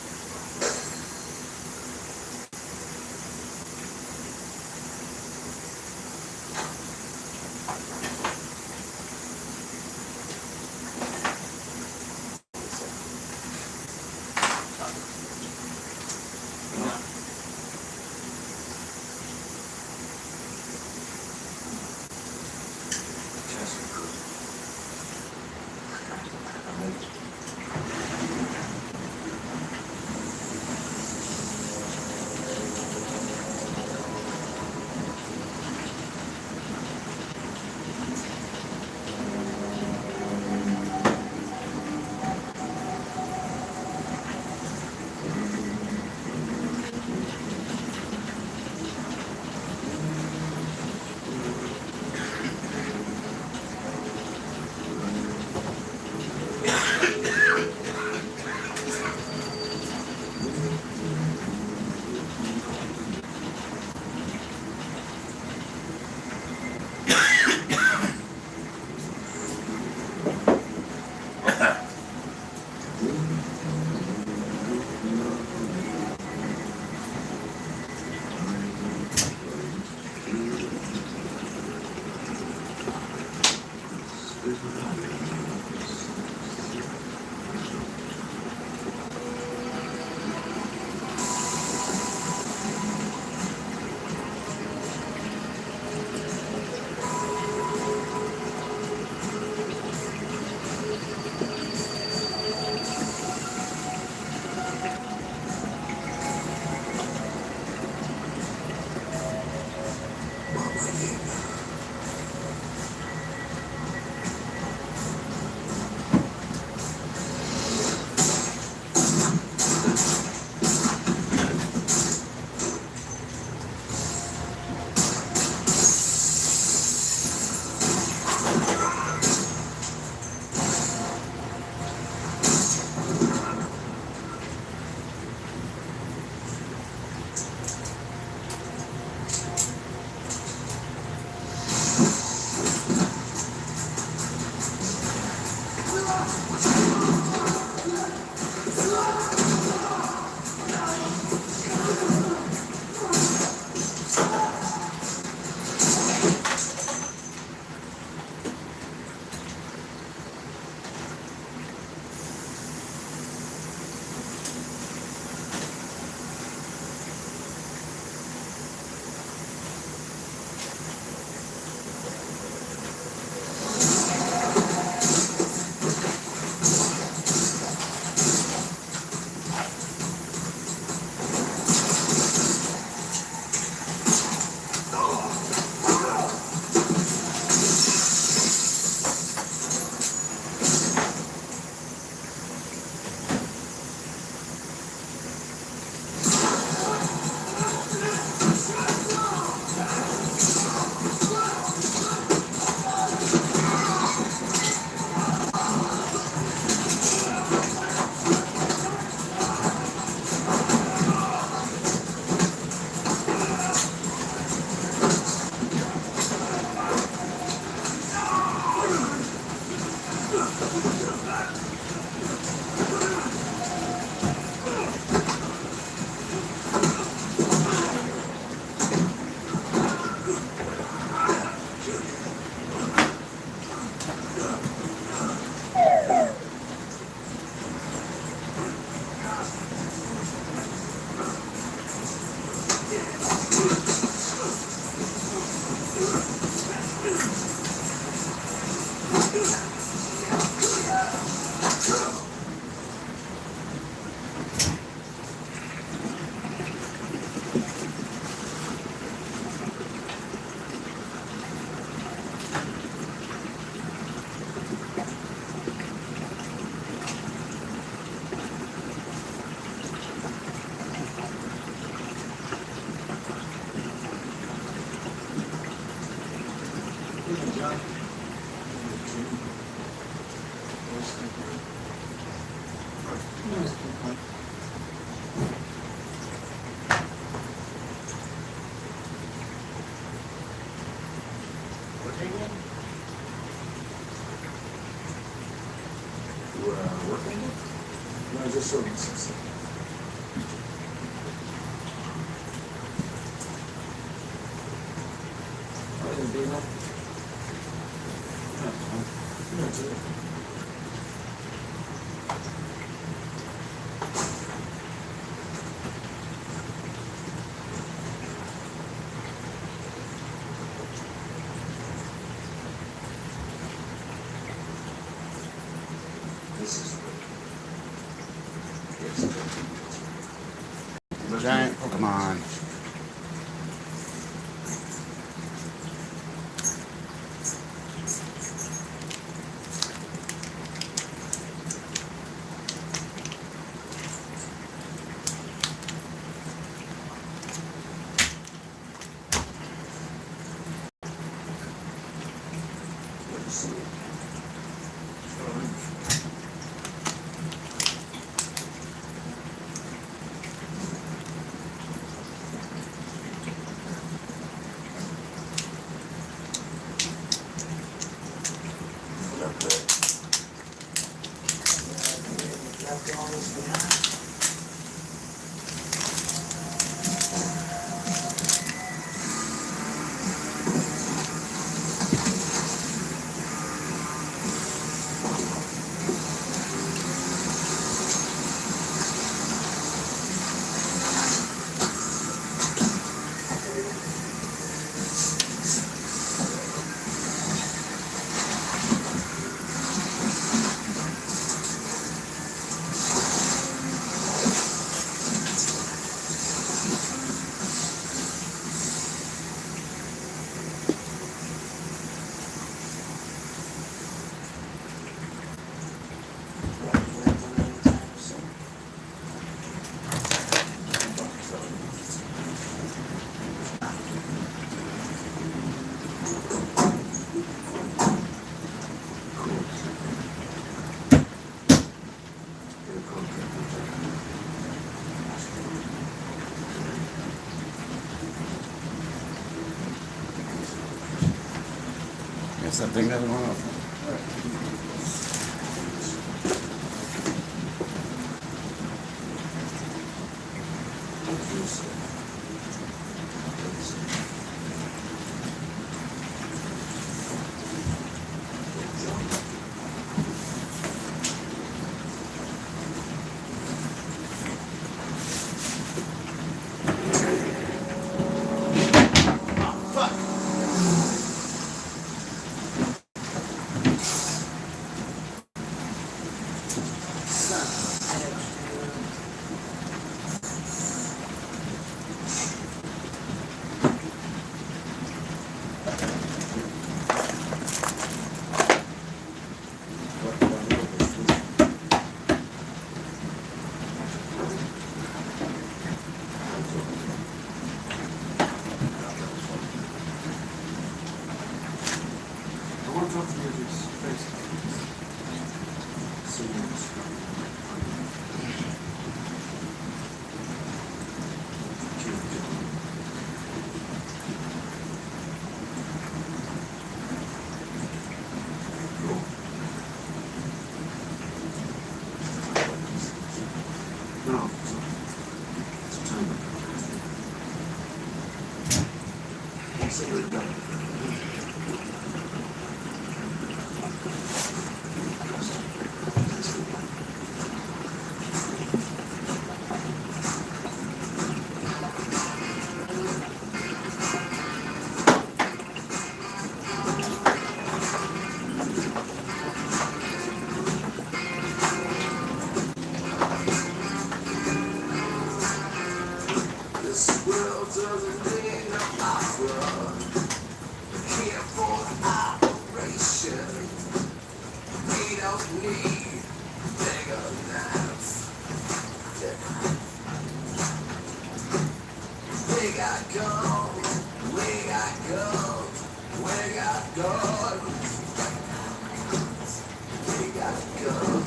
diesel? This is Giant Pokemon. Guess that thing doesn't want to. We got guns.